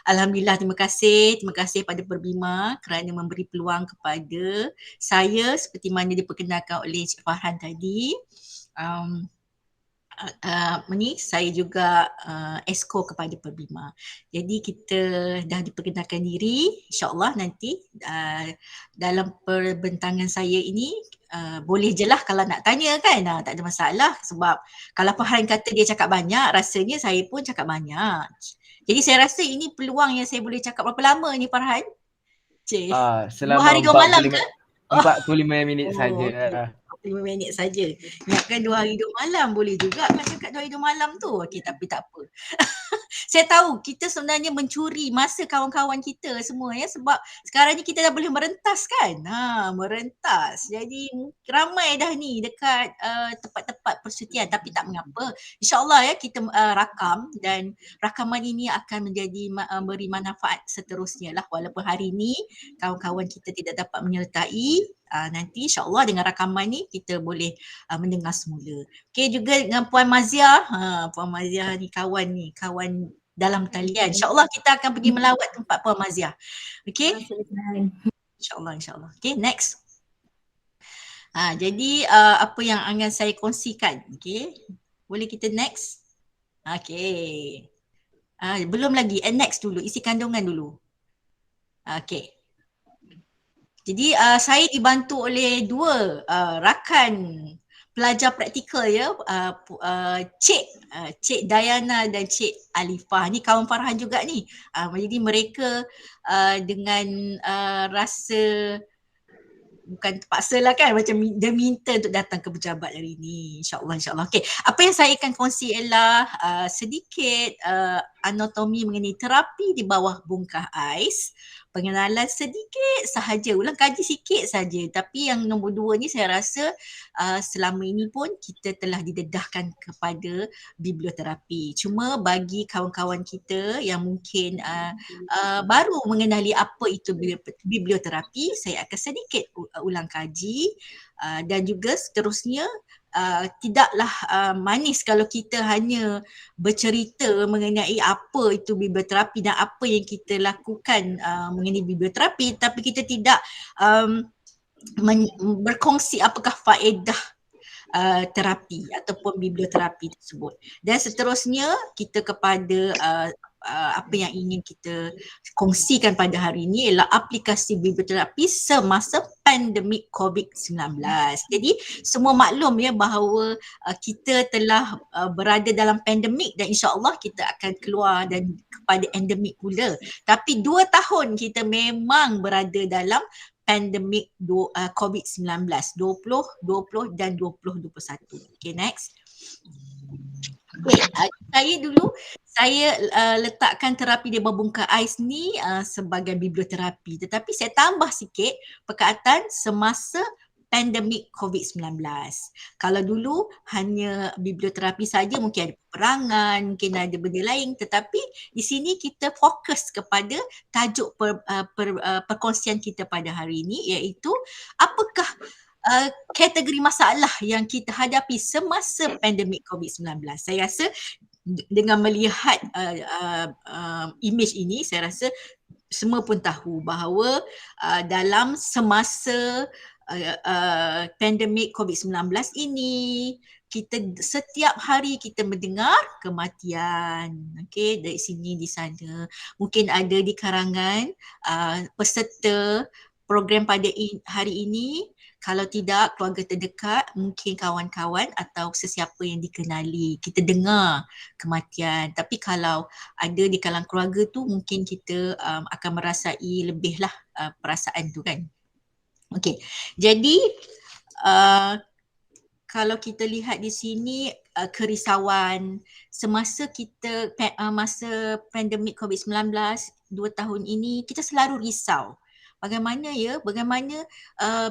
Alhamdulillah, terima kasih pada Perbima kerana memberi peluang kepada saya seperti mana diperkenalkan oleh Cik Farhan tadi. Um, saya juga esko kepada Perbima. Jadi kita dah diperkenalkan diri, insyaAllah nanti dalam perbentangan saya ini boleh je lah kalau nak tanya kan, tak ada masalah sebab kalau Farhan kata dia cakap banyak, rasanya saya pun cakap banyak. Jadi saya rasa ini peluang yang saya boleh cakap berapa lama ni Farhan? Cik, 2 Selama hari 2 malam ke? 45 minit Oh, okey. saja. 45 minit saja. Ingatkan 2 hari 2 malam boleh juga kan cakap 2 hari 2 malam tu. Okey, tapi tak apa. Saya tahu kita sebenarnya mencuri masa kawan-kawan kita semua ya sebab sekarang ni kita dah boleh merentas kan. Merentas. Jadi ramai dah ni dekat tempat-tempat percutian tapi tak mengapa. InsyaAllah ya kita rakam dan rakaman ini akan menjadi beri manfaat seterusnya lah walaupun hari ni kawan-kawan kita tidak dapat menyertai. Nanti insyaAllah dengan rakaman ni kita boleh mendengar semula. Okay, juga dengan Puan Mazia. Puan Mazia ni kawan dalam talian. InsyaAllah kita akan pergi melawat tempat Puan Mazia. Okay? InsyaAllah. Okay, next. Jadi apa yang akan saya kongsikan. Okay, boleh kita next? Okay. Belum lagi, next dulu, isi kandungan dulu. Okay. Jadi saya dibantu oleh dua rakan pelajar praktikal ya, Cik Dayana dan Cik Alifah. Ni kawan Farhan juga ni. Jadi mereka dengan rasa bukan terpaksa lah kan, macam dia minta untuk datang ke pejabat hari ni. InsyaAllah. Okay, apa yang saya akan kongsi ialah sedikit anatomi mengenai terapi di bawah bongkah ais. Pengenalan sedikit sahaja, ulang kaji sikit saja. Tapi yang nombor 2 ni saya rasa selama ini pun kita telah didedahkan kepada biblioterapi. Cuma bagi kawan-kawan kita yang mungkin baru mengenali apa itu biblioterapi, saya akan sedikit ulang kaji dan juga seterusnya tidaklah manis kalau kita hanya bercerita mengenai apa itu biblioterapi dan apa yang kita lakukan mengenai biblioterapi, tapi kita tidak berkongsi apakah faedah terapi ataupun biblioterapi tersebut. Dan seterusnya kita kepada apa yang ingin kita kongsikan pada hari ini ialah aplikasi biblioterapi semasa pandemik COVID-19. Jadi semua maklum ya bahawa kita telah berada dalam pandemik dan insya-Allah kita akan keluar dan kepada endemik pula. Tapi 2 tahun kita memang berada dalam pandemik COVID-19 2020 dan 2021. Okay, next. Okay, saya letakkan terapi di bawah bongkah ais ni sebagai biblioterapi, tetapi saya tambah sikit perkataan semasa pandemik COVID-19. Kalau dulu hanya biblioterapi saja, mungkin ada peperangan, mungkin ada benda lain, tetapi di sini kita fokus kepada tajuk perkongsian kita pada hari ini, iaitu apakah kategori masalah yang kita hadapi semasa pandemik COVID-19. Saya rasa dengan melihat image ini, saya rasa semua pun tahu bahawa dalam semasa pandemik COVID-19 ini, kita setiap hari kita mendengar kematian, okay, dari sini di sana. Mungkin ada di karangan peserta program pada hari ini, kalau tidak keluarga terdekat, mungkin kawan-kawan atau sesiapa yang dikenali, kita dengar kematian. Tapi kalau ada di kalangan keluarga tu, mungkin kita akan merasai lebihlah perasaan tu kan. Okey, jadi kalau kita lihat di sini kerisauan semasa kita masa pandemik COVID-19 2 tahun ini, kita selalu risau. Bagaimana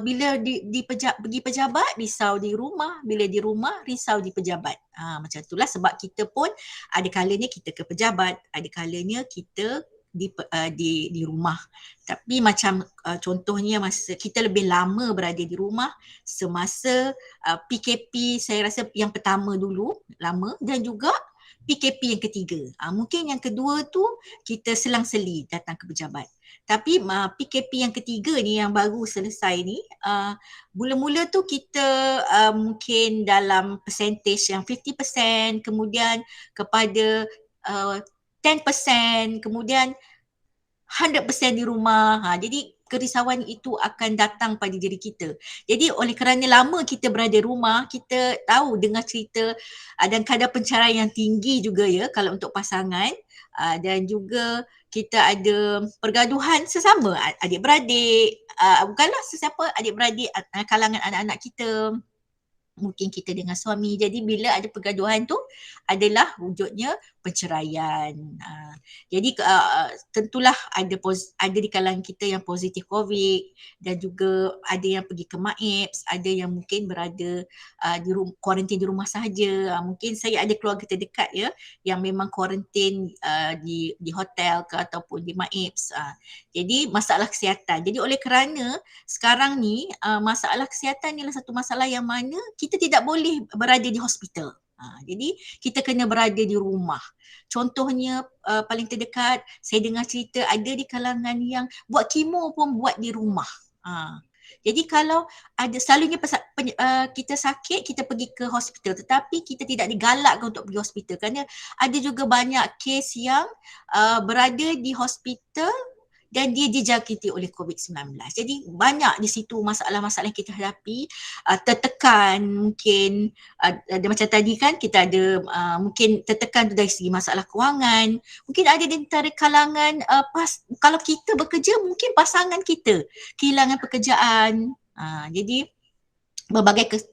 bila pergi pejabat risau di rumah, bila di rumah risau di pejabat. Macam itulah sebab kita pun ada kalanya kita ke pejabat, ada kalanya kita di rumah. Tapi macam contohnya masa kita lebih lama berada di rumah semasa PKP, saya rasa yang pertama dulu lama, dan juga PKP yang ketiga. Mungkin yang kedua tu kita selang-seli datang ke pejabat. Tapi PKP yang ketiga ni yang baru selesai ni, mula-mula tu kita mungkin dalam percentage yang 50%, kemudian kepada 10%, kemudian 100% di rumah. Jadi kerisauan itu akan datang pada diri kita. Jadi oleh kerana lama kita berada rumah, kita tahu dengar cerita dan kadar pencarian yang tinggi juga ya kalau untuk pasangan, dan juga kita ada pergaduhan sesama adik-beradik, bukanlah sesiapa, adik-beradik, kalangan anak-anak kita, mungkin kita dengan suami. Jadi bila ada pergaduhan tu adalah wujudnya perceraian. Jadi tentulah ada di kalangan kita yang positif COVID dan juga ada yang pergi ke MAIPS, ada yang mungkin berada kuarantin di rumah sahaja. Mungkin saya ada keluarga terdekat ya yang memang kuarantin di hotel ke ataupun di MAIPS. Jadi masalah kesihatan. Jadi oleh kerana sekarang ni masalah kesihatan ni adalah satu masalah yang mana kita tidak boleh berada di hospital. Jadi kita kena berada di rumah. Contohnya paling terdekat saya dengar cerita ada di kalangan yang buat kemo pun buat di rumah. Jadi kalau ada selalunya kita sakit kita pergi ke hospital, tetapi kita tidak digalakkan untuk pergi hospital kerana ada juga banyak kes yang berada di hospital dan dia dijangkiti oleh COVID-19. Jadi banyak di situ masalah-masalah yang kita hadapi, tertekan mungkin, macam tadi kan kita ada mungkin tertekan dari segi masalah kewangan, mungkin ada di antara kalangan kalau kita bekerja mungkin pasangan kita kehilangan pekerjaan, jadi berbagai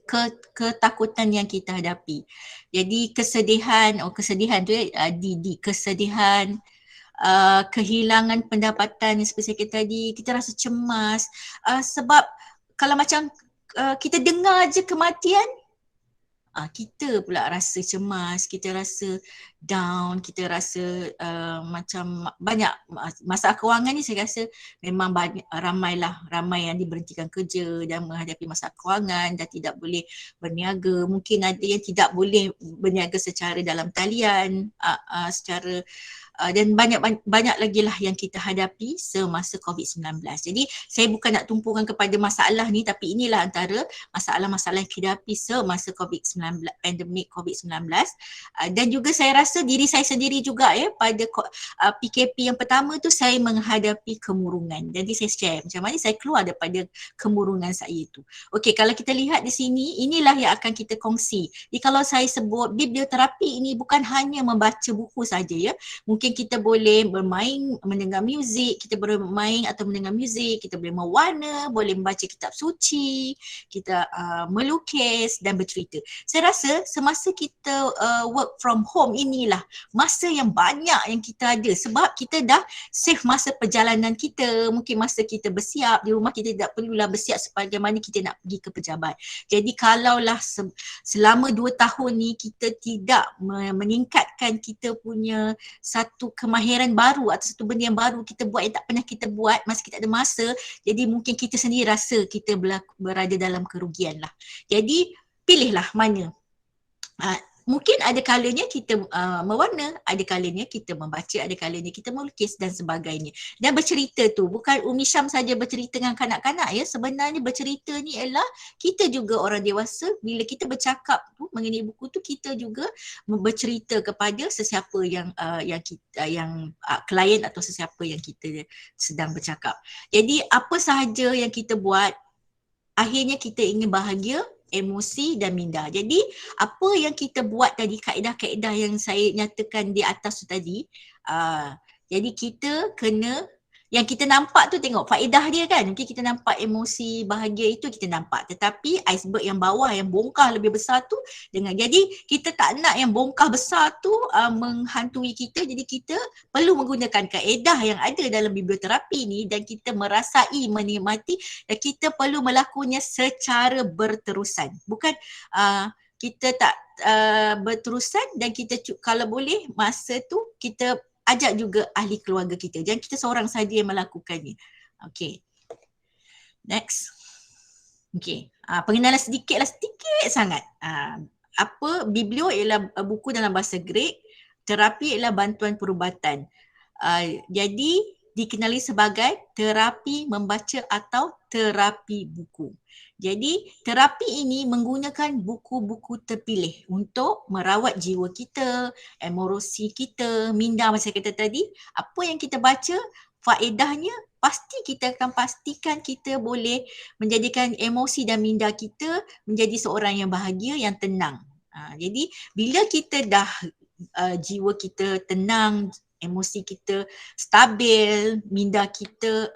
ketakutan yang kita hadapi. Jadi kesedihan tu ya, kesedihan, kehilangan pendapatan seperti saya kata tadi, kita rasa cemas sebab kalau macam kita dengar je kematian, kita pula rasa cemas, kita rasa down, kita rasa macam banyak masalah kewangan ni. Saya rasa memang ramai yang diberhentikan kerja dan menghadapi masalah kewangan dan tidak boleh berniaga. Mungkin ada yang tidak boleh berniaga secara dalam talian, secara dan banyak lagi lah yang kita hadapi semasa COVID-19. Jadi saya bukan nak tumpukan kepada masalah ni, tapi inilah antara masalah-masalah yang kita hadapi semasa COVID-19, pandemik COVID-19. Dan juga saya rasa diri saya sendiri juga ya, pada PKP yang pertama tu saya menghadapi kemurungan. Jadi saya share macam mana saya keluar daripada kemurungan saya itu. Okey, kalau kita lihat di sini, inilah yang akan kita kongsi. Jadi kalau saya sebut biblioterapi ini bukan hanya membaca buku saja ya. Mungkin kita boleh bermain, mendengar muzik, kita boleh bermain atau mendengar muzik, kita boleh mewarna, boleh membaca kitab suci, kita melukis dan bercerita. Saya rasa semasa kita work from home inilah masa yang banyak yang kita ada sebab kita dah save masa perjalanan kita, mungkin masa kita bersiap di rumah kita tidak perlulah bersiap sebagaimana kita nak pergi ke pejabat. Jadi kalaulah selama 2 tahun ni kita tidak meningkatkan kita punya satu kemahiran baru atau satu benda yang baru kita buat yang tak pernah kita buat masa kita ada masa, jadi mungkin kita sendiri rasa kita berada dalam kerugian lah. Jadi pilihlah mana. Mungkin ada kalanya kita mewarna, ada kalanya kita membaca, ada kalanya kita melukis dan sebagainya. Dan bercerita tu bukan Umi Syam saja bercerita dengan kanak-kanak ya, sebenarnya bercerita ni ialah kita juga orang dewasa, bila kita bercakap tu mengenai buku tu kita juga bercerita kepada sesiapa yang klien atau sesiapa yang kita sedang bercakap. Jadi apa sahaja yang kita buat, akhirnya kita ingin bahagia, emosi dan minda. Jadi apa yang kita buat tadi, kaedah-kaedah yang saya nyatakan di atas tu tadi, jadi kita kena, yang kita nampak tu tengok faedah dia kan, mungkin kita nampak emosi, bahagia itu kita nampak, tetapi iceberg yang bawah yang bongkah lebih besar tu jadi kita tak nak yang bongkah besar tu menghantui kita, jadi kita perlu menggunakan kaedah yang ada dalam biblioterapi ni dan kita merasai, menikmati dan kita perlu melakukannya secara berterusan. Bukan kita tak berterusan dan kita kalau boleh masa tu kita ajak juga ahli keluarga kita. Jangan kita seorang saja yang melakukannya. Okay. Next. Okay. Pengenalan sedikit sangat. Biblio ialah buku dalam bahasa Greek terapi ialah bantuan perubatan. Jadi dikenali sebagai terapi membaca atau terapi buku. Jadi terapi ini menggunakan buku-buku terpilih untuk merawat jiwa kita, emosi kita, minda macam saya kata tadi. Apa yang kita baca, faedahnya pasti kita akan pastikan kita boleh menjadikan emosi dan minda kita menjadi seorang yang bahagia, yang tenang. Jadi bila kita dah jiwa kita tenang, emosi kita stabil, minda kita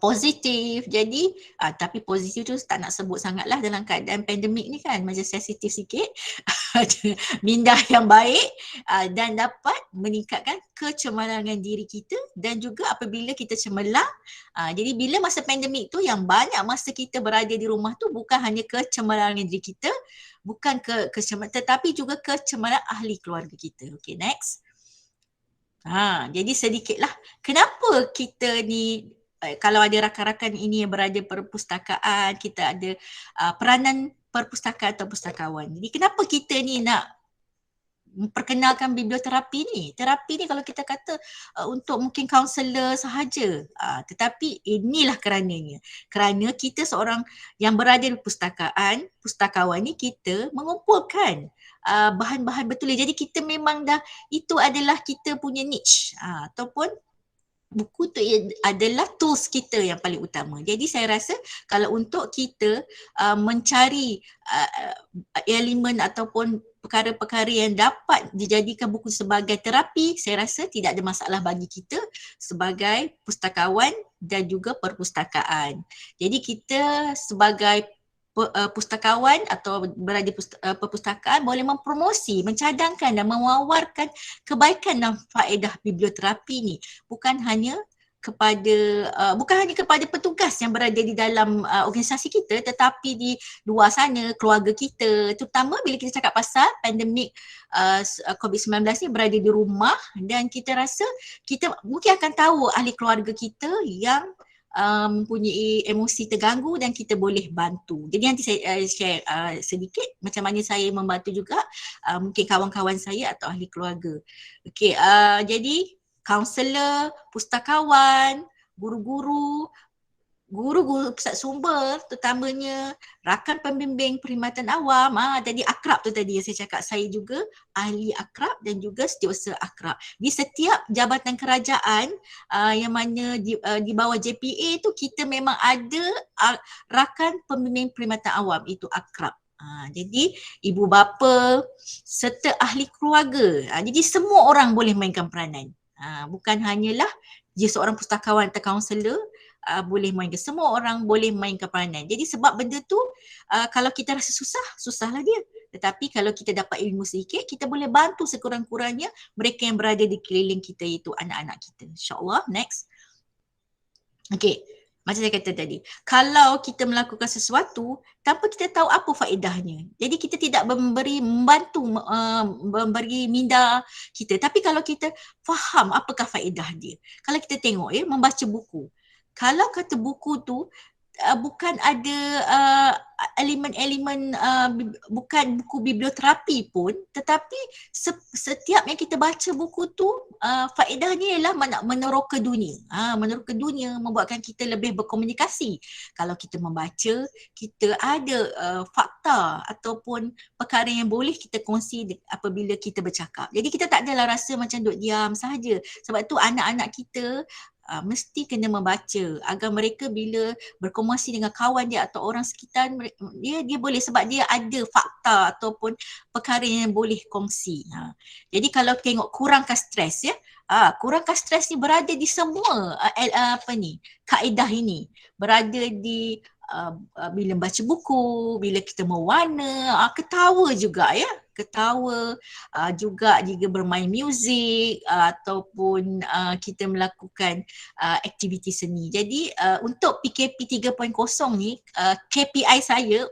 positif. Jadi tapi positif tu tak nak sebut sangatlah dalam keadaan pandemik ni kan, macam sensitif sikit. Minda yang baik dan dapat meningkatkan kecemerlangan diri kita, dan juga apabila kita cemerlang, jadi bila masa pandemik tu yang banyak masa kita berada di rumah tu bukan hanya kecemerlangan diri kita, bukan tetapi juga kecemerlangan ahli keluarga kita. Okay, next. Jadi sedikitlah kenapa kita ni kalau ada rakan-rakan ini yang berada perpustakaan, kita ada peranan perpustakaan atau pustakawan. Jadi kenapa kita ni nak memperkenalkan biblioterapi ni? Terapi ni kalau kita kata untuk mungkin kaunselor sahaja, tetapi inilah kerananya. Kerana kita seorang yang berada di perpustakaan, pustakawan ni kita mengumpulkan bahan-bahan betul. Jadi kita memang dah, itu adalah kita punya niche, ataupun buku tu adalah tools kita yang paling utama. Jadi saya rasa kalau untuk kita mencari elemen ataupun perkara-perkara yang dapat dijadikan buku sebagai terapi, saya rasa tidak ada masalah bagi kita sebagai pustakawan dan juga perpustakaan. Jadi kita sebagai pustakawan atau berada di perpustakaan boleh mempromosi, mencadangkan dan mewawarkan kebaikan dan faedah biblioterapi ni, bukan hanya kepada petugas yang berada di dalam organisasi kita, tetapi di luar sana, keluarga kita, terutama bila kita cakap pasal pandemik COVID-19 ni, berada di rumah, dan kita rasa kita mungkin akan tahu ahli keluarga kita yang mempunyai emosi terganggu dan kita boleh bantu. Jadi nanti saya share sedikit macam mana saya membantu juga mungkin kawan-kawan saya atau ahli keluarga. Okey, jadi kaunselor, pustakawan, guru-guru pusat sumber, terutamanya rakan pembimbing perkhidmatan awam, tadi akrab tu tadi yang saya cakap, saya juga ahli akrab dan juga setiausaha akrab. Di setiap jabatan kerajaan yang mana di bawah JPA tu, kita memang ada rakan pembimbing perkhidmatan awam, itu akrab. Jadi ibu bapa serta ahli keluarga. Jadi semua orang boleh mainkan peranan. Bukan hanyalah dia seorang pustakawan atau kaunselor boleh mainkan, semua orang boleh mainkan peranan. Jadi sebab benda tu kalau kita rasa susah, susahlah dia. Tetapi kalau kita dapat ilmu sedikit, kita boleh bantu sekurang-kurangnya mereka yang berada di keliling kita, iaitu anak-anak kita. InsyaAllah. Next. Okay, macam saya kata tadi, kalau kita melakukan sesuatu tanpa kita tahu apa faedahnya, jadi kita tidak membantu memberi minda kita. Tapi kalau kita faham apakah faedah dia, kalau kita tengok membaca buku, kalau kata buku tu bukan ada elemen-elemen bukan buku biblioterapi pun, tetapi setiap yang kita baca buku tu faedahnya ialah meneroka dunia. Meneroka dunia, membuatkan kita lebih berkomunikasi. Kalau kita membaca, kita ada fakta ataupun perkara yang boleh kita kongsi apabila kita bercakap. Jadi kita tak adalah rasa macam duduk diam sahaja. Sebab tu anak-anak kita mesti kena membaca agar mereka bila berkomunikasi dengan kawan dia atau orang sekitar dia boleh, sebab dia ada fakta ataupun perkara yang boleh kongsi. Jadi kalau tengok kurangkan stres kurangkan stres ni berada di semua kaedah ini, berada di bila baca buku, bila kita mewarna, ketawa juga ketawa, juga jika bermain muzik ataupun kita melakukan aktiviti seni. Jadi untuk PKP 3.0 ni, KPI saya,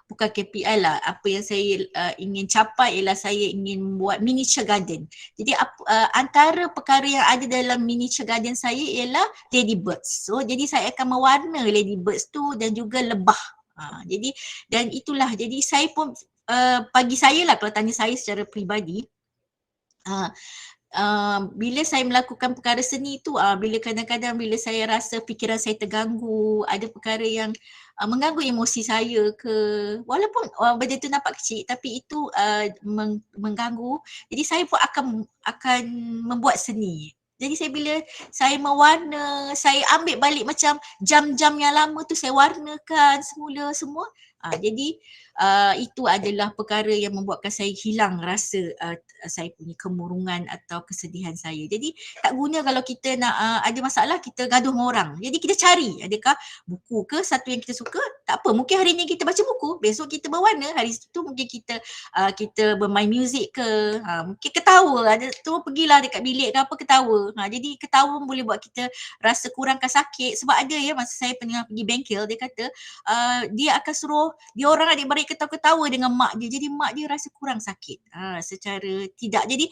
bukan KPI lah, apa yang saya ingin capai ialah saya ingin membuat miniature garden. Jadi antara perkara yang ada dalam miniature garden saya ialah ladybirds. So jadi saya akan mewarna ladybirds tu dan juga lebah. Jadi dan itulah, jadi saya pun bagi saya lah, kalau tanya saya secara peribadi, Bila saya melakukan perkara seni tu, bila kadang-kadang bila saya rasa fikiran saya terganggu, ada perkara yang mengganggu emosi saya ke, walaupun benda tu nampak kecil tapi itu mengganggu, jadi saya pun akan membuat seni. Jadi bila saya mewarna, saya ambil balik macam jam-jam yang lama tu saya warnakan semula semua. Jadi itu adalah perkara yang membuatkan saya hilang rasa saya punya kemurungan atau kesedihan saya. Jadi tak guna kalau kita nak ada masalah kita gaduh dengan orang. Jadi kita cari adakah buku ke satu yang kita suka. Tak apa, mungkin hari ni kita baca buku, besok kita berwarna, hari tu mungkin kita bermain muzik ke, mungkin ketawa, ada tu pergilah dekat bilik ke apa ketawa. Jadi ketawa boleh buat kita rasa kurangkan sakit. Sebab ada ya masa saya pernah pergi bengkel, dia kata dia akan suruh dia orang adik-beradik ketawa-ketawa dengan mak dia. Jadi mak dia rasa kurang sakit secara tidak. Jadi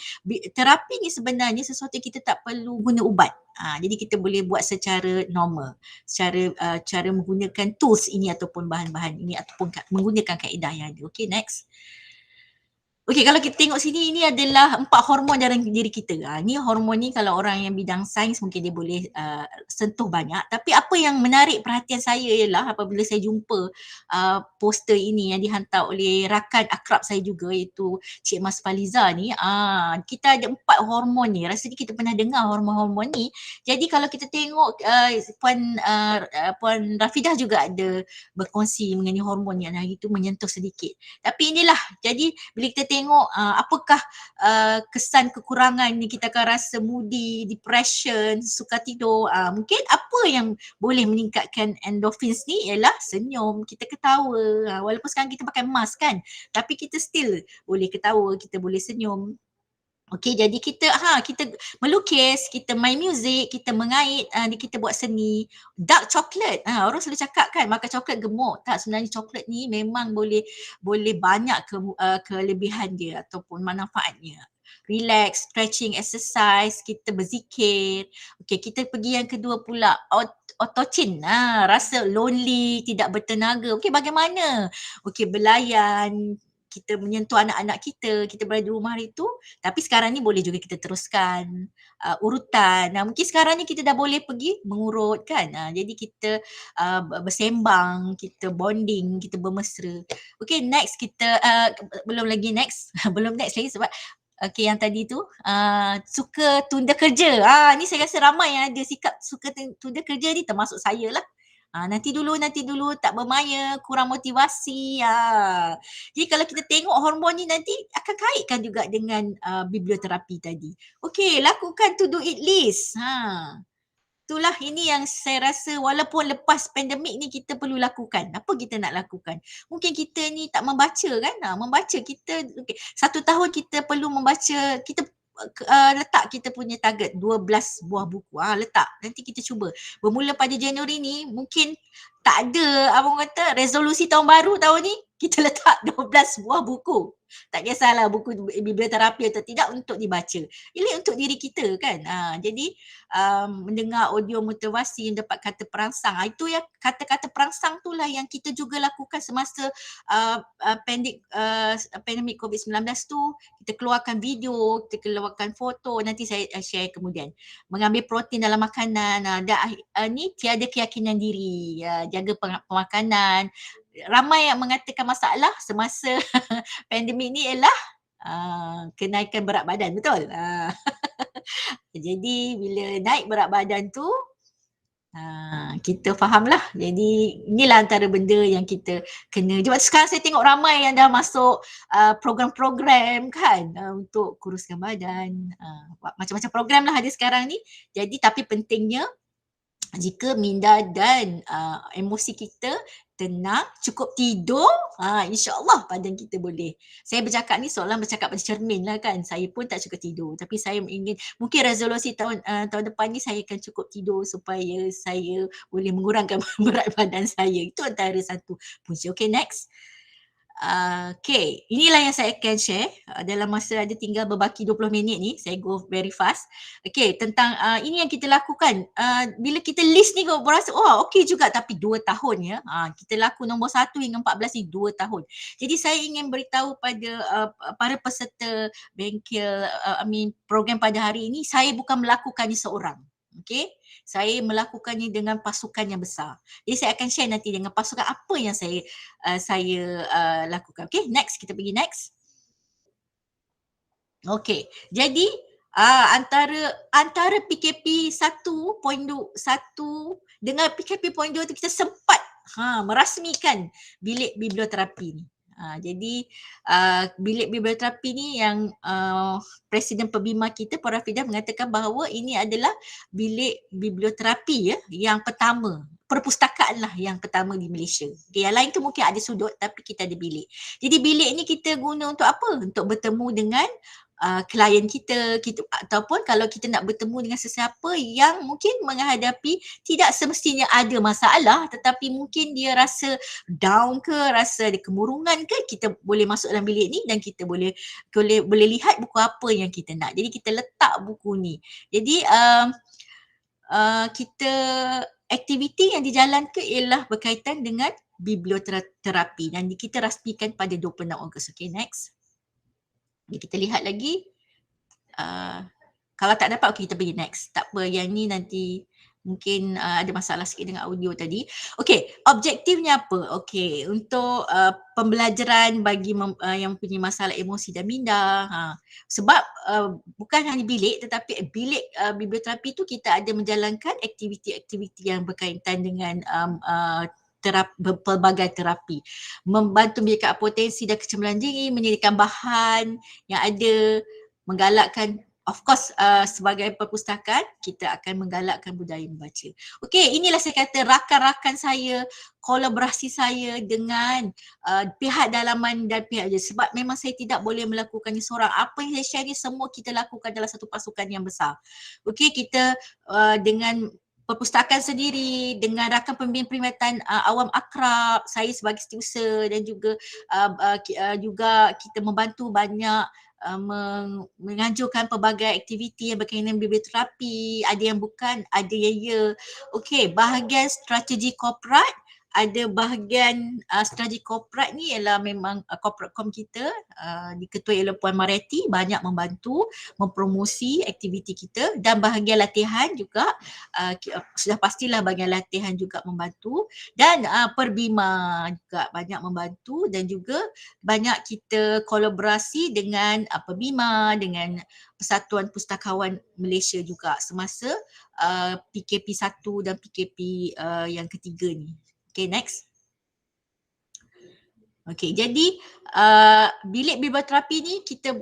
terapi ni sebenarnya sesuatu yang kita tak perlu guna ubat. Jadi kita boleh buat secara normal, cara menggunakan tools ini ataupun bahan-bahan ini ataupun menggunakan kaedah yang ada. Okay, next. Okey, kalau kita tengok sini, ini adalah 4 hormon dalam diri kita. Ni hormon ni kalau orang yang bidang sains mungkin dia boleh sentuh banyak. Tapi apa yang menarik perhatian saya ialah apabila saya jumpa poster ini yang dihantar oleh rakan akrab saya juga iaitu Cik Mas Faliza ni. Kita ada 4 hormon ni. Rasanya kita pernah dengar hormon-hormon ni. Jadi kalau kita tengok Puan Rafidah juga ada berkongsi mengenai hormon yang hari itu menyentuh sedikit. Tapi inilah, jadi bila kita tengok apakah kesan kekurangan ni, kita akan rasa moody, depression, suka tidur. Mungkin apa yang boleh meningkatkan endorphins ni ialah senyum, kita ketawa. Walaupun sekarang kita pakai mask kan, tapi kita still boleh ketawa, kita boleh senyum. Okey, jadi kita melukis, kita main muzik, kita mengait, kita buat seni. Dark chocolate, orang selalu cakap kan makan coklat gemuk. Tak, sebenarnya coklat ni memang boleh banyak kelebihan dia ataupun manfaatnya. Relax, stretching, exercise, kita berzikir. Okey, kita pergi yang kedua pula, otocin. Rasa lonely, tidak bertenaga. Okey, bagaimana? Okey, belayan, kita menyentuh anak-anak kita berada di rumah hari tu, tapi sekarang ni boleh juga kita teruskan urutan. Mungkin sekarang ni kita dah boleh pergi mengurut kan. Jadi kita bersembang, kita bonding, kita bermesra. Okay, next kita belum lagi next sebab okay, yang tadi tu suka tunda kerja. Ni saya rasa ramai yang ada sikap suka tunda kerja ni, termasuk saya lah. Nanti dulu, tak bermaya, kurang motivasi. Jadi kalau kita tengok hormon ni nanti akan kaitkan juga dengan biblioterapi tadi. Okey, lakukan to do it list. Itulah ini yang saya rasa walaupun lepas pandemik ni kita perlu lakukan. Apa kita nak lakukan? Mungkin kita ni tak membaca kan? Membaca kita, okay, 1 tahun kita perlu membaca, kita letak kita punya target 12 buah buku. Letak, nanti kita cuba. Bermula pada Januari ni mungkin tak ada abang kata resolusi tahun baru tahun ni, kita letak 12 buah buku. Tak kisahlah buku biblioterapi atau tidak, untuk dibaca. Ini untuk diri kita kan. Jadi mendengar audio motivasi yang dapat kata perangsang. Itu ya, kata-kata perangsang itulah yang kita juga lakukan semasa pandemik COVID-19 tu. Kita keluarkan video, kita keluarkan foto, nanti saya share kemudian. Mengambil protein dalam makanan, ni tiada keyakinan diri, jaga pemakanan. Ramai yang mengatakan masalah semasa pandemik ni ialah kenaikan berat badan, betul? Jadi bila naik berat badan tu, kita fahamlah. Jadi inilah antara benda yang kita kena. Sebab sekarang saya tengok ramai yang dah masuk program-program kan, untuk kuruskan badan. Macam-macam program lah ada sekarang ni. Jadi tapi pentingnya jika minda dan emosi kita tenang, cukup tidur, insyaAllah badan kita boleh. Saya bercakap ni seolah bercakap pada cermin lah kan. Saya pun tak cukup tidur. Tapi saya ingin, mungkin resolusi tahun depan ni saya akan cukup tidur supaya saya boleh mengurangkan berat badan saya. Itu antara satu punca. Okay, next. Okay, inilah yang saya akan share dalam masa ada tinggal berbaki 20 minit ni. Saya go very fast. Okay, tentang ini yang kita lakukan. Bila kita list ni kau berasa, oh okay juga, tapi 2 tahun ya. Kita laku nombor 1 hingga 14 ni 2 tahun. Jadi saya ingin beritahu pada para peserta bengkel, program pada hari ini, saya bukan melakukannya seorang. Okay, saya melakukannya dengan pasukan yang besar. Jadi saya akan share nanti dengan pasukan apa yang saya lakukan. Okay, next, kita pergi next. Okay, jadi antara PKP 1.1 dengan PKP 0.2 tu kita sempat merasmikan bilik biblioterapi ni. Jadi bilik biblioterapi ni yang Presiden Pembina kita Puan Rafidah mengatakan bahawa ini adalah bilik biblioterapi ya yang pertama, perpustakaan lah yang pertama di Malaysia. Okay, yang lain tu mungkin ada sudut tapi kita ada bilik. Jadi bilik ni kita guna untuk apa? Untuk bertemu dengan klien kita ataupun kalau kita nak bertemu dengan sesiapa yang mungkin menghadapi tidak semestinya ada masalah tetapi mungkin dia rasa down ke, rasa ada kemurungan ke, kita boleh masuk dalam bilik ni dan kita boleh lihat buku apa yang kita nak. Jadi kita letak buku ni. Jadi kita aktiviti yang dijalankan ialah berkaitan dengan biblioterapi dan kita rasmikan pada 26 Ogos. Okay, next. Jadi kita lihat lagi. Kalau tak dapat, okay, kita pergi next. Tak apa, yang ni nanti mungkin ada masalah sikit dengan audio tadi. Okay, objektifnya apa? Okay, untuk pembelajaran bagi yang punya masalah emosi dan minda. Sebab bukan hanya bilik tetapi bilik biblioterapi tu kita ada menjalankan aktiviti-aktiviti yang berkaitan dengan pelbagai terapi, membantu menjaga potensi dan kecemaran diri, menyediakan bahan yang ada, menggalakkan, of course sebagai perpustakaan kita akan menggalakkan budaya membaca. Okey, inilah saya kata rakan-rakan saya, kolaborasi saya dengan pihak dalaman dan pihak je, sebab memang saya tidak boleh melakukannya seorang. Apa yang saya share ni semua kita lakukan dalam satu pasukan yang besar. Okey, kita dengan perpustakaan sendiri, dengan rakan pembina perkhidmatan awam akrab, saya sebagai setiausaha dan juga kita membantu banyak menganjurkan pelbagai aktiviti yang berkaitan dengan biblioterapi, ada yang bukan, ada yang ya. Okey, bahagian strategi korporat, ada bahagian strategi korporat ni ialah memang corporate com kita diketuai oleh Puan Mareti, banyak membantu mempromosi aktiviti kita, dan bahagian latihan juga sudah pastilah bahagian latihan juga membantu, dan Perbima juga banyak membantu, dan juga banyak kita kolaborasi dengan Perbima, dengan Persatuan Pustakawan Malaysia juga semasa PKP 1 dan PKP yang ketiga ni. Okay, next. Okay, jadi bilik biblioterapi ni kita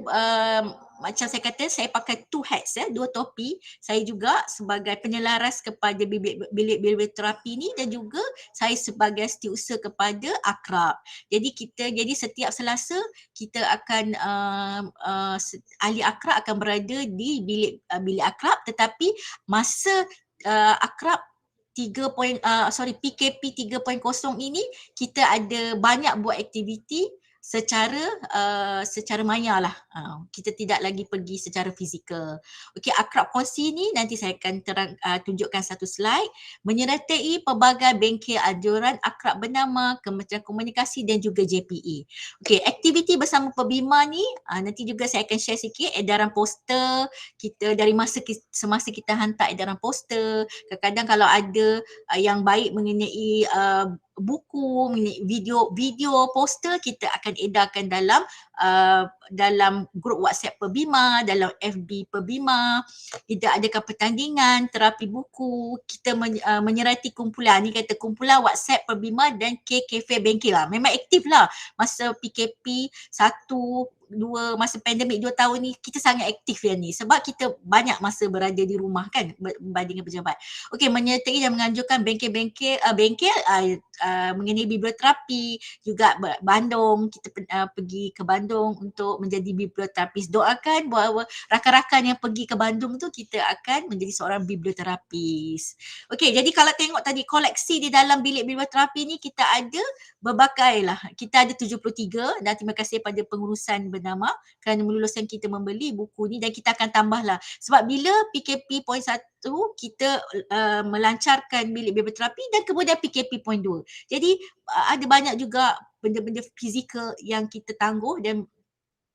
macam saya kata, saya pakai 2 hats, 2 topi. Saya juga sebagai penyelaras kepada bilik biblioterapi ni dan juga saya sebagai setiausaha kepada akrab. Jadi setiap Selasa kita akan ahli akrab akan berada di bilik akrab, tetapi masa akrab PKP 3.0 ini kita ada banyak buat aktiviti secara maya lah. Kita tidak lagi pergi secara fizikal. Okey, akrab kongsi ni nanti saya akan tunjukkan satu slide, menyertai pelbagai bengkel anjuran akrab bernama Kementerian Komunikasi dan juga JPE. Okey, aktiviti bersama Perbima ni nanti juga saya akan share sikit edaran poster kita dari semasa kita hantar edaran poster. Kadang-kadang kalau ada yang baik mengenai buku, video poster, kita akan edarkan dalam grup WhatsApp Perbima, dalam FB Perbima. Tidak adakan pertandingan terapi buku, kita menyerati kumpulan ni, kata kumpulan WhatsApp Perbima dan Cafe Bengkel lah. Memang aktif lah masa PKP 1, 2, masa pandemik 2 tahun ni kita sangat aktif yang ni sebab kita banyak masa berada di rumah kan berbanding dengan pejabat. Okey, menyertai dan menganjurkan bengkel mengenai biblioterapi, juga Bandung, kita pergi ke Bandung untuk menjadi biblioterapis. Doakan bahawa rakan-rakan yang pergi ke Bandung tu kita akan menjadi seorang biblioterapis. Okey, jadi kalau tengok tadi koleksi di dalam bilik biblioterapi ni kita ada berbagai lah. Kita ada 73 dan terima kasih pada pengurusan bernama kerana meluluskan kita membeli buku ni dan kita akan tambahlah. Sebab bila PKP point 1 kita melancarkan bilik biblioterapi dan kemudian PKP point 2. Jadi ada banyak juga benda-benda fizikal yang kita tangguh dan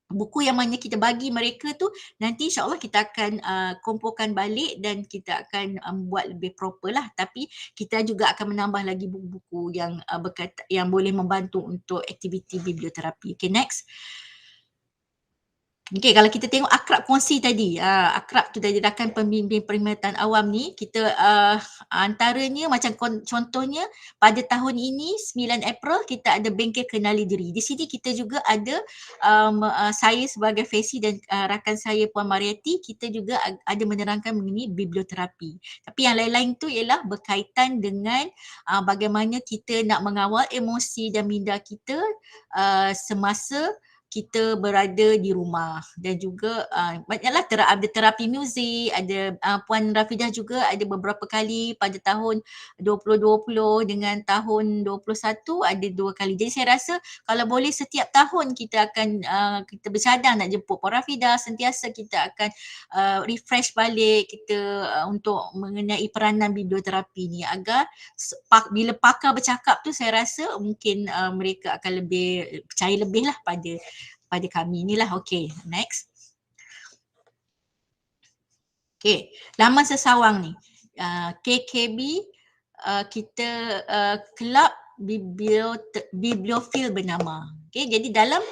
buku yang mana kita bagi mereka tu nanti insyaAllah kita akan kumpulkan balik dan kita akan buat lebih proper lah, tapi kita juga akan menambah lagi buku-buku yang yang boleh membantu untuk aktiviti biblioterapi. Okay, next. Okay, kalau kita tengok akrab kongsi tadi, akrab tu dari rakan pembimbing perkhidmatan awam ni, kita antaranya macam contohnya pada tahun ini 9 April kita ada bengkel kenali diri. Di sini kita juga ada saya sebagai Fesi dan rakan saya Puan Mariati, kita juga ada menerangkan mengenai biblioterapi. Tapi yang lain-lain tu ialah berkaitan dengan bagaimana kita nak mengawal emosi dan minda kita semasa kita berada di rumah dan juga banyaklah ada terapi muzik, ada Puan Rafidah juga ada beberapa kali pada tahun 2020 dengan tahun 21 ada 2 kali. Jadi saya rasa kalau boleh setiap tahun kita akan kita bercadang nak jemput Puan Rafidah, sentiasa kita akan refresh balik kita untuk mengenai peranan biblioterapi ni agar bila pakar bercakap tu saya rasa mungkin mereka akan lebih percaya lebih lah pada kami ni lah. Okay, next. Okay, laman sesawang ni. KKB, kita kelab bibliofil bernama. Okay, jadi dalam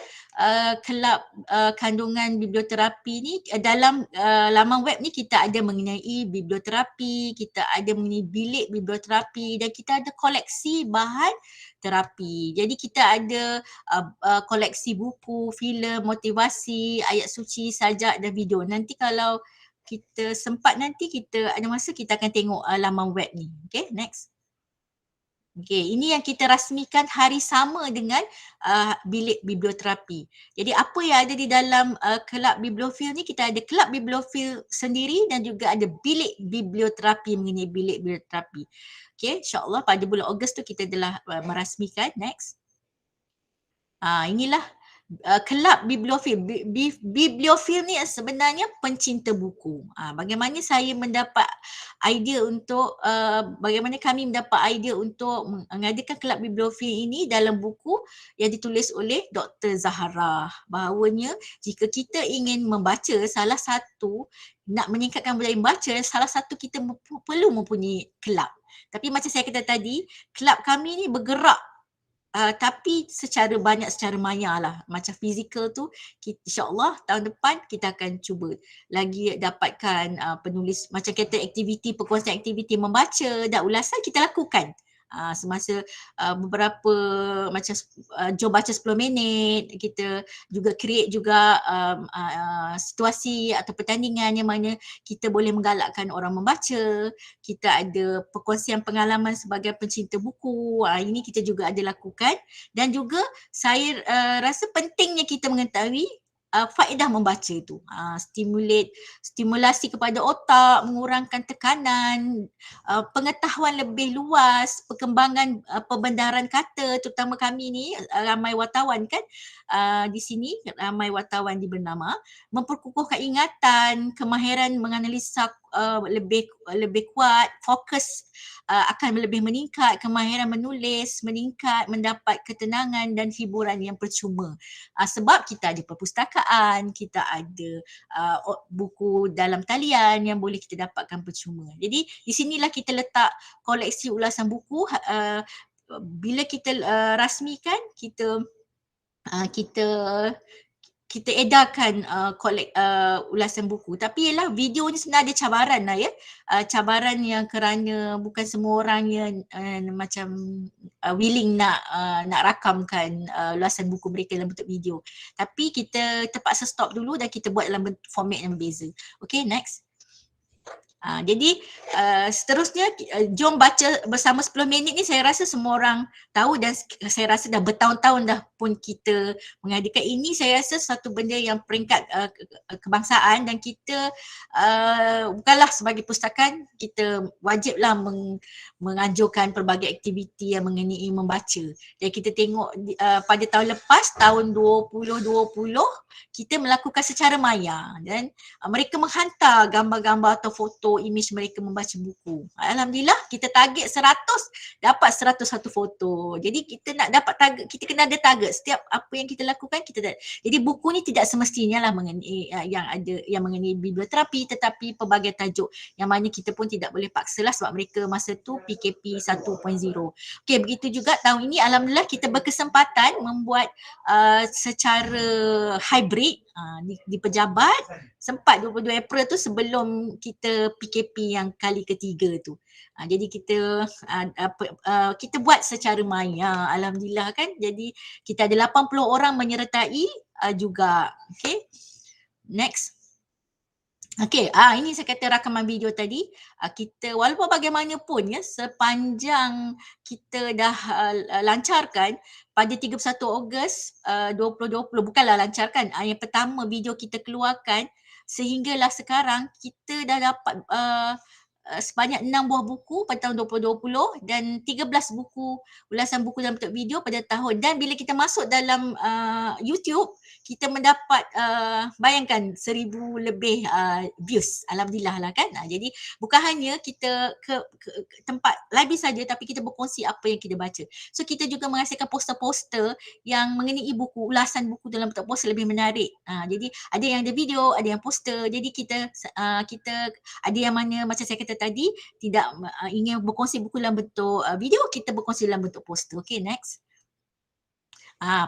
kelab kandungan biblioterapi ni, dalam laman web ni kita ada mengenai biblioterapi, kita ada mengenai bilik biblioterapi dan kita ada koleksi bahan terapi. Jadi kita ada koleksi buku, filem, motivasi, ayat suci, sajak dan video. Nanti kalau kita sempat nanti kita ada masa kita akan tengok laman web ni. Okay, next. Okay, ini yang kita rasmikan hari sama dengan bilik biblioterapi. Jadi apa yang ada di dalam kelab bibliofil ni, kita ada kelab bibliofil sendiri dan juga ada bilik biblioterapi mengenai bilik biblioterapi. Okay, insyaAllah pada bulan Ogos tu kita telah merasmikan. Next. Inilah kelab bibliofil. Bibliofil ni sebenarnya pencinta buku. Bagaimana saya mendapat idea untuk, bagaimana kami mendapat idea untuk mengadakan kelab bibliofil ini dalam buku yang ditulis oleh Dr. Zahara. Bahawanya jika kita ingin membaca, salah satu nak meningkatkan budaya membaca, salah satu kita perlu mempunyai kelab. Tapi macam saya kata tadi, kelab kami ni bergerak tapi secara maya lah. Macam fizikal tu, insyaAllah tahun depan kita akan cuba lagi dapatkan penulis, macam kata aktiviti, perkongsian aktiviti membaca dan ulasan kita lakukan. Semasa beberapa macam jom baca 10 minit, kita juga create juga situasi atau pertandingan yang mana kita boleh menggalakkan orang membaca. Kita ada perkongsian pengalaman sebagai pencinta buku, ini kita juga ada lakukan. Dan juga saya rasa pentingnya kita mengetahui faedah membaca tu, stimulasi kepada otak, mengurangkan tekanan, pengetahuan lebih luas, perkembangan pembendaharaan kata, terutama kami ni ramai wartawan kan di sini, ramai wartawan di Bernama, memperkukuhkan ingatan, kemahiran menganalisa lebih kuat, fokus akan lebih meningkat, kemahiran menulis meningkat, mendapat ketenangan dan hiburan yang percuma. Sebab kita ada perpustakaan, kita ada buku dalam talian yang boleh kita dapatkan percuma. Jadi di sinilah kita letak koleksi ulasan buku. Bila kita rasmikan, kita edarkan ulasan buku. Tapi ialah video ni sebenarnya ada cabaran lah ya. Cabaran yang kerana bukan semua orang yang macam willing nak rakamkan ulasan buku mereka dalam bentuk video. Tapi kita terpaksa stop dulu dan kita buat dalam format yang berbeza. Okay, next. Jadi seterusnya jom baca bersama 10 minit ni saya rasa semua orang tahu dan saya rasa dah bertahun-tahun dah pun kita mengadakan ini. Saya rasa satu benda yang peringkat kebangsaan dan kita bukanlah sebagai pustakaan kita wajiblah menganjurkan pelbagai aktiviti yang mengenai membaca. Dan kita tengok pada tahun lepas tahun 2020 kita melakukan secara maya dan mereka menghantar gambar-gambar atau foto image mereka membaca buku. Alhamdulillah kita target 100 dapat 101 foto. Jadi kita nak dapat target, kita kena ada target setiap apa yang kita lakukan kita. Jadi buku ni tidak semestinya lah mengenai yang mengenai biblioterapi tetapi pelbagai tajuk yang mana kita pun tidak boleh paksa lah sebab mereka masa tu PKP 1.0. Okey, begitu juga tahun ini alhamdulillah kita berkesempatan membuat secara hybrid di pejabat sempat 22 April tu sebelum kita PKP yang kali ketiga tu. Jadi kita kita buat secara maya alhamdulillah kan. Jadi kita ada 80 orang menyertai juga. Okey. Next. Okey, ini saya kata rakaman video tadi. Kita walaupun bagaimanapun ya sepanjang kita dah lancarkan pada 31 Ogos 2020 bukanlah lancarkan. Yang pertama video kita keluarkan sehinggalah sekarang kita dah dapat sebanyak 6 buah buku pada tahun 2020 dan 13 buku ulasan buku dalam bentuk video pada tahun dan bila kita masuk dalam YouTube kita mendapat bayangkan 1,000 lebih views. Alhamdulillah lah kan. Jadi bukan hanya kita ke tempat library saja tapi kita berkongsi apa yang kita baca. So kita juga menghasilkan poster-poster yang mengenai buku, ulasan buku dalam bentuk poster lebih menarik. Jadi ada yang ada video, ada yang poster. Jadi kita ada yang mana macam saya kata tadi tidak ingin berkongsi buku dalam bentuk video, kita berkongsi dalam bentuk poster. Okay, next.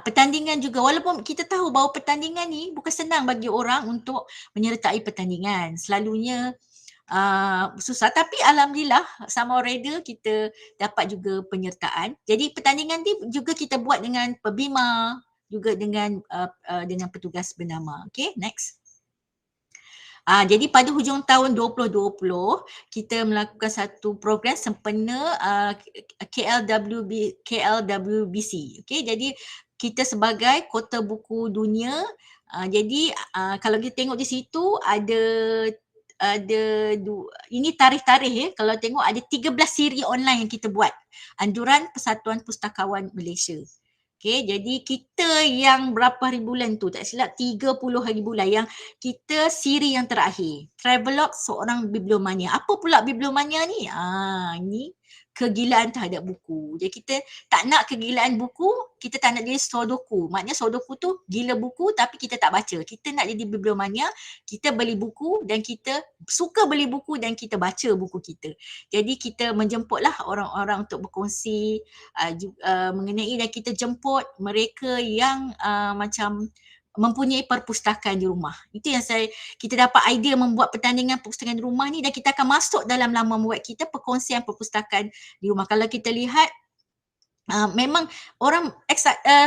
Pertandingan juga walaupun kita tahu bahawa pertandingan ni bukan senang bagi orang untuk menyertai pertandingan. Selalunya susah tapi alhamdulillah sama rider kita dapat juga penyertaan. Jadi pertandingan ni juga kita buat dengan pembina juga dengan petugas bernama. Okay, next. Jadi pada hujung tahun 2020 kita melakukan satu program sempena KLWBC. Okay, jadi kita sebagai Kota Buku Dunia, jadi kalau kita tengok di situ ada ini tarikh-tarikh ya. Kalau tengok ada 13 siri online yang kita buat. Anjuran Persatuan Pustakawan Malaysia. Okay, jadi kita yang berapa hari bulan tu, tak silap 30 hari bulan yang kita siri yang terakhir. Travelog seorang bibliomania. Apa pula bibliomania ni? Ini kegilaan terhadap buku. Jadi kita tak nak kegilaan buku, kita tak nak jadi sodoku. Maknanya sodoku tu gila buku tapi kita tak baca. Kita nak jadi bibliomania, kita beli buku dan kita suka beli buku dan kita baca buku kita. Jadi kita menjemputlah orang-orang untuk berkongsi mengenai dan kita jemput mereka yang macam mempunyai perpustakaan di rumah. Itu yang kita dapat idea membuat pertandingan perpustakaan di rumah ni dan kita akan masuk dalam laman web kita perkongsian perpustakaan di rumah. Kalau kita lihat memang orang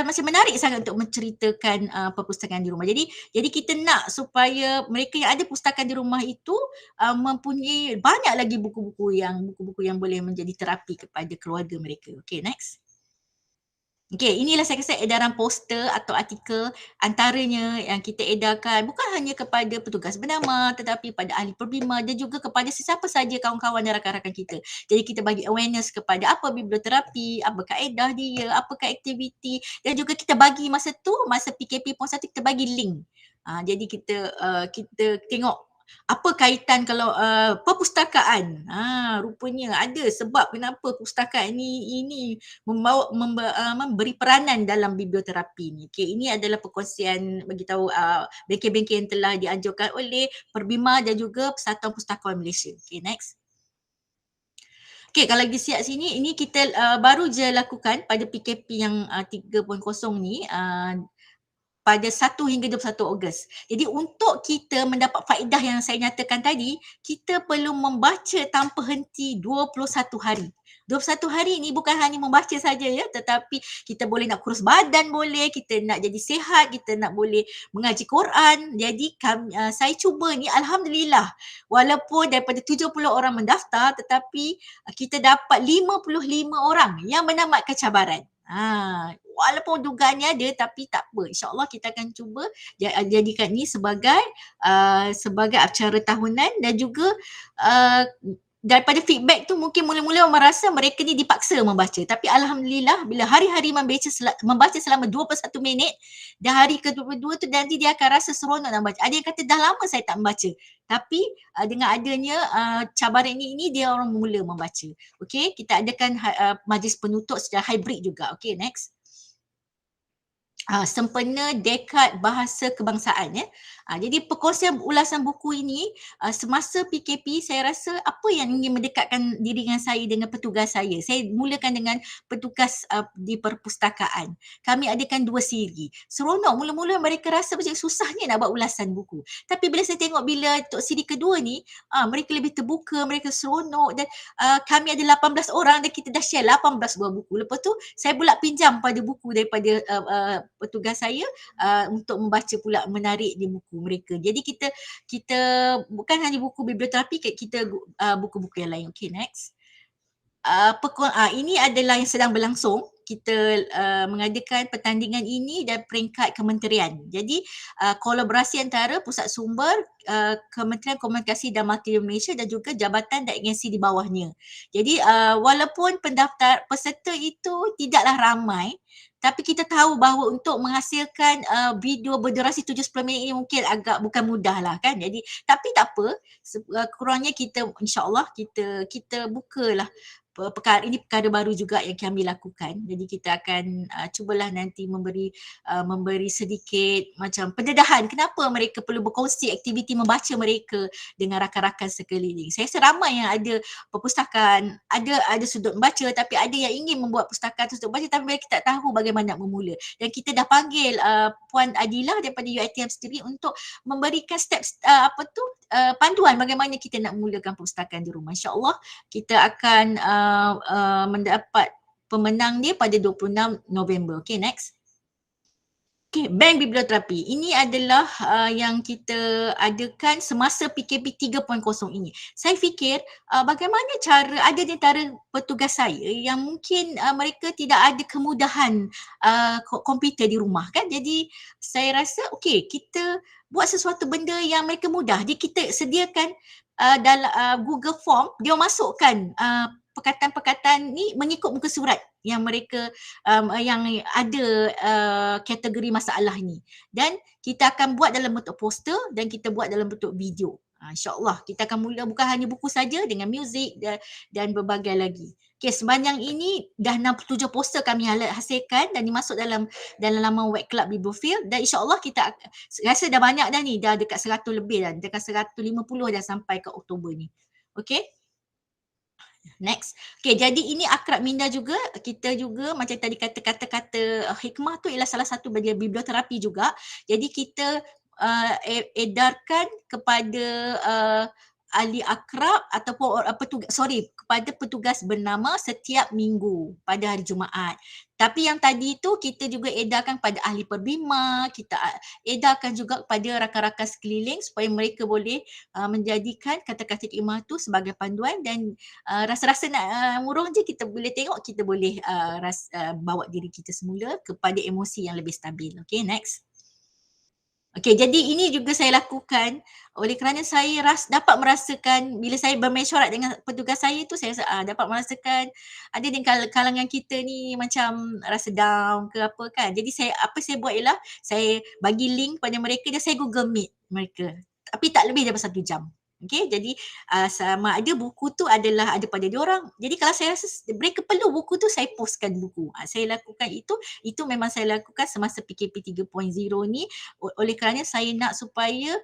masih menarik sangat untuk menceritakan perpustakaan di rumah. Jadi kita nak supaya mereka yang ada pustakaan di rumah itu mempunyai banyak lagi buku-buku yang boleh menjadi terapi kepada keluarga mereka. Okay, next. Okay, inilah saya rasa edaran poster atau artikel antaranya yang kita edarkan bukan hanya kepada petugas bernama tetapi pada ahli perbima dan juga kepada sesiapa saja kawan-kawan dan rakan-rakan kita. Jadi kita bagi awareness kepada apa biblioterapi, apa kaedah dia, apakah aktiviti dan juga kita bagi masa PKP pon 1 kita bagi link. Jadi kita tengok apa kaitan kalau perpustakaan. Rupanya ada sebab kenapa pustakaan ini memberi peranan dalam biblioterapi ni. Okay, ini adalah perkongsian bagi tahu bengkel-bengkel yang telah dianjurkan oleh Perbima dan juga Persatuan Pustakawan Malaysia. Okay, next. Okay, kalau lagi siap sini, ini kita baru je lakukan pada PKP yang 3.0 ni. pada 1 hingga 21 Ogos. Jadi untuk kita mendapat faedah yang saya nyatakan tadi, kita perlu membaca tanpa henti 21 hari. 21 hari ni bukan hanya membaca saja ya, tetapi kita boleh nak kurus badan boleh, kita nak jadi sihat, kita nak boleh mengaji Quran. Jadi saya cuba ni alhamdulillah walaupun daripada 70 orang mendaftar tetapi kita dapat 55 orang yang menamatkan cabaran. Walaupun dugaannya ada tapi tak apa. InsyaAllah kita akan cuba jadikan ni sebagai acara tahunan dan juga daripada feedback tu mungkin mula-mula orang merasa mereka ni dipaksa membaca. Tapi alhamdulillah bila hari-hari membaca selama 21 minit dan hari ke-22 tu nanti dia akan rasa seronok nak baca. Ada yang kata dah lama saya tak membaca. Tapi dengan adanya cabaran ini dia orang mula membaca. Okey, kita adakan majlis penutup secara hybrid juga. Okey, next. Sempena Dekad Bahasa Kebangsaan ya. Jadi perkongsian ulasan buku ini semasa PKP saya rasa apa yang ingin mendekatkan diri dengan saya dengan petugas saya. Saya mulakan dengan petugas di perpustakaan. Kami adakan 2 siri. Seronok mula-mula mereka rasa macam susahnya nak buat ulasan buku. Tapi bila saya tengok bila untuk siri kedua ni mereka lebih terbuka, mereka seronok dan kami ada 18 orang dan kita dah share 18 buah buku. Lepas tu saya pula pinjam pada buku daripada petugas saya untuk membaca pula menarik di buku mereka. Jadi kita bukan hanya buku biblioterapi, kita buku-buku yang lain. Okay, next. Ini adalah yang sedang berlangsung. Kita mengadakan pertandingan ini dan peringkat kementerian. Jadi kolaborasi antara pusat sumber Kementerian Komunikasi dan Multimedia Malaysia dan juga jabatan dan agensi di bawahnya. Jadi walaupun peserta itu tidaklah ramai, tapi kita tahu bahawa untuk menghasilkan video berdurasi 70 minit ini mungkin agak bukan mudah lah kan. Jadi tapi tak apa, kurangnya kita insyaAllah kita bukalah perkara baru juga yang kami lakukan. Jadi kita akan cubalah nanti memberi sedikit macam pendedahan kenapa mereka perlu berkongsi aktiviti membaca mereka dengan rakan-rakan sekeliling. Saya rasa ramai yang ada perpustakaan, ada sudut membaca tapi ada yang ingin membuat pustakaan tu sudut membaca tapi mereka tak tahu bagaimana nak memula. Dan kita dah panggil Puan Adilah daripada UiTM sendiri untuk memberikan steps panduan bagaimana kita nak mulakan perpustakaan di rumah. InsyaAllah kita akan mendapat pemenang dia pada 26 November. Okay, next. Okay, Bank Biblioterapi. Ini adalah yang kita adakan semasa PKP 3.0 ini. Saya fikir bagaimana ada di antara petugas saya yang mungkin mereka tidak ada kemudahan komputer di rumah kan. Jadi saya rasa okay, kita buat sesuatu benda yang mereka mudah. Jadi kita sediakan dalam Google Form, dia masukkan perkataan-perkataan ni mengikut muka surat yang mereka yang ada kategori masalah ni, dan kita akan buat dalam bentuk poster dan kita buat dalam bentuk video. InsyaAllah kita akan mula bukan hanya buku saja dengan muzik dan berbagai lagi. Okay, sepanjang ini dah 67 poster kami hasilkan dan dimasuk dalam laman web club Bibliofil, dan insyaAllah kita rasa dah banyak dah ni, dah dekat 100 lebih dah, dekat 150 dah sampai ke Oktober ni. Okay. Next. Okay, jadi ini Akrab Minda juga, kita juga macam tadi kata hikmah tu ialah salah satu bagian biblioterapi juga. Jadi kita edarkan kepada ahli akrab ataupun kepada petugas bernama setiap minggu pada hari Jumaat. Tapi yang tadi tu kita juga edarkan pada ahli perbima, kita edarkan juga kepada rakan-rakan sekeliling supaya mereka boleh menjadikan kata-kata hikmah tu sebagai panduan, dan rasa-rasa nak murung je kita boleh tengok, kita boleh bawa diri kita semula kepada emosi yang lebih stabil. Okay, next. Okay, jadi ini juga saya lakukan oleh kerana saya dapat merasakan bila saya bermesyuarat dengan petugas saya tu, saya dapat merasakan ada di kalangan kita ni macam rasa down ke apa kan. Jadi saya buat ialah saya bagi link pada mereka dan saya Google Meet mereka. Tapi tak lebih daripada 1 jam. Okay, jadi sama ada buku tu ada pada diorang. Jadi kalau saya rasa mereka perlu buku tu, saya postkan buku. Saya lakukan itu memang saya lakukan semasa PKP 3.0 ni, oleh kerana saya nak supaya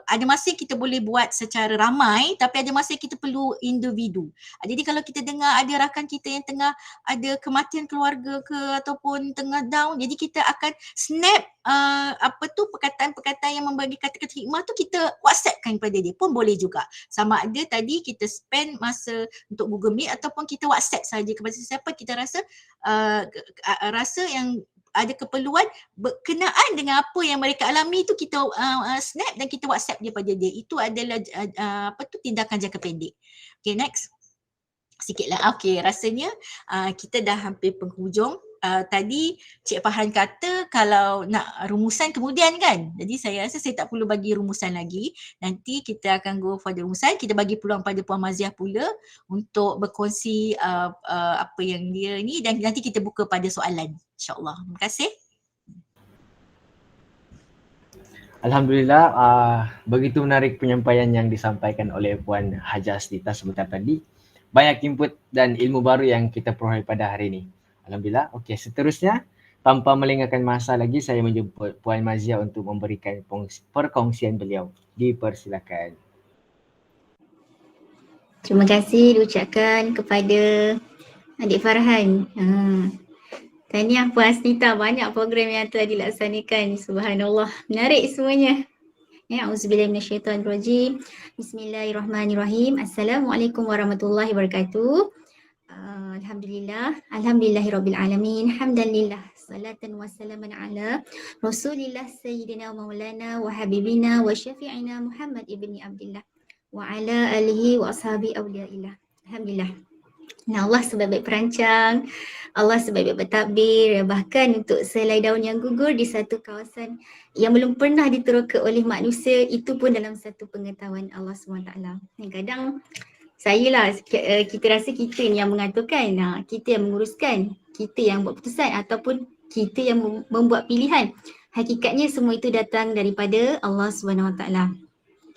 ada masa kita boleh buat secara ramai tapi ada masa kita perlu individu. Jadi kalau kita dengar ada rakan kita yang tengah ada kematian keluarga ke ataupun tengah down, jadi kita akan snap perkataan-perkataan yang membagi kata-kata hikmah tu kita WhatsAppkan kepada dia pun boleh juga. Sama ada tadi kita spend masa untuk Google Meet ataupun kita WhatsApp saja kepada sesiapa kita rasa rasa yang ada keperluan berkenaan dengan apa yang mereka alami tu, kita snap dan kita WhatsApp dia pada dia. Itu adalah tindakan jangka pendek. Okay, next. Sikitlah. Okay, rasanya kita dah hampir penghujung. Tadi Cik Farhan kata kalau nak rumusan kemudian kan. Jadi saya rasa saya tak perlu bagi rumusan lagi. Nanti kita akan go for the rumusan. Kita bagi peluang pada Puan Maziah pula untuk berkongsi apa yang dia ni, dan nanti kita buka pada soalan. InsyaAllah. Terima kasih. Alhamdulillah, begitu menarik penyampaian yang disampaikan oleh Puan Hajah Astita sebentar tadi. Banyak input dan ilmu baru yang kita peroleh pada hari ini. Alhamdulillah. Okey, seterusnya tanpa melengahkan masa lagi, saya menjemput Puan Maziah untuk memberikan perkongsian beliau. Dipersilakan. Terima kasih diucapkan kepada Adik Farhan. Tahniah Puan Astita, banyak program yang telah dilaksanakan. Subhanallah, menarik semuanya. Auzubillahi minasyaitonirrajim. Bismillahirrahmanirrahim. Assalamualaikum warahmatullahi wabarakatuh. Alhamdulillahirabbil alamin. Hamdalillah. Salatan wassalaman ala Rasulillah Sayyidina Maulana wa Habibina wa Syafi'ina Muhammad ibni Abdullah wa ala alihi wa ashabi awliyaillah. Alhamdulillah. Nah, Allah sebaik-baik perancang, Allah sebaik-baik bertakbir, bahkan untuk selai daun yang gugur di satu kawasan yang belum pernah diteroka oleh manusia, itu pun dalam satu pengetahuan Allah SWT. Kadang kita rasa kita ni yang mengaturkan, kita yang menguruskan, kita yang buat keputusan ataupun kita yang membuat pilihan. Hakikatnya semua itu datang daripada Allah SWT.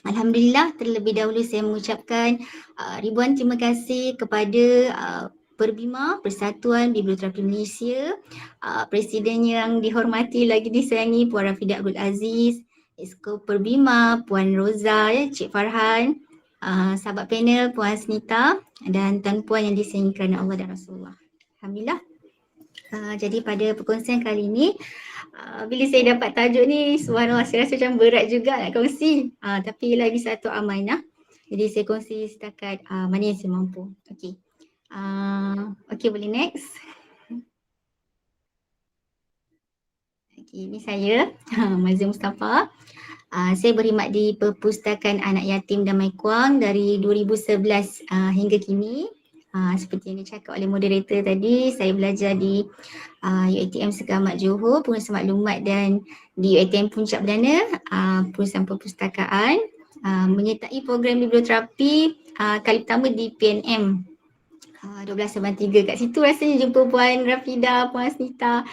Alhamdulillah, terlebih dahulu saya mengucapkan ribuan terima kasih kepada Perbima, Persatuan Biblioterapi Malaysia, Presiden yang dihormati lagi disayangi Puan Rafidah Abdul Aziz, Esko Perbima, Puan Roza, Cik Farhan, sahabat panel Puan Asnita dan tuan-puan yang disayangi kerana Allah dan Rasulullah. Alhamdulillah. Jadi pada perkongsian kali ini, bila saya dapat tajuk ni, subhanallah, saya rasa macam berat juga nak kongsi. Tapi lagi satu amanah. Jadi saya kongsi setakat mana yang saya mampu. Okey. Okey, boleh next. Okey, ini saya, Mazia Mustafa. Saya berkhidmat di Perpustakaan Anak Yatim Damai Kuang dari 2011 hingga kini. Seperti yang dicakap oleh moderator tadi, saya belajar di UiTM Segamat Johor, Pengurusan Maklumat, dan di UiTM Puncak Perdana, Perusahaan Perpustakaan, menyertai program biblioterapi kali pertama di PNM 1293. Kat situ rasanya jumpa Puan Rafidah, Puan Asnita.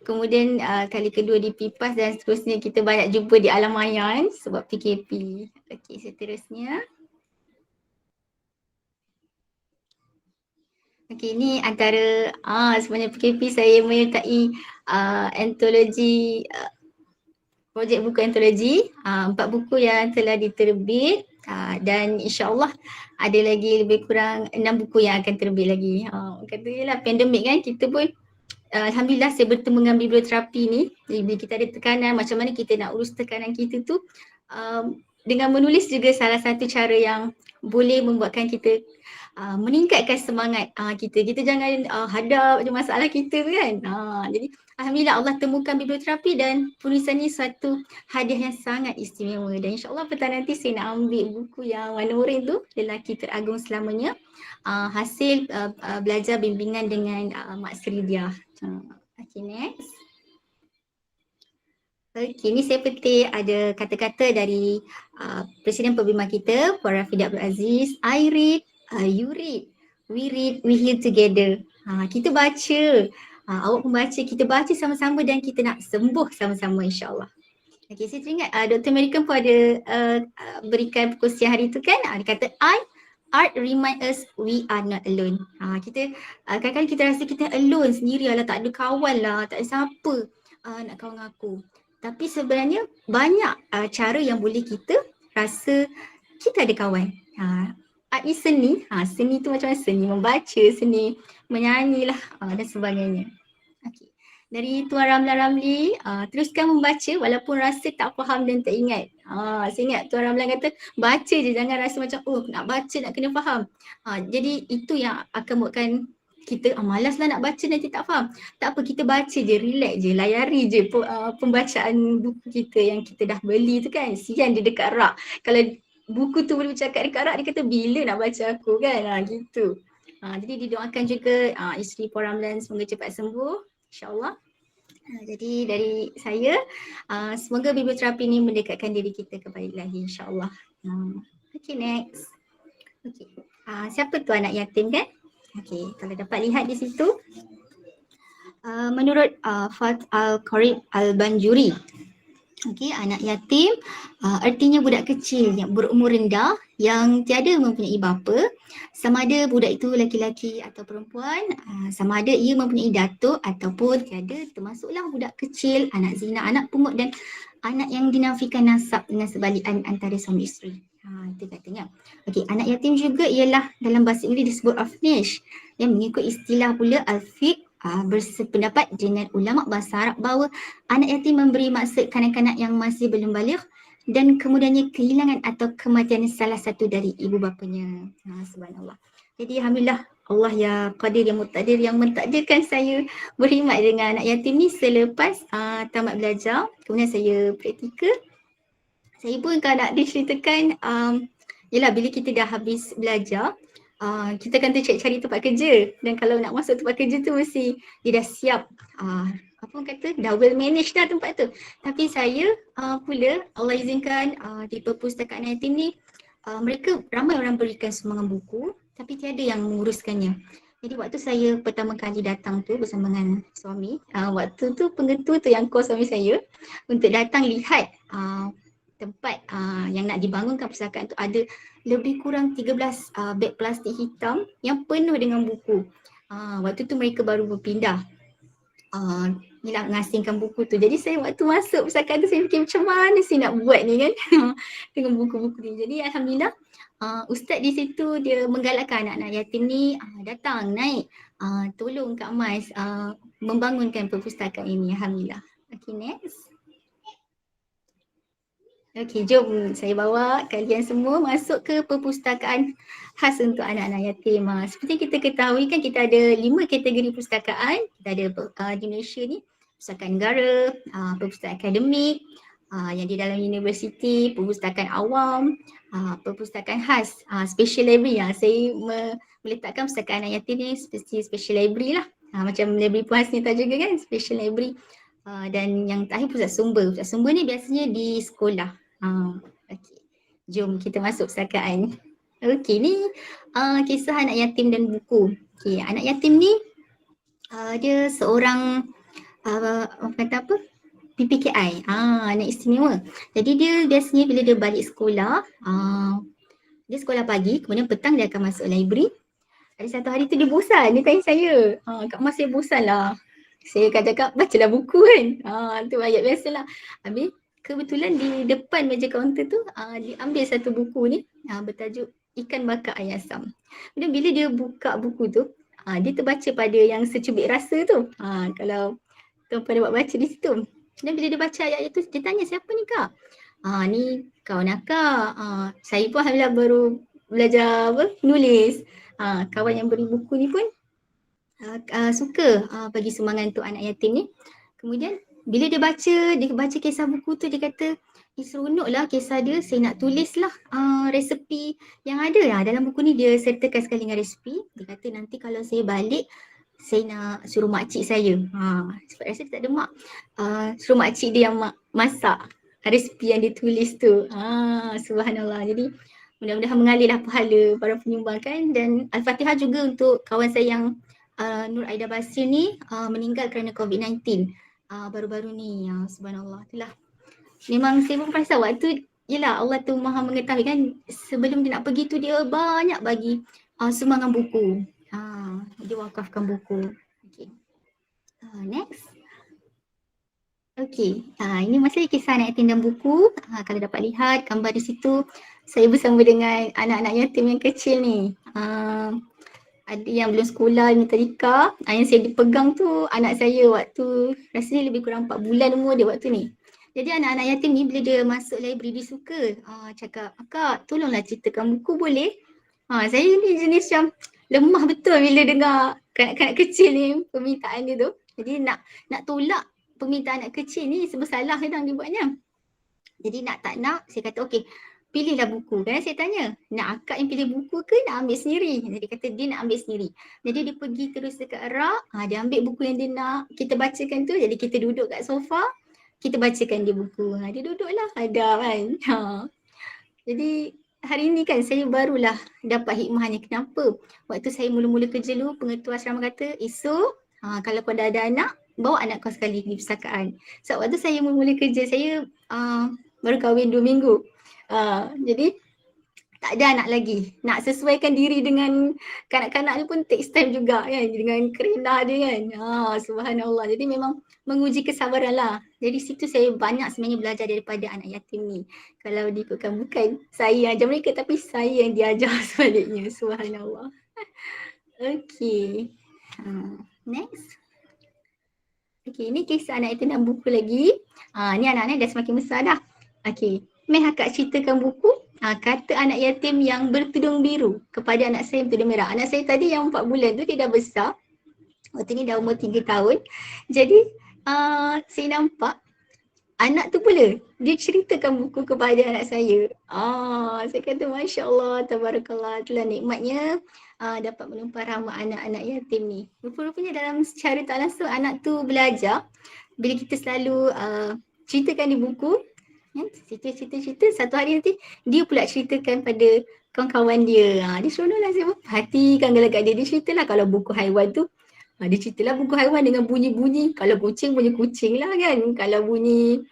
Kemudian kali kedua di PIPAS dan seterusnya kita banyak jumpa di alam maya sebab PKP. Okey, seterusnya. Okey, ini antara sebenarnya PKP saya menyertai antologi, projek buku antologi, 4 buku yang telah diterbit dan insyaAllah ada lagi lebih kurang 6 buku yang akan terbit lagi. Katalah pandemik kan, kita pun alhamdulillah saya bertemu dengan biblioterapi ni. Jadi bila kita ada tekanan, macam mana kita nak urus tekanan kita tu, dengan menulis juga salah satu cara yang boleh membuatkan kita meningkatkan semangat kita. Kita jangan hadap je masalah kita tu kan. Jadi alhamdulillah Allah temukan biblioterapi dan penulisan ni suatu hadiah yang sangat istimewa. Dan insyaAllah petang nanti saya nak ambil buku yang warna oranye tu, Lelaki Teragung Selamanya, hasil belajar bimbingan dengan Mak Sri Diah. Okay, next. Okay, ni saya petik ada kata-kata dari Presiden Perbima kita, Puan Rafidah Abdul Aziz. I read, you read, we read, we heal together. Kita baca, awak pun baca, kita baca sama-sama dan kita nak sembuh sama-sama insyaAllah. Okay, saya teringat Dr. American pun ada berikan perkongsian hari tu kan. Dia kata, art remind us we are not alone. Kita kadang-kadang kita rasa kita alone sendiri lah, tak ada kawan lah, tak ada siapa nak kawan dengan aku. Tapi sebenarnya banyak cara yang boleh kita rasa kita ada kawan. Art ni seni, seni tu macam seni membaca, seni menyanyi lah dan sebagainya. Okay. dari Tuan Ramlan Ramli, teruskan membaca walaupun rasa tak faham dan tak ingat. Saya ingat Tuan Ramlan kata baca je, jangan rasa macam nak baca nak kena faham. Jadi itu yang akan buatkan kita malaslah nak baca nanti tak faham. Tak apa, kita baca je, relax je, layari je pembacaan buku kita yang kita dah beli tu kan. Sian dia dekat rak. Kalau buku tu boleh bercakap dekat rak, dia kata bila nak baca aku kan. Gitu. Jadi didoakan juga isteri Puan Ramlan semoga cepat sembuh, insyaAllah. Jadi dari saya, semoga biblioterapi ni mendekatkan diri kita kepada Ilahi, insyaAllah. Okay, next. Okay. Siapa tu anak yatim kan? Okay, kalau dapat lihat di situ, menurut Fat Al-Qarib Al-Banjuri, okay, anak yatim artinya budak kecil yang berumur rendah yang tiada mempunyai bapa, sama ada budak itu lelaki atau perempuan, sama ada ia mempunyai datuk ataupun tiada, termasuklah budak kecil, anak zina, anak pungut dan anak yang dinafikan nasab dengan sebalikan antara suami isteri. Itu katanya. Okey, anak yatim juga ialah dalam bahasa Inggeris disebut orphanage yang mengikut istilah pula Al-Fiqh bersependapat dengan ulama bahasa Arab bahawa anak yatim memberi maksud kanak-kanak yang masih belum baligh dan kemudiannya kehilangan atau kematian salah satu dari ibu bapanya. Subhanallah. Jadi alhamdulillah Allah ya Qadir yang Muqtadir yang mentakdirkan saya berkhidmat dengan anak yatim ni selepas tamat belajar. Kemudian saya praktikal. Saya pun kalau nak diceritakan, yelah bila kita dah habis belajar, kita akan cari tempat kerja, dan kalau nak masuk tempat kerja tu mesti dia dah siap, apa orang kata, dah well manage dah tempat tu. Tapi saya pula Allah izinkan di perpustakaan yatim ni, mereka ramai orang berikan sumbangan buku tapi tiada yang menguruskannya. Jadi waktu saya pertama kali datang tu bersama dengan suami, waktu tu pengetua tu yang call suami saya untuk datang lihat tempat yang nak dibangunkan perpustakaan tu, ada lebih kurang 13 beg plastik hitam yang penuh dengan buku. Waktu tu mereka baru berpindah mengasingkan buku tu. Jadi saya waktu masuk perpustakaan tu saya fikir macam mana saya nak buat ni kan dengan buku-buku ni. Jadi alhamdulillah ustaz di situ dia menggalakkan anak-anak yatim ni datang naik tolong Kak Mas membangunkan perpustakaan ini. Alhamdulillah. Okay, next. Okey, jom saya bawa kalian semua masuk ke perpustakaan khas untuk anak-anak yatim. Seperti kita ketahui kan kita ada 5 kategori perpustakaan. Kita ada di Malaysia ni, perpustakaan negara, perpustakaan akademik, yang di dalam universiti, perpustakaan awam, perpustakaan khas, special library. Saya meletakkan perpustakaan anak yatim ni seperti special library lah. Macam library Puan Hasnita juga kan, special library. Dan yang terakhir pusat sumber. Pusat sumber ni biasanya di sekolah. Okay. Jom kita masuk perpustakaan. Okey, ni kisah anak yatim dan buku. Okey, anak yatim ni dia seorang kata apa? PPKI, anak istimewa. Jadi dia biasanya bila dia balik sekolah, dia sekolah pagi, kemudian petang dia akan masuk library. Ada satu hari tu dia bosan, dia tanya saya, Kak Mas saya bosan lah. Saya cakap bacalah buku kan. Tu ayat biasalah. Habis kebetulan di depan meja kaunter tu diambil satu buku ni bertajuk Ikan Bakar Air Asam. Kemudian bila dia buka buku tu, dia terbaca pada yang secubit rasa tu. Kalau tuan-puan dapat baca di situ. Dan bila dia baca ayat itu, dia tanya siapa ni Kak? Ni kawan akak. Saya pun alhamdulillah baru belajar nulis. Kawan yang beri buku ni pun suka bagi sumbangan untuk anak yatim ni. Kemudian bila dia baca kisah buku tu, dia kata seronoklah kisah dia, saya nak tulis lah resepi yang ada lah. Dalam buku ni dia sertakan sekali dengan resepi. Dia kata nanti kalau saya balik, saya nak suruh makcik saya. Sebab rasa dia tak ada mak. Suruh makcik dia yang masak resepi yang dia tulis tu. Subhanallah. Jadi mudah-mudahan mengalirlah pahala para penyumbang kan. Dan Al-Fatihah juga untuk kawan saya yang Nur Aida Basir ni meninggal kerana COVID-19 baru-baru ni. Subhanallah. Itulah. Memang saya pun perasan waktu, yelah Allah tu maha mengetahui kan, sebelum dia nak pergi tu dia banyak bagi sumbangan buku. Dia wakafkan buku. Okay. Next. Okay, ini masih kisah anak yatim dan buku. Kalau dapat lihat gambar di situ, saya bersama dengan anak-anak yatim yang kecil ni. ada yang belum sekolah ni tadika. Yang saya dipegang tu anak saya waktu rasanya lebih kurang 4 bulan umur dia waktu ni. Jadi anak-anak yatim ni bila dia masuk library dia suka cakap, "Akak tolonglah ceritakan buku boleh?" Saya ni jenis macam lemah betul bila dengar kanak-kanak kecil ni permintaan dia tu. Jadi nak tolak permintaan anak kecil ni bersalah kadang dia buatnya. Jadi nak tak nak saya kata okey, pilihlah buku. Kan saya tanya, nak akak yang pilih buku ke nak ambil sendiri? Jadi dia kata dia nak ambil sendiri. Jadi dia pergi terus dekat rak, dia ambil buku yang dia nak kita bacakan tu. Jadi kita duduk kat sofa, kita bacakan dia buku. Dia duduklah ada kan. Jadi hari ni kan saya barulah dapat hikmahnya. Kenapa? Waktu saya mula-mula kerja dulu, pengetua asrama kata, esok kalau kau dah ada anak, bawa anak kau sekali di perpustakaan. So waktu saya mula kerja, saya baru kahwin 2 minggu. Jadi tak ada anak lagi. Nak sesuaikan diri dengan kanak-kanak ni pun takes time juga kan. Dengan kerendah dia kan. Subhanallah. Jadi memang menguji kesabaran lah. Jadi situ saya banyak sebenarnya belajar daripada anak yatim ni. Kalau diikutkan bukan saya yang ajar mereka tapi saya yang diajar sebaliknya. Subhanallah. Okay. Next. Okay, ini kisah anak yatim dan buku lagi. Ni anak-anak dah semakin besar dah. Okay. Meh akak ceritakan buku kata anak yatim yang bertudung biru kepada anak saya yang bertudung merah. Anak saya tadi yang 4 bulan tu dia dah besar. Waktu ni dah umur 3 tahun. Jadi saya nampak anak tu pula dia ceritakan buku kepada anak saya. Saya kata Masya Allah, Tabarakallah, itulah nikmatnya dapat menumpah rahmat anak-anak yatim ni. Rupa-rupanya dalam secara tak langsung anak tu belajar bila kita selalu ceritakan di buku. Cerita satu hari nanti dia pula ceritakan pada kawan-kawan dia. Dia seronoklah, saya perhatikan gelagat dia. Dia ceritalah kalau buku haiwan tu dia ceritalah buku haiwan dengan bunyi-bunyi. Kalau kucing bunyi kucing lah kan. Kalau bunyi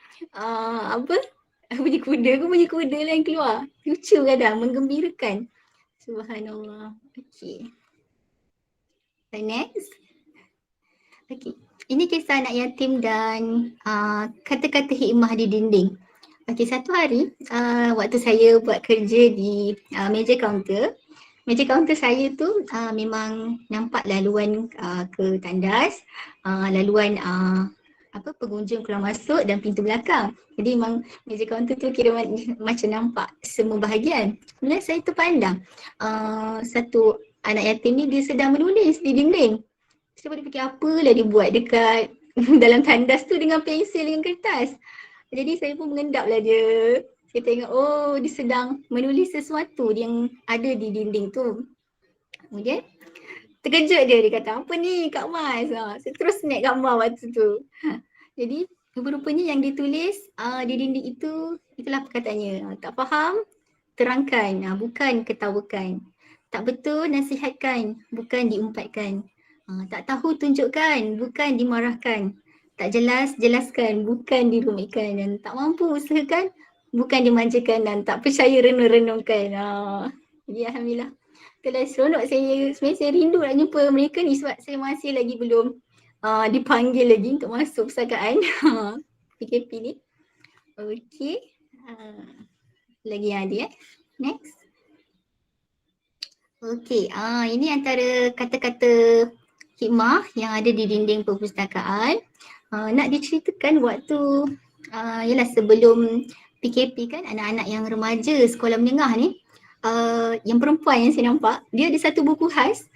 bunyi kuda ke bunyi kuda lah yang keluar. Lucu kadang, menggembirakan. Subhanallah. Okay. Next. Okay. Ini kisah anak yatim dan kata-kata hikmah di dinding. Okay, satu hari waktu saya buat kerja di meja kaunter. Meja kaunter saya tu memang nampak laluan ke tandas, laluan pengunjung keluar masuk dan pintu belakang. Jadi memang meja kaunter tu kira macam nampak semua bahagian. Kemudian saya terpandang satu anak yatim ni dia sedang menulis di dinding. Saya boleh fikir apalah dia buat dekat dalam tandas tu dengan pensel dengan kertas. Jadi saya pun mengendaplah dia. Saya tengok dia sedang menulis sesuatu yang ada di dinding tu. Kemudian terkejut dia kata, "Apa ni Kak Mas?" Saya terus snap gambar waktu tu. Jadi rupa-rupanya yang ditulis di dinding itu, itulah perkataannya. Tak faham, terangkan, bukan ketawakan. Tak betul, nasihatkan, bukan diumpatkan. Tak tahu, tunjukkan, bukan dimarahkan. Tak jelas, jelaskan, bukan dirumitkan. Dan tak mampu, usahakan, bukan dimanjakan. Dan tak percaya, renung-renungkan. Jadi Alhamdulillah. Itulah seronok sebenarnya saya rindu nak jumpa mereka ni sebab saya masih lagi belum dipanggil lagi untuk masuk perpustakaan PKP ni. Okey. Lagi yang ada Next. Okey, ini antara kata-kata hikmah yang ada di dinding perpustakaan. Nak diceritakan waktu yalah sebelum PKP kan, anak-anak yang remaja sekolah menengah ni, yang perempuan yang saya nampak, dia ada satu buku khas,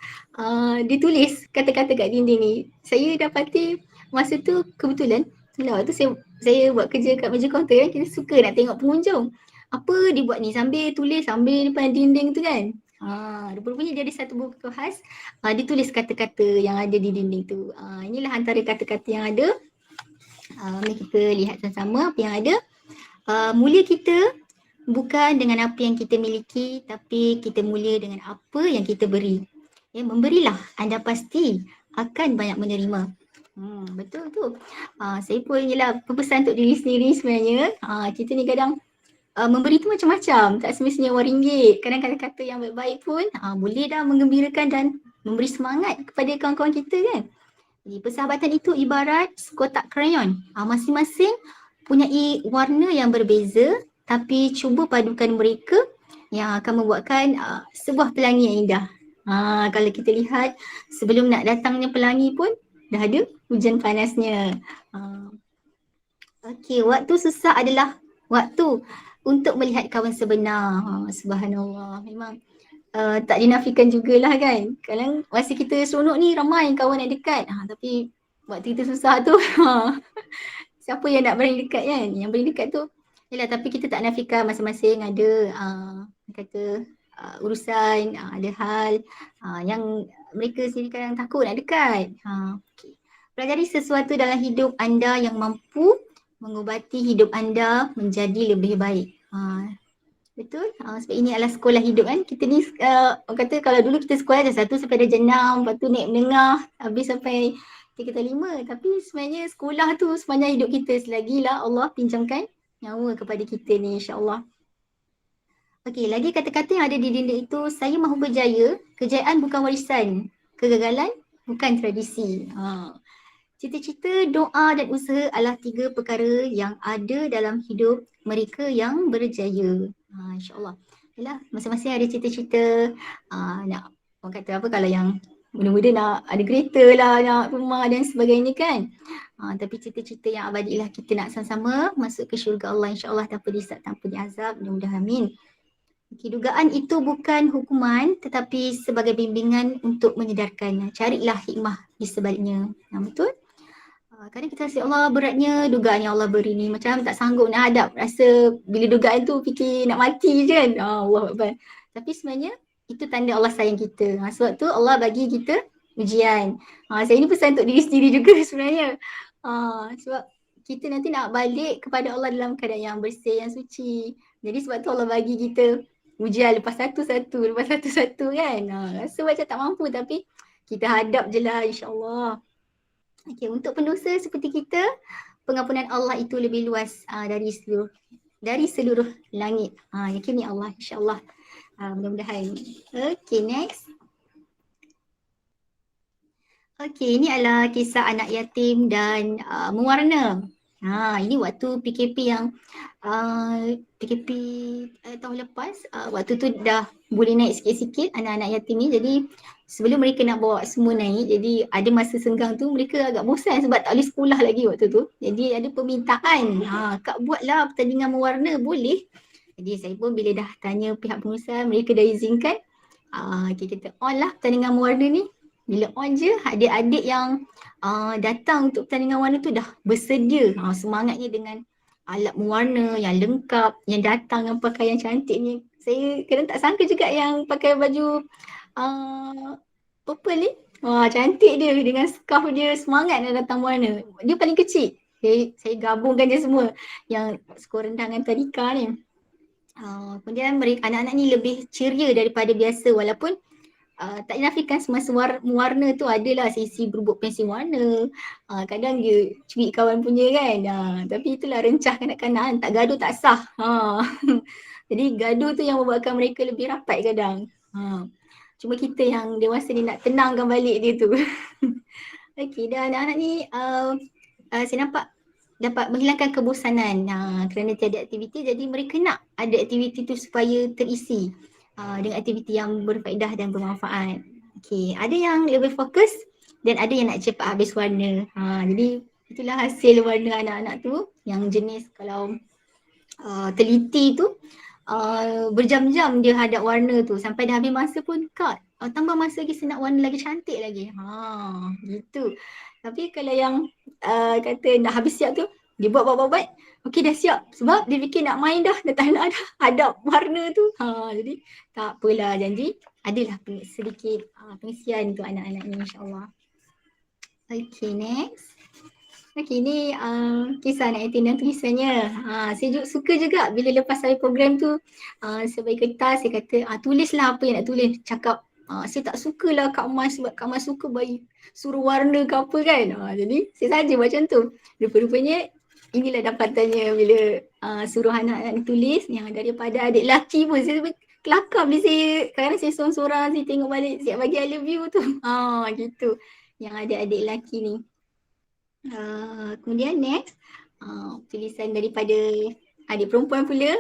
dia tulis kata-kata kat dinding ni. Saya dapati masa tu kebetulan, waktu saya buat kerja kat meja kaunter kan, kita suka nak tengok pengunjung. Apa dia buat ni sambil tulis, sambil depan dinding tu kan. Rupanya dia ada satu buku khas, dia tulis kata-kata yang ada di dinding tu. Inilah antara kata-kata yang ada. Mari kita lihat sama-sama apa yang ada. Mulia kita bukan dengan apa yang kita miliki, tapi kita mulia dengan apa yang kita beri. Memberilah, anda pasti akan banyak menerima. Betul tu. Saya pun pesan untuk diri sendiri sebenarnya. Kita ni kadang memberi tu macam-macam, tak semestinya RM1. Kadang kata-kata yang baik-baik pun boleh dah menggembirakan dan memberi semangat kepada kawan-kawan kita kan. Jadi persahabatan itu ibarat sekotak krayon. Masing-masing punyai warna yang berbeza, tapi cuba padukan mereka yang akan membuatkan sebuah pelangi yang indah. Kalau kita lihat sebelum nak datangnya pelangi pun dah ada hujan panasnya. Okey, waktu susah adalah waktu untuk melihat kawan sebenar. Subhanallah. Memang tak dinafikan jugalah kan. Kadang masa kita seronok ni ramai kawan yang dekat. Tapi waktu kita susah tu siapa yang nak berani dekat kan? Yang berani dekat tu yalah, tapi kita tak nafikan masing-masing ada kata urusan, ada hal yang mereka sendiri kadang takut nak dekat. Okay. Pelajari sesuatu dalam hidup anda yang mampu mengubati hidup anda menjadi lebih baik. Betul? Sebab ini adalah sekolah hidup kan. Kita ni orang kata kalau dulu kita sekolah dah 1 sampai darjah 6, lepas tu naik menengah, habis sampai tingkatan 5. Tapi sebenarnya sekolah tu sepanjang hidup kita selagilah Allah pinjamkan nyawa kepada kita ni, insya-Allah. Okey, lagi kata-kata yang ada di dinding itu, saya mahu berjaya, kejayaan bukan warisan, kegagalan bukan tradisi. Cita-cita, doa dan usaha adalah 3 perkara yang ada dalam hidup mereka yang berjaya. InsyaAllah. Yalah, masing-masing ada cita-cita. Nak orang kata apa, kalau yang muda-muda nak ada kereta lah, nak rumah dan sebagainya kan. Tapi cita-cita yang abadi lah kita nak sama-sama masuk ke syurga Allah, insyaAllah, tanpa disab, tanpa diazab. Mudah-mudahan, amin. Okay, dugaan itu bukan hukuman tetapi sebagai bimbingan untuk menyedarkan. Carilah hikmah di sebaliknya. Betul? Kadang kita rasa Allah beratnya dugaan yang Allah beri ni, macam tak sanggup nak hadap, rasa bila dugaan tu fikir nak mati je kan. Allah Akbar. Tapi sebenarnya itu tanda Allah sayang kita. Sebab tu Allah bagi kita ujian. Saya ni pesan untuk diri sendiri juga sebenarnya. Sebab kita nanti nak balik kepada Allah dalam keadaan yang bersih, yang suci. Jadi sebab tu Allah bagi kita ujian lepas satu-satu kan. Rasa macam tak mampu tapi kita hadap je lah, insyaAllah. Okay, untuk pendosa seperti kita, pengampunan Allah itu lebih luas dari seluruh langit. Yakini Allah, insyaAllah. Mudah-mudahan. Okay, next. Okay, ini adalah kisah anak yatim dan mewarna. Ini waktu PKP yang PKP tahun lepas, waktu tu dah boleh naik sikit-sikit anak-anak yatim ni. Jadi sebelum mereka nak bawa semua naik, jadi ada masa senggang tu mereka agak bosan sebab tak boleh sekolah lagi waktu tu. Jadi ada permintaan, Kak buatlah pertandingan mewarna, boleh? Jadi saya pun bila dah tanya pihak pengurusan, mereka dah izinkan, kita on lah pertandingan mewarna ni. Bila on je, adik-adik yang datang untuk pertandingan warna tu dah bersedia. Semangatnya dengan alat mewarna yang lengkap, yang datang dengan pakaian cantik ni. Saya kadang tak sangka juga yang pakai baju purple ni. Cantik dia dengan scarf dia, semangat nak datang warna. Dia paling kecil. Saya gabungkan je semua yang skor rendah dengan tadika ni. Kemudian mereka, anak-anak ni lebih ceria daripada biasa walaupun tak dinafikan semasa warna tu adalah sesi berebut pensil warna. Kadang dia curi kawan punya kan. Tapi itulah rencah kanak-kanak, tak gaduh tak sah. Jadi gaduh tu yang membuatkan mereka lebih rapat kadang. Cuma kita yang dewasa ni nak tenangkan balik dia tu. Okey, dan anak-anak ni saya nampak dapat menghilangkan kebosanan kerana tiada aktiviti, jadi mereka nak ada aktiviti tu supaya terisi dengan aktiviti yang berfaedah dan bermanfaat. Okey, ada yang lebih fokus dan ada yang nak cepat habis warna. Jadi itulah hasil warna anak-anak tu yang jenis kalau teliti tu berjam-jam dia hadap warna tu sampai dah habis masa pun Kak, tambah masa lagi saya nak warna lagi cantik lagi. Gitu. Tapi kalau yang kata nak habis siap tu, dia buat. Okey dah siap sebab dia fikir nak main dah tak nak dah hadap warna tu. Jadi tak apalah, janji adalah sedikit pengisian untuk anak-anak ni, insyaAllah. Okay, next. Okay, ni kisah anak yatim dan tulisannya. Saya suka juga bila lepas habis program tu, saya bagi kertas, saya kata tulislah apa yang nak tulis. Cakap saya tak sukalah Kak Mas sebab Kak Mas suka bagi suruh warna ke apa kan. Jadi saya saja macam tu. Rupa-rupanya inilah dapatannya bila suruh anak-anak tulis yang daripada adik lelaki pun. Saya kelakar bila kadang saya sorang-sorang, saya tengok balik siap bagi I love you tu. Gitu. Yang ada adik lelaki ni. Kemudian next, tulisan daripada adik perempuan pula.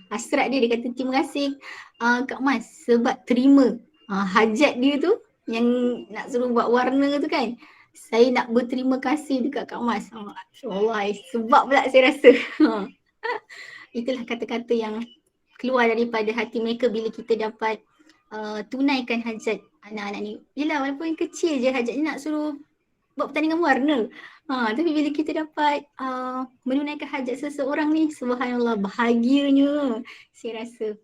Hasrat dia kata terima kasih Kak Mas sebab terima hajat dia tu yang nak suruh buat warna tu kan, saya nak berterima kasih dekat Kak Mas. Allah, sebab pula saya rasa itulah kata-kata yang keluar daripada hati mereka bila kita dapat tunaikan hajat anak-anak ni. Yelah, walaupun kecil je hajatnya nak suruh buat pertandingan warna. Tapi bila kita dapat menunaikan hajat seseorang ni, subhanallah, bahagianya saya rasa.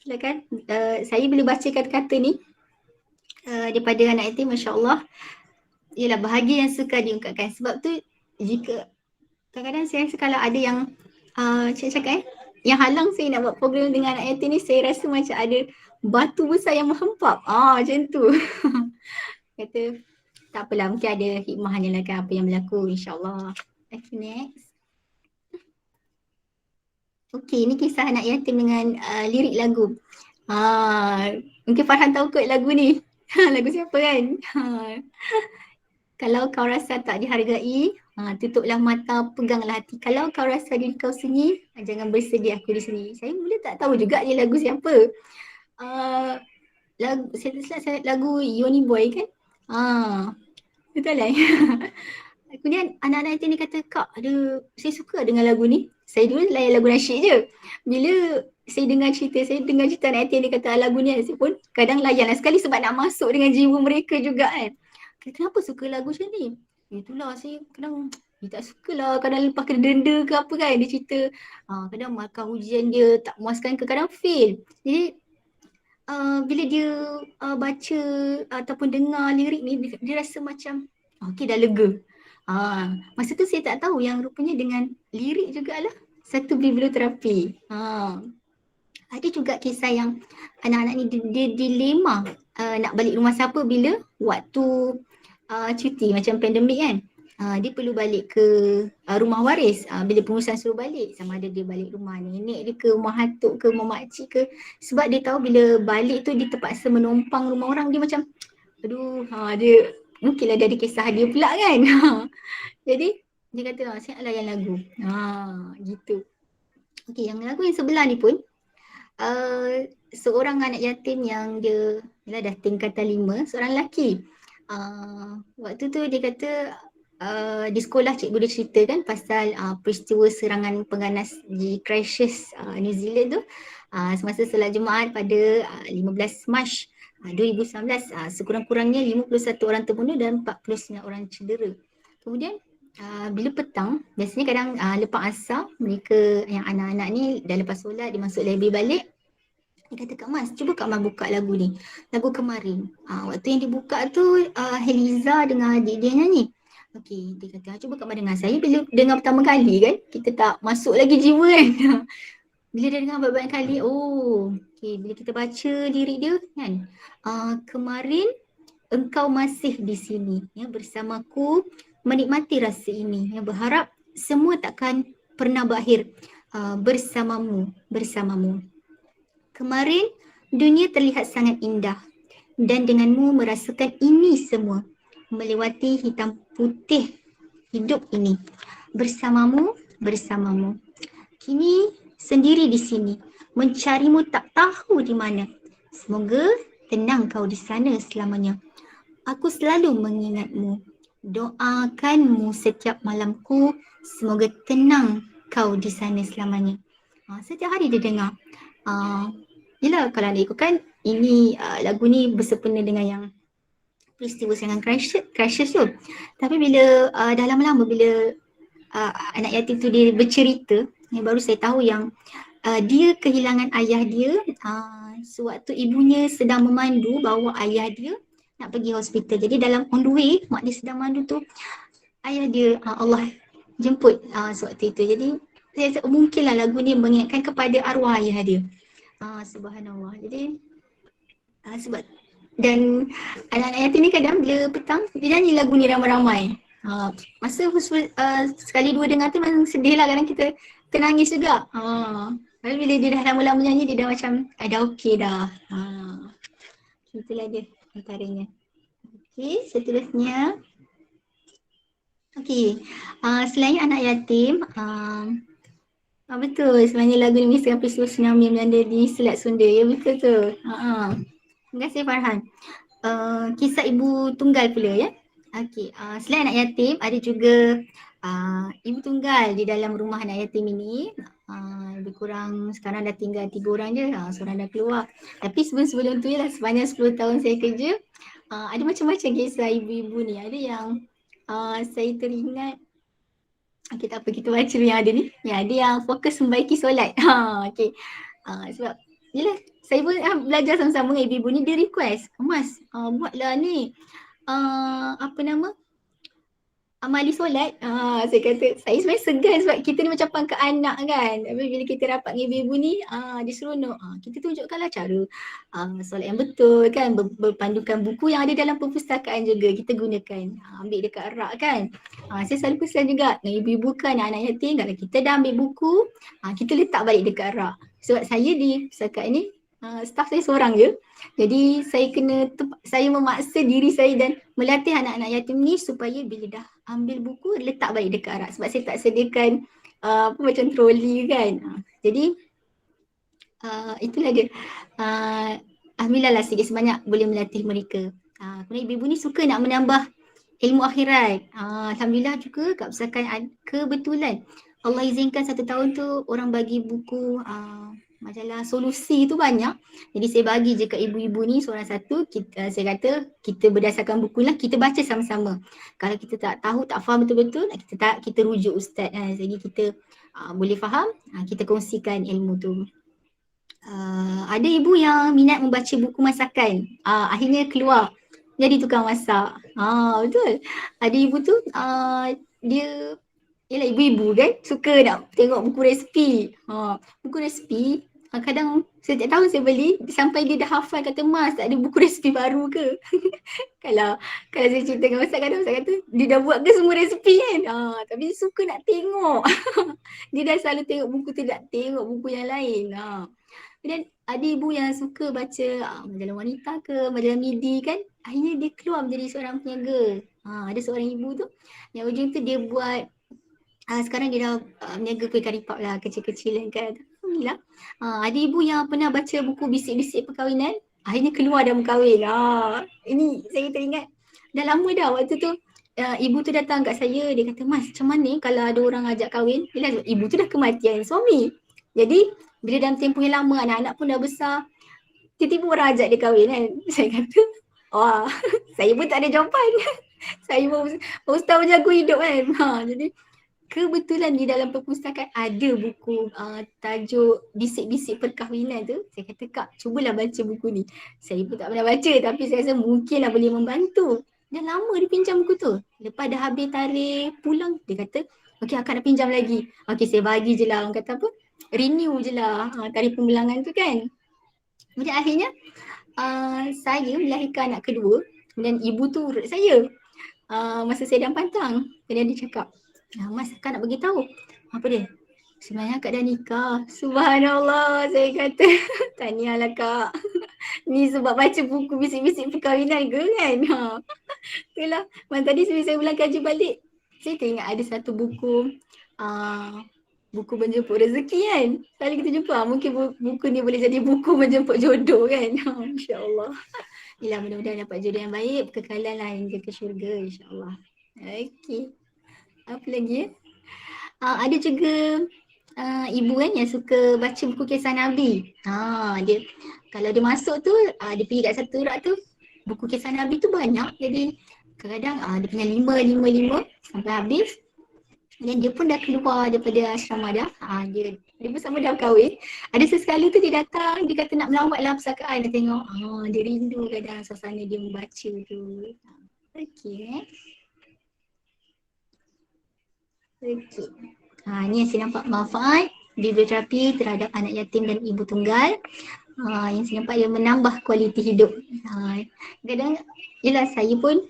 Silakan, saya bila baca kata-kata ni daripada anak yatim, Masya Allah, ialah bahagia yang suka diungkapkan. Sebab tu jika kadang-kadang saya rasa kalau ada yang cakap yang halang saya nak buat program dengan anak yatim ni, saya rasa macam ada batu besar yang menghempap. Macam tu. Kata tak apalah, mungkin ada hikmahnya lah kan apa yang berlaku, insyaAllah. Okay, next. Okay, ni kisah anak yatim dengan lirik lagu. Mungkin Farhan tahu kot lagu ni. Lagu siapa kan? Kalau kau rasa tak dihargai, tutuplah mata, peganglah hati. Kalau kau rasa diri kau sunyi, jangan bersedih, aku di sini. Saya mula tak tahu juga ni lagu siapa. Saya lagu Yoni Boy kan? Betul lah. Kemudian anak-anak yatim ni kata, Kak, saya suka dengan lagu ni. Saya dulu layan lagu nasyid je. Bila saya dengar cerita anak yatim ni kata lagu ni, saya pun kadang layan lah sekali sebab nak masuk dengan jiwa mereka juga kan. Kenapa suka lagu macam ni? Itulah saya kadang tak suka lah, kadang lepas kena denda ke apa kan. Dia cerita kadang markah ujian dia tak muaskan ke, kadang fail. Jadi bila dia baca ataupun dengar lirik ni, dia rasa macam okey, dah lega. Masa tu saya tak tahu yang rupanya dengan lirik jugalah satu biblioterapi. Ada juga kisah yang anak-anak ni dia dilema nak balik rumah siapa bila waktu cuti macam pandemik kan. Dia perlu balik ke rumah waris bila pengurusan suruh balik, sama ada dia balik rumah nenek dia ke, rumah hatuk ke, rumah makcik ke. Sebab dia tahu bila balik tu dia terpaksa menumpang rumah orang, dia macam aduh, dia mungkinlah dia ada kisah dia pula kan. Jadi dia kata saya nak layan lagu. Gitu. Okey, yang lagu yang sebelah ni pun seorang anak yatim yang dia dah tingkatan 5, seorang lelaki. Waktu tu dia kata di sekolah cikgu dia ceritakan pasal peristiwa serangan pengganas di Christchurch, New Zealand tu, semasa solat Jumaat pada 15 Mac 2019, sekurang-kurangnya 51 orang terbunuh dan 49 orang cedera. Kemudian bila petang, biasanya kadang lepas asar, mereka yang anak-anak ni dah lepas solat, dia masuk library balik. Dia kata, Kak Mas, cuba Kak Mas buka lagu ni, lagu kemarin. Waktu yang dibuka tu Heliza dengan adik dia nyanyi. Okey, dia kata cuba Kak Mas dengar. Saya bila dengar pertama kali kan, kita tak masuk lagi jiwa kan. Bila dia dengar banyak-banyak kali, okey, bila kita baca lirik dia kan, kemarin engkau masih di sini ya, bersamaku menikmati rasa ini, ya, berharap semua takkan pernah berakhir bersamamu. Kemarin dunia terlihat sangat indah dan denganmu merasakan ini semua, melewati hitam putih hidup ini bersamamu. Kini sendiri di sini, mencarimu tak tahu di mana. Semoga tenang kau di sana selamanya. Aku selalu mengingatmu, doakanmu setiap malamku, semoga tenang kau di sana selamanya. Setiap hari dia dengar. Yelah, kalau nak ikutkan, ini lagu ni bersempena dengan yang peristiwa serangan Christchurch tu. Tapi bila dah lama-lama bila anak yatim tu dia bercerita, baru saya tahu yang dia kehilangan ayah dia sewaktu ibunya sedang memandu bawa ayah dia nak pergi hospital. Jadi dalam on the way, mak dia sedang mandu tu, ayah dia Allah jemput sewaktu itu. Jadi saya rasa mungkinlah lagu ni mengingatkan kepada arwah ayah dia. Subhanallah. Jadi sebab dan anak-anak yatim ni kadang bila petang dia nyanyi lagu ni ramai-ramai. Masa sekali dua dengar tu memang sedih lah, kadang kita nangis juga. Lalu bila dia dah lama-lama nyanyi, dia dah macam dah okey dah. Itulah dia antaranya. Okey, seterusnya. Okey, selain anak yatim, betul, sebenarnya lagu ni mengisahkan peristiwa tsunami yang melanda di Selat Sunda. Ya, betul tu. Terima kasih Farhan. Kisah ibu tunggal pula ya. Okey, selain anak yatim ada juga ibu tunggal di dalam rumah anak yatim ini. Lebih kurang sekarang dah tinggal 3 orang je, seorang dah keluar. Tapi sebelum tu lah, sepanjang 10 tahun saya kerja, ada macam-macam kisah ibu-ibu ni. Ada yang saya teringat, okey tak apa, kita baca dulu yang ada ni. Ya, ada yang fokus membaiki solat. Okey. Sebab yelah, saya pun belajar sama-sama dengan ibu-ibu ni, dia request, Mas buatlah ni apa nama, amali solat. Saya kata, saya sebenarnya segan sebab kita ni macam pangkat anak kan. Tapi bila kita rapat dengan ibu-ibu ni, dia seronok. Kita tunjukkanlah cara solat yang betul kan, berpandukan buku yang ada dalam perpustakaan juga kita gunakan. Ambil dekat rak kan. Saya selalu pesan juga dengan ibu-ibu kan, anak yatim, kalau kita dah ambil buku, kita letak balik dekat rak. Sebab saya di perpustakaan ni, staff saya seorang je. Jadi saya memaksa diri saya dan melatih anak-anak yatim ni supaya bila dah ambil buku, letak balik dekat rak. Sebab saya tak sediakan macam troli kan. Jadi itulah dia. Alhamdulillah lah sikit sebanyak boleh melatih mereka. Kemudian ibu-ibu ni suka nak menambah ilmu akhirat. Alhamdulillah juga kat perpustakaan kebetulan Allah izinkan 1 tahun tu orang bagi buku majalah solusi tu banyak. Jadi saya bagi je kat ibu-ibu ni seorang satu. Saya kata kita berdasarkan buku lah, kita baca sama-sama. Kalau kita tak tahu, tak faham betul-betul, kita rujuk ustaz. Jadi kita boleh faham, kita kongsikan ilmu tu. Ada ibu yang minat membaca buku masakan. Akhirnya keluar jadi tukang masak. Betul. Ada ibu tu dia ialah ibu-ibu kan, suka nak tengok buku resipi. Buku resipi kadang setiap tahun saya beli sampai dia dah hafal, kata Mas tak ada buku resipi baru ke? kalau saya cerita dengan Ustaz kadang Ustaz kata dia dah buat ke semua resipi kan? Tapi dia suka nak tengok. Dia dah selalu tengok buku tu, tak tengok buku yang lain. Kemudian ada ibu yang suka baca majalah wanita ke, majalah midi kan, akhirnya dia keluar menjadi seorang peniaga. Ada seorang ibu tu yang ujung tu dia buat sekarang dia dah meniaga kuih karipap lah, kecil-kecilan kan. Alhamdulillah. Ada ibu yang pernah baca buku bisik-bisik perkahwinan, akhirnya keluar dah berkahwin. Ini saya teringat dah lama dah waktu tu. Ibu tu datang kat saya, dia kata, Mas macam mana kalau ada orang ajak kahwin? Yelah, ibu tu dah kematian suami. Jadi bila dalam tempoh yang lama anak-anak pun dah besar, tiba-tiba orang ajak dia kahwin kan. Saya kata, saya pun tak ada jawapan. Saya baru setahun jago hidup kan. Jadi kebetulan di dalam perpustakaan ada buku tajuk bisik-bisik perkahwinan tu. Saya kata, Kak cubalah baca buku ni. Saya pun tak pernah baca tapi saya rasa mungkinlah boleh membantu. Dah lama dia pinjam buku tu. Lepas dah habis tarikh pulang, dia kata, okey akak nak pinjam lagi. Okey saya bagi je lah, orang kata apa, renew je lah tarikh pembulangan tu kan. Kemudian akhirnya saya melahirkan anak kedua. Kemudian ibu tu urut saya masa saya dah pantang. Kemudian dia cakap, Mas akak nak bagi tahu. Apa dia? Sebenarnya akak dah nikah. Subhanallah, saya kata tahniahlah kak. Ni sebab baca buku bisik-bisik perkahwinan ke kan? Itulah. Tadi saya ulang kaji balik, saya teringat ada satu buku buku menjemput rezeki kan. Selalu kita jumpa, mungkin buku ni boleh jadi buku menjemput jodoh kan. InsyaAllah. Yelah, mudah-mudahan dapat jodoh yang baik, kekekalan lah hingga ke syurga insyaAllah. Okey. Apa lagi ya? Ada juga ibu kan yang suka baca buku kisah Nabi. Dia kalau dia masuk tu, dia pergi kat satu rak tu, buku kisah Nabi tu banyak. Jadi kadang-kadang dia punya 5 sampai habis. Dan dia pun dah keluar daripada asrama dah. Dia pun sama dah kahwin. Ada sesekali tu dia datang, dia kata nak melawat lah perpustakaan. Dia tengok, dia rindu kadang suasana dia membaca tu. Okey. Okey. Ni yang saya nampak manfaat biblioterapi terhadap anak yatim dan ibu tunggal. Yang saya nampak dia menambah kualiti hidup. Kadang yelah saya pun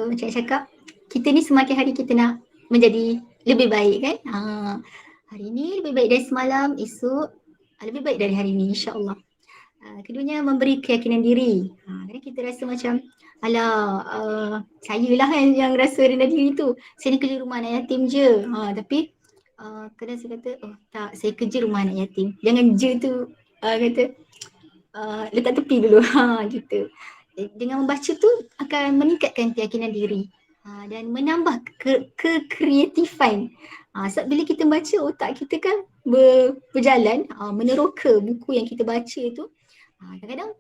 macam cakap, kita ni semakin hari kita nak menjadi lebih baik kan. Hari ni lebih baik dari semalam, esok lebih baik dari hari ni insyaAllah. Keduanya memberi keyakinan diri. Kadang kita rasa macam saya lah yang rasa rendah diri tu. Saya ni kerja rumah anak yatim je. Tapi kadang saya kata, tak, saya kerja rumah anak yatim. Jangan je tu kata letak tepi dulu. Gitu. Dengan membaca tu akan meningkatkan keyakinan diri dan menambah kekreatifan. Sebab bila kita baca, otak kita kan berjalan meneroka buku yang kita baca tu. Kadang-kadang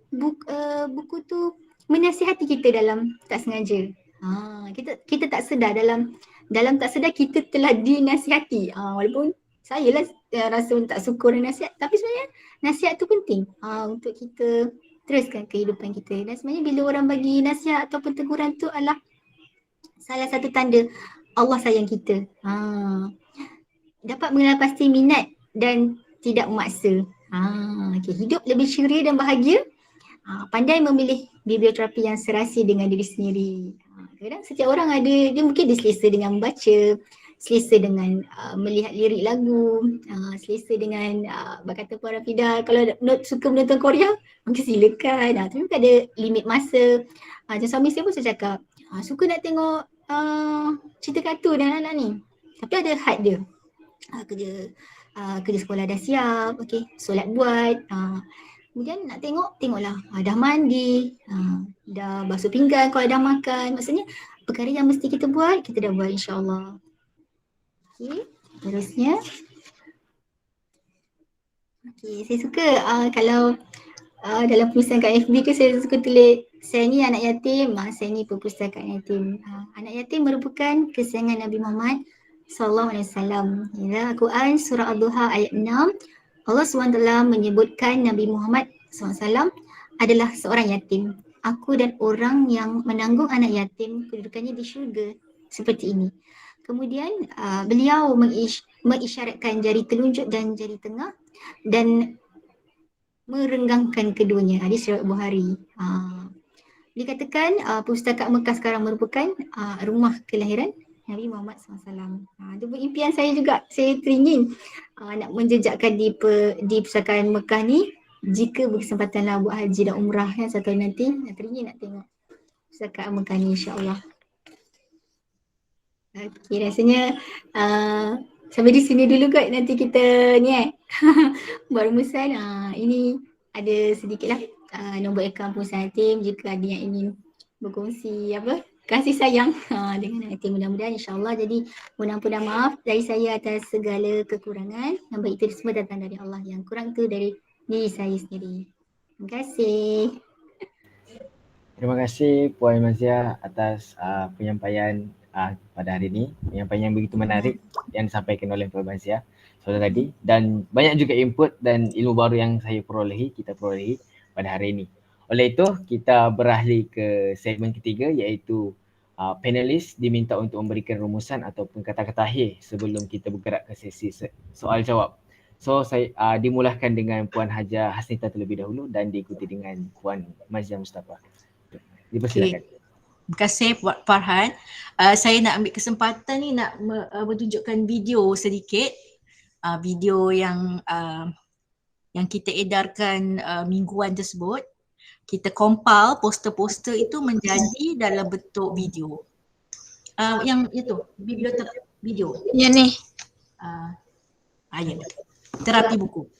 buku tu menasihati kita dalam tak sengaja. Kita tak sedar dalam tak sedar kita telah dinasihati. Walaupun saya lah rasa tak suka orang nasihat, tapi sebenarnya nasihat tu penting untuk kita teruskan kehidupan kita. Dan sebenarnya bila orang bagi nasihat ataupun teguran tu adalah salah satu tanda Allah sayang kita. Dapat mengenal pasti minat dan tidak memaksa. Okay. Hidup lebih ceria dan bahagia. Pandai memilih biblioterapi yang serasi dengan diri sendiri. Kadang setiap orang ada, dia mungkin selesa dengan membaca, selesa dengan melihat lirik lagu, selesa dengan berkata Puan Rafidah kalau suka menonton Korea, mungkin silakan. Tapi bukan ada limit masa. Macam suami saya pun saya cakap, suka nak tengok cerita kartun dan anak-anak ni. Tapi ada had dia. Kerja sekolah dah siap, solat buat. Kemudian nak tengoklah dah mandi, dah basuh pinggan kalau dah makan. Maksudnya perkara yang mesti kita buat, kita dah buat insya-Allah. Terusnya. Saya suka kalau dalam penulisan kat FB tu saya suka tulis saya ni anak yatim, saya ni perpustakaan yatim. Anak yatim merupakan kesayangan Nabi Muhammad sallallahu alaihi wasallam. Al-Quran surah Ad-Duha ayat 6. Allah SWT menyebutkan Nabi Muhammad SAW adalah seorang yatim. Aku dan orang yang menanggung anak yatim kedudukannya di syurga seperti ini. Kemudian beliau mengisyaratkan jari telunjuk dan jari tengah dan merenggangkan keduanya. Hadis riwayat Bukhari. Dikatakan Pustakaan Mekah sekarang merupakan rumah kelahiran Nabi Muhammad SAW. Itu impian saya juga. Saya teringin nak menjejakkan di Pustakaan Mekah ni. Jika berkesempatan lah buat haji dan umrah kan satu hari nanti, teringin nak tengok Pustakaan Mekah ni insya-Allah. Okey, rasanya sampai di sini dulu kot. Nanti kita ni buat rumusan. Ini ada sedikitlah nombor akaun Pustakaan Yatim jika ada yang ingin berkongsi kasih sayang dengan anak yatim. Mudah-mudahan insya-Allah. Jadi mohon maaf dari saya atas segala kekurangan. Yang baik itu semua datang dari Allah, yang kurang tu dari diri saya sendiri. Terima kasih. Terima kasih Puan Mazia atas penyampaian pada hari ini. Penyampaian yang begitu menarik yang disampaikan oleh Puan Mazia saudara tadi, dan banyak juga input dan ilmu baru yang kita perolehi pada hari ini. Oleh itu, kita beralih ke segmen ketiga, iaitu panelis diminta untuk memberikan rumusan ataupun kata-kata akhir sebelum kita bergerak ke sesi soal jawab. So, saya dimulakan dengan Puan Haja Hasnita terlebih dahulu dan diikuti dengan Puan Mazia Mustafa. Dipersilakan. Terima kasih Pak Farhan. Saya nak ambil kesempatan ni nak menunjukkan video sedikit. Video yang kita edarkan mingguan tersebut. Kita compile poster-poster itu menjadi dalam bentuk video. Yang itu, video. Yang ni. Ya. Terapi buku.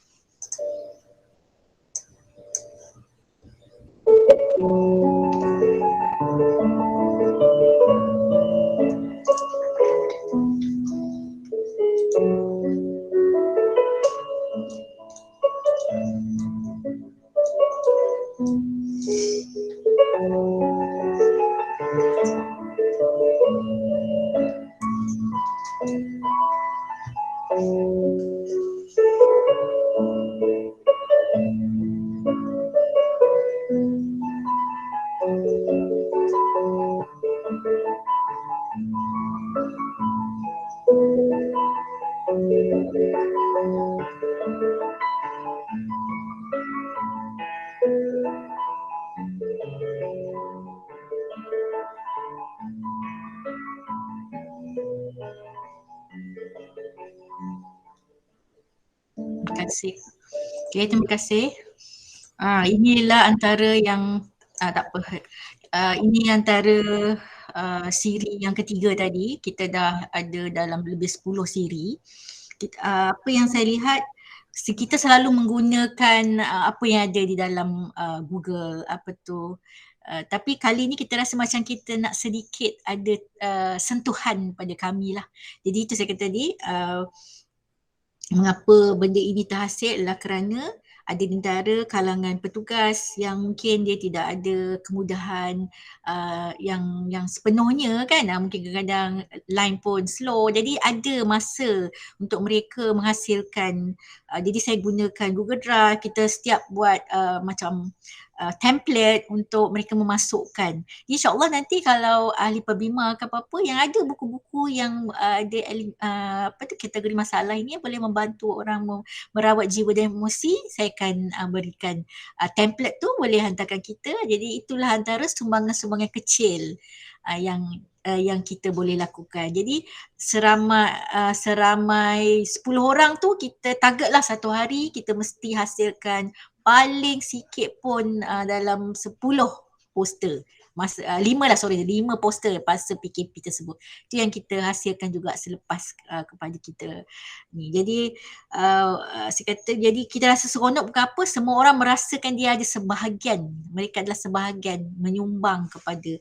Terima kasih. Inilah antara yang tak apa. Ini antara siri yang ketiga tadi. Kita dah ada dalam lebih 10 siri. Apa yang saya lihat, kita selalu menggunakan apa yang ada di dalam Google tapi kali ni kita rasa macam kita nak sedikit ada sentuhan pada kami lah. Jadi itu saya kata tadi, mengapa benda ini terhasil adalah kerana ada di antara kalangan petugas yang mungkin dia tidak ada kemudahan yang sepenuhnya kan, mungkin kadang-kadang line pun slow, jadi ada masa untuk mereka menghasilkan. Jadi saya gunakan Google Drive, kita setiap buat macam template untuk mereka memasukkan. InsyaAllah nanti kalau ahli perbima ke apa-apa yang ada buku-buku yang ada kategori masalah ini boleh membantu orang merawat jiwa dan emosi, saya akan berikan template tu, boleh hantarkan kita. Jadi itulah antara sumbangan-sumbangan kecil yang kita boleh lakukan. Jadi seramai 10 orang tu kita targetlah satu hari kita mesti hasilkan paling sikit pun dalam 10 poster. 5 poster pasal PKP tersebut. Itu yang kita hasilkan juga selepas kepada kita ni. Jadi saya kata, jadi kita rasa seronok bukan apa, semua orang merasakan dia ada sebahagian, mereka adalah sebahagian menyumbang kepada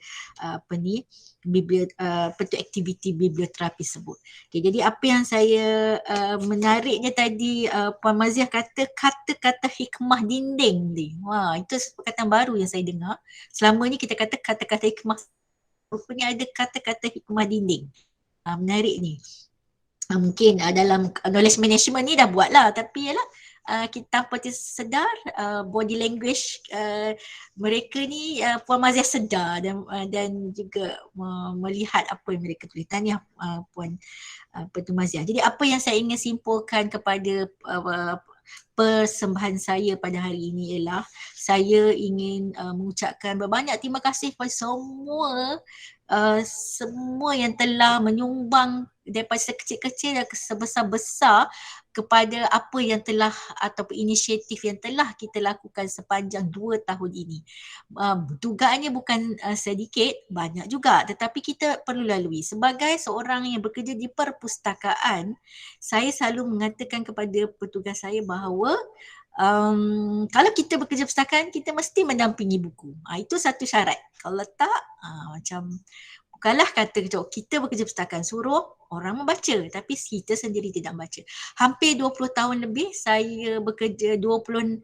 aktiviti biblioterapi tersebut. Okay, jadi apa yang saya menariknya tadi, Puan Maziah kata kata-kata hikmah dinding ni. Wah, itu perkataan baru yang saya dengar. Selama ni kita kata kata-kata hikmah, rupanya ada kata-kata hikmah dinding. Menarik ni. Mungkin dalam knowledge management ni dah buat lah, tapi yalah kita tanpa sedar body language mereka ni Puan Maziah sedar dan juga melihat apa yang mereka tulis. Tahniah Puan Maziah. Jadi apa yang saya ingin simpulkan kepada persembahan saya pada hari ini ialah saya ingin mengucapkan berbanyak terima kasih kepada semua yang telah menyumbang daripada sekecil-kecil dan sebesar-besar kepada apa yang telah ataupun inisiatif yang telah kita lakukan sepanjang 2 tahun ini. Dugaannya bukan sedikit, banyak juga, tetapi kita perlu lalui. Sebagai seorang yang bekerja di perpustakaan, saya selalu mengatakan kepada petugas saya bahawa kalau kita bekerja perpustakaan, kita mesti mendampingi buku. Itu satu syarat. Kalau tak, macam bukanlah kata kita bekerja perpustakaan, suruh orang membaca tapi kita sendiri tidak membaca. Hampir 20 tahun lebih saya bekerja, 21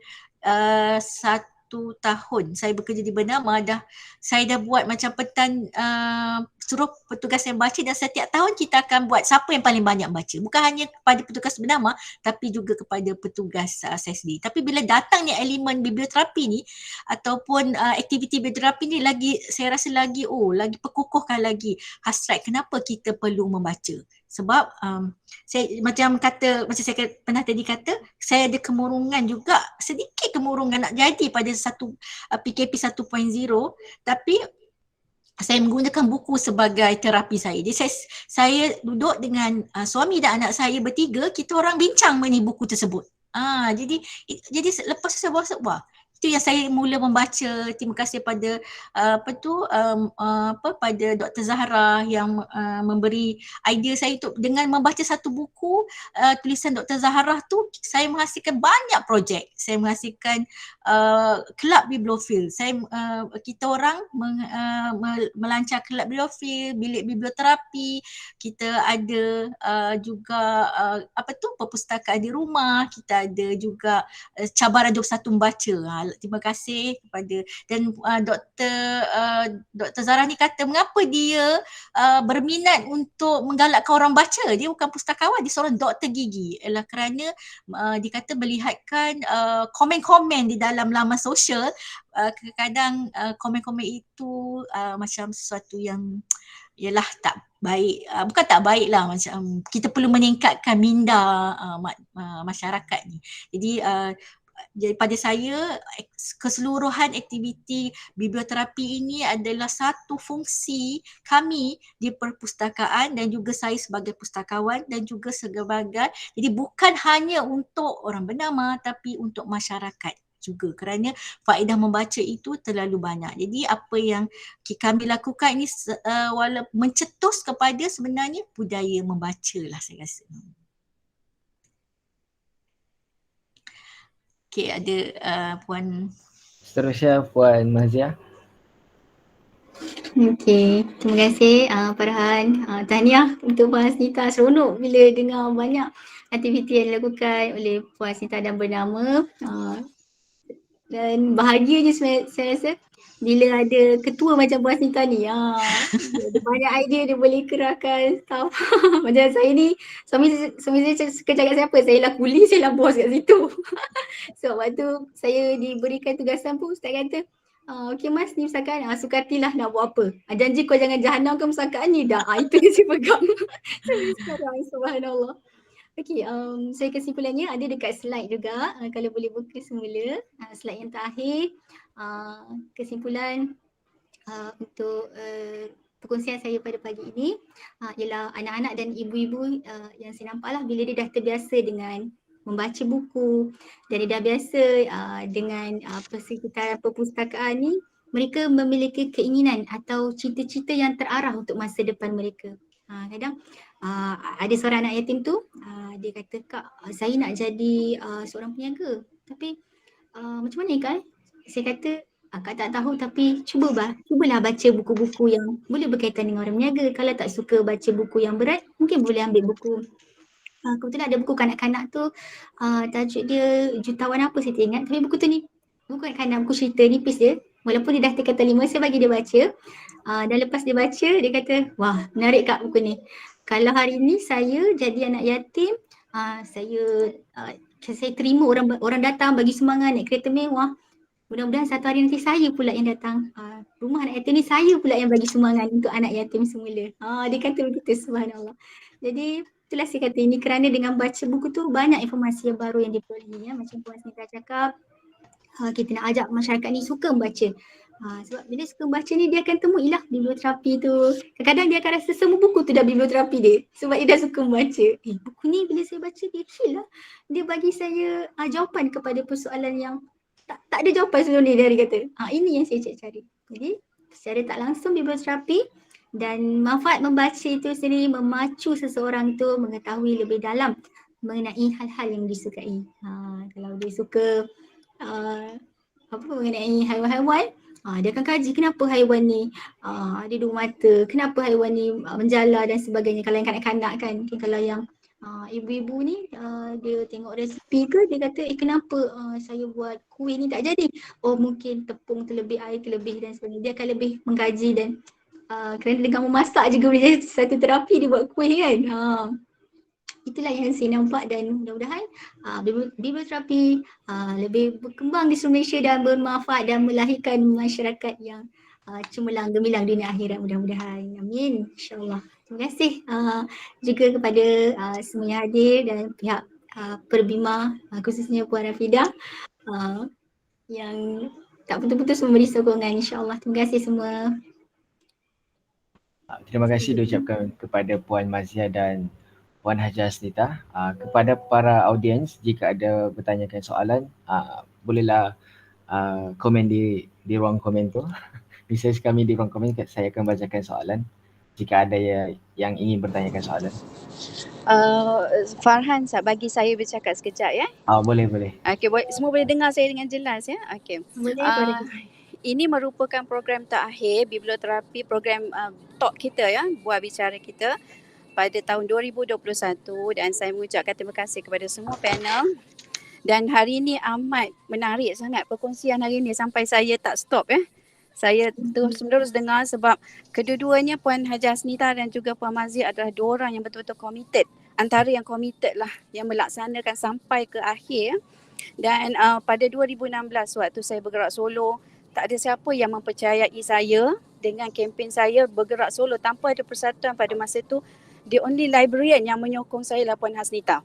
tahun saya bekerja di Bernama, saya dah buat macam petan suruh petugas yang baca, dan setiap tahun kita akan buat siapa yang paling banyak baca. Bukan hanya kepada petugas Bernama tapi juga kepada petugas saya sendiri. Tapi bila datangnya elemen biblioterapi ni ataupun aktiviti biblioterapi ni, saya rasa lagi perkukuhkan lagi hasrat kenapa kita perlu membaca. Sebab saya macam saya pernah tadi kata, saya ada kemurungan juga, sedikit kemurungan nak jadi pada satu PKP 1.0, tapi saya menggunakan buku sebagai terapi saya. Jadi saya duduk dengan suami dan anak saya bertiga, kita orang bincang mengenai buku tersebut. Jadi lepas saya bawa itu yang saya mula membaca. Terima kasih pada pada Dr. Zahra yang memberi idea saya untuk dengan membaca satu buku tulisan Dr. Zahra tu, saya menghasilkan banyak projek. Saya menghasilkan kelab bibliofil. Kita orang melancar kelab bibliofil, bilik biblioterapi. Kita ada juga perpustakaan di rumah. Kita ada juga cabaran 21 membaca. Terima kasih kepada, dan Dr. Zahra ni kata mengapa dia berminat untuk menggalakkan orang baca. Dia bukan pustakawan, dia seorang doktor gigi. Ialah kerana dia kata melihatkan komen-komen di dalam laman sosial, kadang-kadang komen-komen itu macam sesuatu yang ialah tak baik, bukan tak baik lah, macam kita perlu meningkatkan minda masyarakat ni. Jadi pada saya, keseluruhan aktiviti biblioterapi ini adalah satu fungsi kami di perpustakaan dan juga saya sebagai pustakawan dan juga sebagai, jadi bukan hanya untuk orang Bernama tapi untuk masyarakat juga, kerana faedah membaca itu terlalu banyak. Jadi apa yang kami lakukan ini mencetus kepada sebenarnya budaya membaca lah, saya rasa. Okay, ada Puan Seterusnya Puan Mazia. Okey, terima kasih Farhan. Tahniah untuk Puan Hasnita. Seronok bila dengar banyak aktiviti yang dilakukan oleh Puan Hasnita dan bernama. Dan bahagianya saya rasa bila ada ketua macam Puan Hasnita ni. Dia ada banyak idea, dia boleh kerahkan staff. Macam saya ni, suami saya suka cakap saya apa? Saya lah kuli, saya lah bos kat situ. So waktu saya diberikan tugasan pun ustaz kata, okey mas ni pusakaan, suka hatilah nak buat apa. Janji kau jangan jahanamkan pusakaan ni dah. Itu yang saya pegang sampai sekarang, subhanallah. Okey, saya kesimpulannya ada dekat slide juga, kalau boleh buka semula. Slide yang terakhir, kesimpulan untuk perkongsian saya pada pagi ini ialah anak-anak dan ibu-ibu yang saya nampak lah bila dia dah terbiasa dengan membaca buku dan dia dah biasa dengan persekitaran perpustakaan ni, mereka memiliki keinginan atau cita-cita yang terarah untuk masa depan mereka. Kadang ada seorang anak yatim tu, dia kata, kak saya nak jadi seorang peniaga, tapi macam mana kak? Saya kata, kak tak tahu tapi cubalah baca buku-buku yang boleh berkaitan dengan orang berniaga. Kalau tak suka baca buku yang berat, mungkin boleh ambil buku. Kebetulan ada buku kanak-kanak tu, tajuk dia Jutawan Apa saya tak ingat, tapi buku tu ni buku kanak-kanak, buku cerita nipis dia. Walaupun dia dah tingkatan 5, saya bagi dia baca. Dan lepas dia baca, dia kata, wah menarik kak buku ni. Kalau hari ni saya jadi anak yatim, saya terima orang datang bagi sumbangan naik kereta mewah. Mudah-mudahan satu hari nanti saya pula yang datang. Rumah anak yatim ni saya pula yang bagi sumbangan untuk anak yatim semula. Dia kata begitu, subhanallah. Jadi itulah saya kata ini kerana dengan baca buku tu banyak informasi yang baru yang diperolehi ya. Macam Puan Hasnita cakap, kita nak ajak masyarakat ni suka membaca. Sebab bila suka membaca ni dia akan temuilah biblioterapi tu. Kadang-kadang dia akan rasa semua buku tu dah biblioterapi dia. Sebab dia dah suka membaca. Buku ni bila saya baca dia chill lah. Dia bagi saya jawapan kepada persoalan yang tak ada jawapan sebelum ni, dia kata. Ini yang saya cari. Jadi secara tak langsung biblioterapi dan manfaat membaca itu sendiri memacu seseorang tu mengetahui lebih dalam mengenai hal-hal yang disukai. Kalau dia suka mengenai haiwan-haiwan, dia akan kaji kenapa haiwan ni ada dua mata, kenapa haiwan ni menjala dan sebagainya. Kalau yang kanak-kanak kan, kalau yang ibu-ibu ni dia tengok resipi ke, dia kata kenapa saya buat kuih ni tak jadi. Oh mungkin tepung terlebih, air terlebih dan sebagainya. Dia akan lebih mengkaji dan kerana dengan memasak juga boleh jadi satu terapi dia buat kuih kan. Itulah yang saya nampak dan mudah-mudahan biblioterapi lebih berkembang di seluruh Malaysia dan bermanfaat dan melahirkan masyarakat yang cemerlang gemilang dunia akhirat, mudah-mudahan. Amin, insyaAllah. Terima kasih juga kepada semua yang hadir dan pihak Perbima, khususnya Puan Rafidah yang tak putus-putus memberi sokongan, insyaAllah. Terima kasih semua. Terima kasih diucapkan kepada Puan Mazia dan Puan Haji Hasnita. Kepada para audiens, jika ada bertanyakan soalan, bolehlah komen di ruang komen tu. Message kami di ruang komen, saya akan bacakan soalan jika ada yang ingin bertanyakan soalan. Farhan, bagi saya bercakap sekejap ya. Boleh. Okey, semua boleh dengar saya dengan jelas ya. Okey. Boleh. Ini merupakan program terakhir biblioterapi, program talk kita ya, buat bicara kita pada tahun 2021 dan saya mengucapkan terima kasih kepada semua panel. Dan hari ini amat menarik sangat perkongsian hari ini sampai saya tak stop ya. Saya terus-menerus dengar sebab kedua-duanya Puan Haji Hasnita dan juga Puan Mazia adalah dua orang yang betul-betul committed. Antara yang committed lah yang melaksanakan sampai ke akhir. Dan pada 2016 waktu saya bergerak solo, tak ada siapa yang mempercayai saya dengan kempen saya bergerak solo tanpa ada persatuan pada masa itu. The only librarian yang menyokong saya lah Puan Hasnita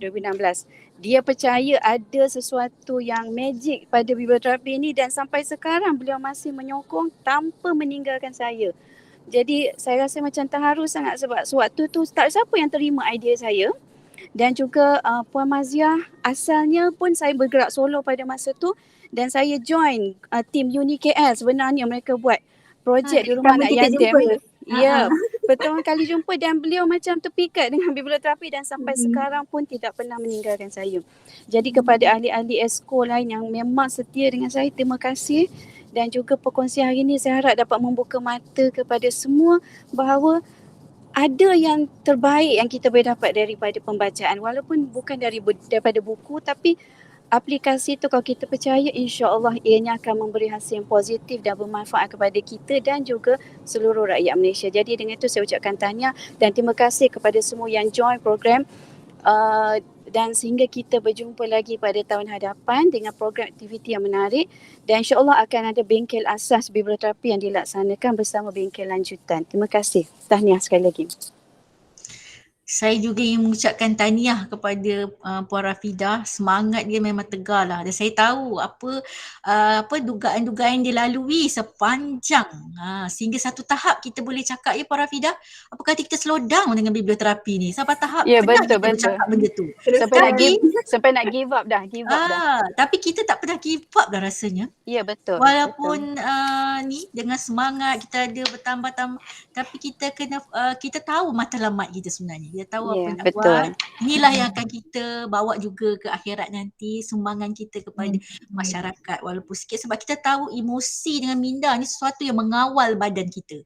2016. Dia percaya ada sesuatu yang magic pada biblioterapi ini dan sampai sekarang beliau masih menyokong tanpa meninggalkan saya. Jadi saya rasa macam terharu sangat sebab sewaktu tu tak ada siapa yang terima idea saya. Dan juga Puan Mazia, asalnya pun saya bergerak solo pada masa tu dan saya join tim UniKL sebenarnya mereka buat projek di rumah anak yatim. Ya, pertama kali jumpa dan beliau macam terpikat dengan biblioterapi dan sampai sekarang pun tidak pernah meninggalkan saya. Jadi kepada ahli-ahli esko lain yang memang setia dengan saya, terima kasih. Dan juga perkongsian hari ini saya harap dapat membuka mata kepada semua bahawa ada yang terbaik yang kita boleh dapat daripada pembacaan. Walaupun bukan daripada buku, tapi aplikasi tu kalau kita percaya, insya-Allah ianya akan memberi hasil yang positif dan bermanfaat kepada kita dan juga seluruh rakyat Malaysia. Jadi dengan itu saya ucapkan tahniah dan terima kasih kepada semua yang join program dan sehingga kita berjumpa lagi pada tahun hadapan dengan program aktiviti yang menarik dan insya-Allah akan ada bengkel asas biblioterapi yang dilaksanakan bersama bengkel lanjutan. Terima kasih. Tahniah sekali lagi. Saya juga ingin mengucapkan tahniah kepada Puan Rafidah. Semangat dia memang tegar lah. Dan saya tahu apa dugaan-dugaan yang dia lalui sepanjang sehingga satu tahap kita boleh cakap Puan Rafidah, apa kata kita slow down dengan biblioterapi ni. Sampai tahap Ya, pernah betul, kita bercakap benda tu. Sampai nak give up dah. Tapi kita tak pernah give up dah rasanya. Ya, betul. Walaupun ni dengan semangat kita ada bertambah-tambah, tapi kita kena kita tahu matlamat kita sebenarnya. Dia tahu apa nak buat. Inilah yang akan kita bawa juga ke akhirat nanti, sumbangan kita kepada masyarakat walaupun sikit, sebab kita tahu emosi dengan minda ni sesuatu yang mengawal badan kita.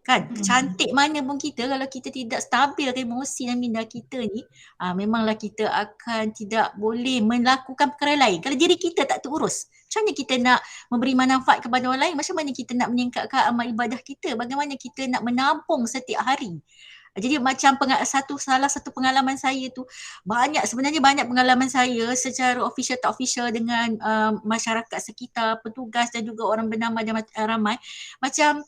Kan, cantik mana pun kita, kalau kita tidak stabil emosi dan minda kita ni, memanglah kita akan tidak boleh melakukan perkara lain. Kalau diri kita tak terurus, macam mana kita nak memberi manfaat kepada orang lain? Macam mana kita nak meningkatkan amal ibadah kita? Bagaimana kita nak menampung setiap hari? Jadi macam salah satu pengalaman saya tu, sebenarnya banyak pengalaman saya secara official tak official dengan masyarakat sekitar, petugas dan juga orang bernama dan ramai. Macam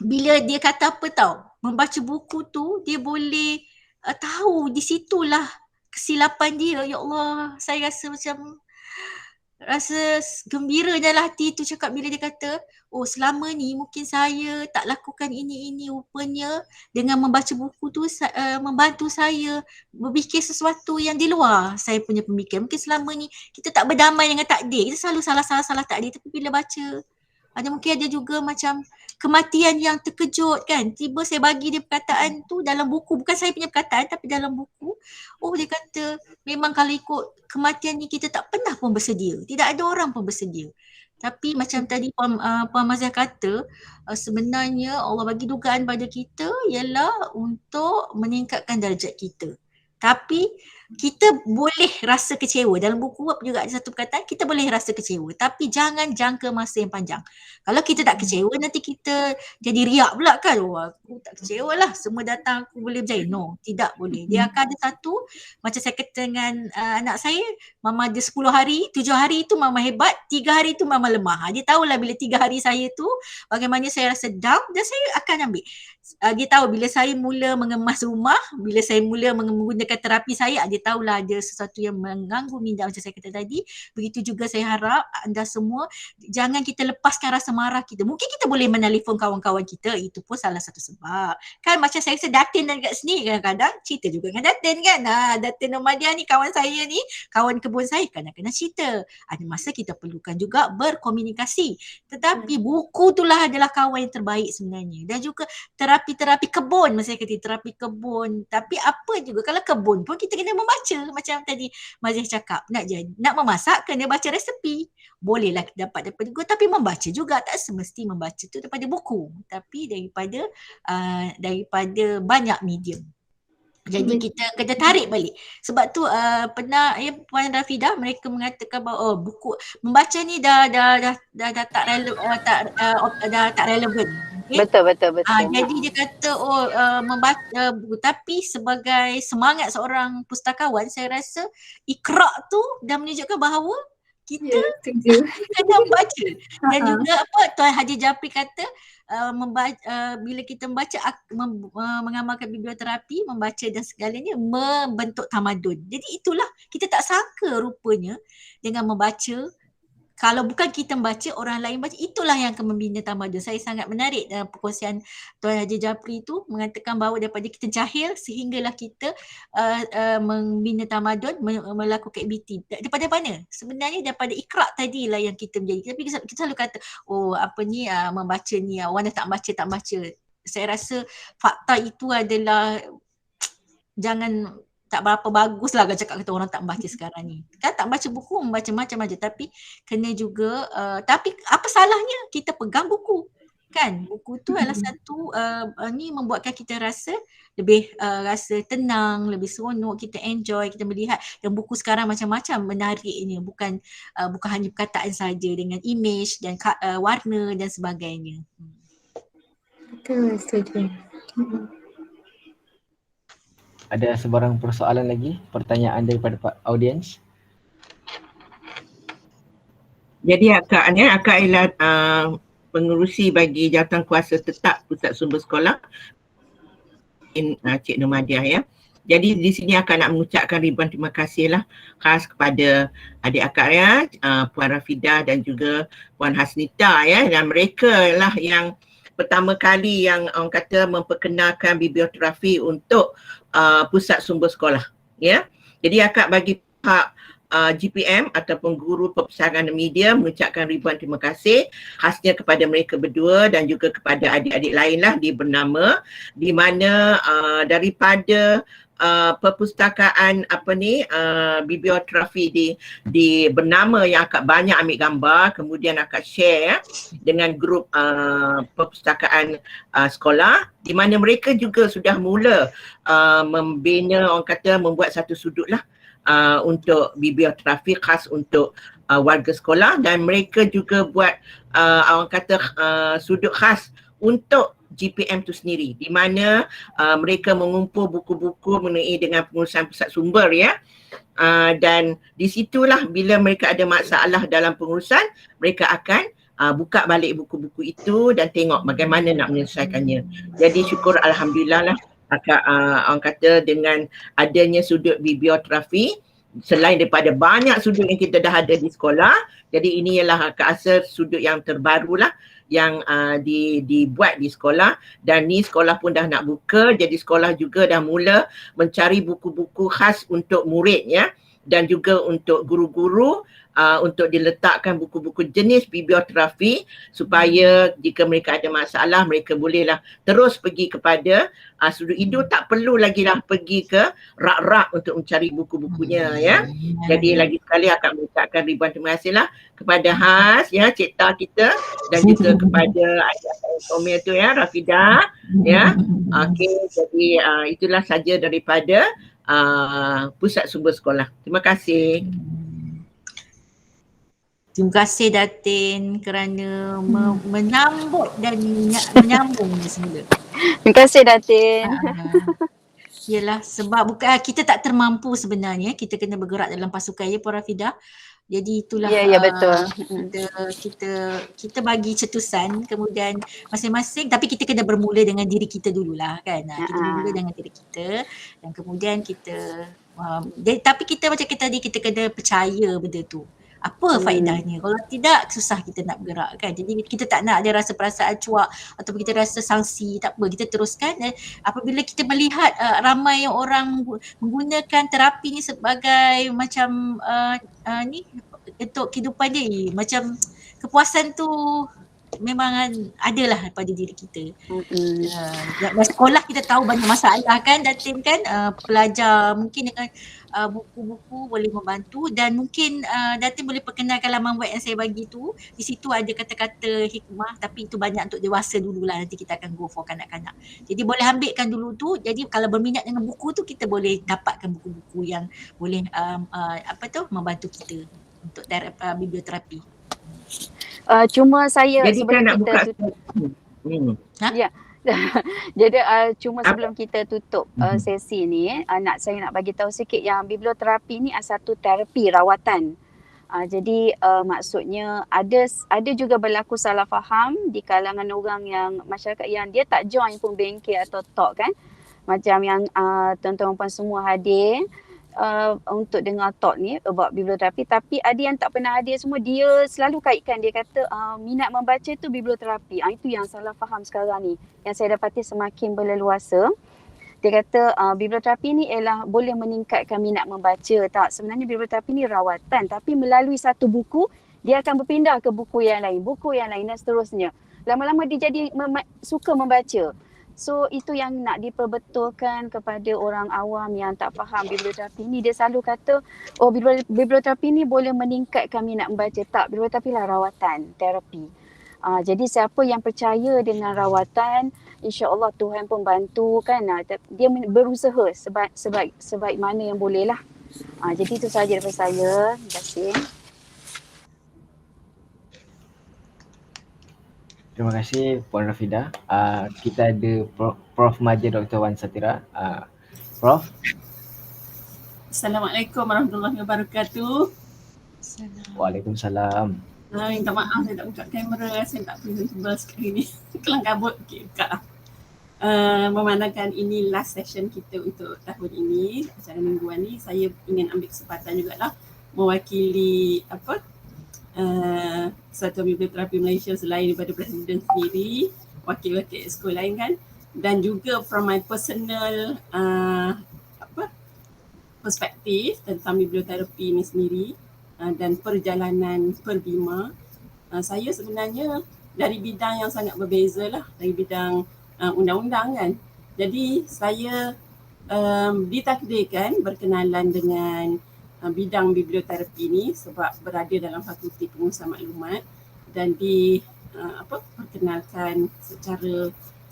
bila dia kata apa tau, membaca buku tu dia boleh tahu di situlah kesilapan dia. Ya Allah, saya rasa gembira dalam hati tu cakap bila dia kata, oh selama ni mungkin saya tak lakukan ini rupanya dengan membaca buku tu membantu saya berfikir sesuatu yang di luar saya punya pemikiran. Mungkin selama ni kita tak berdamai dengan takdir, kita selalu salah takdir, tapi bila baca mungkin ada juga macam kematian yang terkejut kan. Tiba saya bagi dia perkataan tu dalam buku, bukan saya punya perkataan tapi dalam buku. Oh dia kata memang kalau ikut kematian ni kita tak pernah pun bersedia. Tidak ada orang pun bersedia. Tapi macam tadi Puan Maziah kata, sebenarnya Allah bagi dugaan pada kita ialah untuk meningkatkan darjat kita. Tapi kita boleh rasa kecewa. Dalam buku juga ada satu perkataan, kita boleh rasa kecewa. Tapi jangan jangka masa yang panjang. Kalau kita tak kecewa, nanti kita jadi riak pula kan. Oh, aku tak kecewa lah. Semua datang aku boleh berjaya. No, tidak boleh. Dia akan ada satu, macam saya kata dengan anak saya, mama ada 10 hari, 7 hari itu mama hebat, 3 hari itu mama lemah. Dia tahulah bila 3 hari saya tu, bagaimana saya rasa down dan saya akan ambil. Dia tahu bila saya mula mengemas rumah, bila saya mula menggunakan terapi saya, dia tahulah ada sesuatu yang mengganggu minda macam saya kata tadi. Begitu juga saya harap anda semua jangan kita lepaskan rasa marah kita. Mungkin kita boleh menelefon kawan-kawan kita, itu pun salah satu sebab. Kan macam saya rasa Datin dan kat sini kadang-kadang cerita juga dengan Datin kan. Datin Nomadiah ni kawan saya ni, kawan kebun saya, kadang-kadang cerita. Ada masa kita perlukan juga berkomunikasi. Tetapi buku itulah adalah kawan yang terbaik sebenarnya. Dan juga terapi kebun, saya kata terapi kebun. Tapi apa juga kalau kebun pun kita kena membaca. Macam tadi Maziah cakap, nak memasak kena baca resepi. Bolehlah dapat juga, tapi membaca juga tak semesti membaca tu daripada buku, tapi daripada banyak medium. Jadi kita kena tarik balik. Sebab tu pernah Puan Rafidah mereka mengatakan bahawa buku membaca ni dah tak relevan. Okay? Betul. Jadi dia kata membaca buku, tapi sebagai semangat seorang pustakawan, saya rasa Iqra' tu dah menunjukkan bahawa kita kena membaca. Dan juga Tuan Haji Japri kata bila kita membaca, mengamalkan biblioterapi, membaca dan segalanya membentuk tamadun. Jadi itulah, kita tak sangka rupanya dengan membaca, kalau bukan kita membaca, orang lain baca, itulah yang akan membina tamadun. Saya sangat menarik dalam perkongsian Tuan Haji Japri itu mengatakan bahawa daripada kita jahil sehinggalah kita membina tamadun, melakukan aktiviti. Daripada mana? Sebenarnya daripada Iqra' tadilah yang kita menjadi. Tapi kita selalu kata, membaca ni, orang dah tak baca. saya rasa fakta itu adalah jangan tak berapa bagus lah cakap kata orang tak baca sekarang ni. Kan tak baca buku, membaca macam aja, tapi kena juga tapi apa salahnya kita pegang buku. Kan buku tu adalah satu ni membuatkan kita rasa lebih rasa tenang, lebih seronok, kita enjoy, kita melihat, dan buku sekarang macam-macam menariknya, bukan hanya perkataan saja, dengan image dan warna dan sebagainya. Betul, setuju. Ada sebarang persoalan lagi, pertanyaan daripada audiens? Jadi akak ialah pengurusi bagi jawatankuasa tetap Pusat Sumber Sekolah Cik Nurmadiah ya. Jadi di sini akak nak mengucapkan ribuan terima kasih lah khas kepada adik akak ya, Puan Rafidah dan juga Puan Hasnita ya, dan mereka lah yang pertama kali yang orang kata memperkenalkan biblioterapi untuk Pusat Sumber Sekolah ya. Jadi akak bagi pihak GPM ataupun guru perpustakaan dan media mengucapkan ribuan terima kasih khasnya kepada mereka berdua dan juga kepada adik-adik lainlah di Bernama, di mana daripada perpustakaan biblioterapi di Bernama yang akak banyak ambil gambar, kemudian akak share dengan grup perpustakaan sekolah, di mana mereka juga sudah mula membina, orang kata membuat satu sudut lah untuk biblioterapi khas untuk warga sekolah, dan mereka juga buat orang kata sudut khas untuk GPM tu sendiri, di mana mereka mengumpul buku-buku mengenai dengan pengurusan pusat sumber ya. Dan di situlah bila mereka ada masalah dalam pengurusan, mereka akan buka balik buku-buku itu dan tengok bagaimana nak menyelesaikannya. Jadi syukur alhamdulillah lah akak, orang kata dengan adanya sudut biblioterapi, selain daripada banyak sudut yang kita dah ada di sekolah, jadi ini ialah akak rasa sudut yang terbaru lah yang dibuat di sekolah, dan ni sekolah pun dah nak buka, jadi sekolah juga dah mula mencari buku-buku khas untuk murid ya, dan juga untuk guru-guru untuk diletakkan buku-buku jenis biblioterapi supaya jika mereka ada masalah mereka bolehlah terus pergi kepada sudut itu, tak perlu lagi lah pergi ke rak-rak untuk mencari buku-bukunya ya. Jadi lagi sekali akan mengucapkan ribuan terima kasih lah kepada Has ya, cipta kita, dan juga kepada ayah Tomil tu ya, Rafidah ya. Okey, jadi itulah saja daripada Pusat Sumber Sekolah. Terima kasih. Terima kasih Datin kerana menambut dan menyambung semula. Terima kasih Datin. Yalah, sebab bukan kita tak termampu sebenarnya, kita kena bergerak dalam pasukan ya Puan Rafidah. Jadi itulah Ya, betul. kita bagi cetusan, kemudian masing-masing, tapi kita kena bermula dengan diri kita dululah kan. Kita bermula dengan diri kita dan kemudian kita tapi kita macam kita tadi, kita kena percaya benda tu. Apa faedahnya? Kalau tidak, susah kita nak bergerak kan. Jadi kita tak nak ada rasa perasaan cuak ataupun kita rasa sangsi, tak apa, kita teruskan. Dan apabila kita melihat ramai yang orang menggunakan terapi ni sebagai macam ni untuk kehidupan dia, macam kepuasan tu memang adalah pada diri kita. Sekolah kita tahu banyak masalah kan Datin kan, pelajar mungkin dengan buku-buku boleh membantu, dan mungkin Datin boleh perkenalkan laman web yang saya bagi tu. Di situ ada kata-kata hikmah, tapi itu banyak untuk dewasa dululah, nanti kita akan go for kanak-kanak. Jadi boleh ambilkan dulu tu. Jadi kalau berminat dengan buku tu, kita boleh dapatkan buku-buku yang boleh membantu kita untuk biblioterapi. Cuma saya jadi sebelum nak kita buka ya. Jadi cuma sebelum kita tutup sesi ni, saya nak bagi tahu sikit yang biblioterapi ni satu terapi rawatan. Jadi maksudnya ada juga berlaku salah faham di kalangan orang yang masyarakat yang dia tak join pun bengkel atau talk kan. Macam yang tuan-tuan puan semua hadir untuk dengar talk ni about biblioterapi, tapi ada yang tak pernah hadir semua, dia selalu kaitkan, dia kata minat membaca tu biblioterapi. Itu yang salah faham sekarang ni yang saya dapati semakin berleluasa. Dia kata biblioterapi ni ialah boleh meningkatkan minat membaca. Tak, sebenarnya biblioterapi ni rawatan, tapi melalui satu buku dia akan berpindah ke buku yang lain dan seterusnya. Lama-lama dia jadi suka membaca. So itu yang nak diperbetulkan kepada orang awam yang tak faham biblioterapi ni. Dia selalu kata, oh biblioterapi ni boleh meningkatkan minat membaca. Tak, biblioterapi lah rawatan, terapi. Jadi siapa yang percaya dengan rawatan, insya-Allah Tuhan pun bantu kan. Dia berusaha sebaik mana yang boleh lah. Jadi itu sahaja daripada saya. Terima kasih. Terima kasih Puan Rafida. Kita ada Prof Maja Dr. Wan Satira. Prof. Assalamualaikum warahmatullahi wabarakatuh. Waalaikumsalam. Minta maaf saya tak buka kamera, saya tak presentable sekali ni. Kelang kabut buka lah. Memandangkan ini last session kita untuk tahun ini, acara mingguan ni, saya ingin ambil kesempatan jugalah mewakili Satuan Biblioterapi Malaysia selain daripada Presiden sendiri, wakil-wakil exco lain kan, dan juga from my personal perspektif tentang biblioterapi ini sendiri dan perjalanan Perbima. Saya sebenarnya dari bidang yang sangat berbeza lah, dari bidang undang-undang kan. Jadi saya ditakdirkan berkenalan dengan bidang biblioterapi ni sebab berada dalam Fakulti Pengurusan Maklumat dan perkenalkan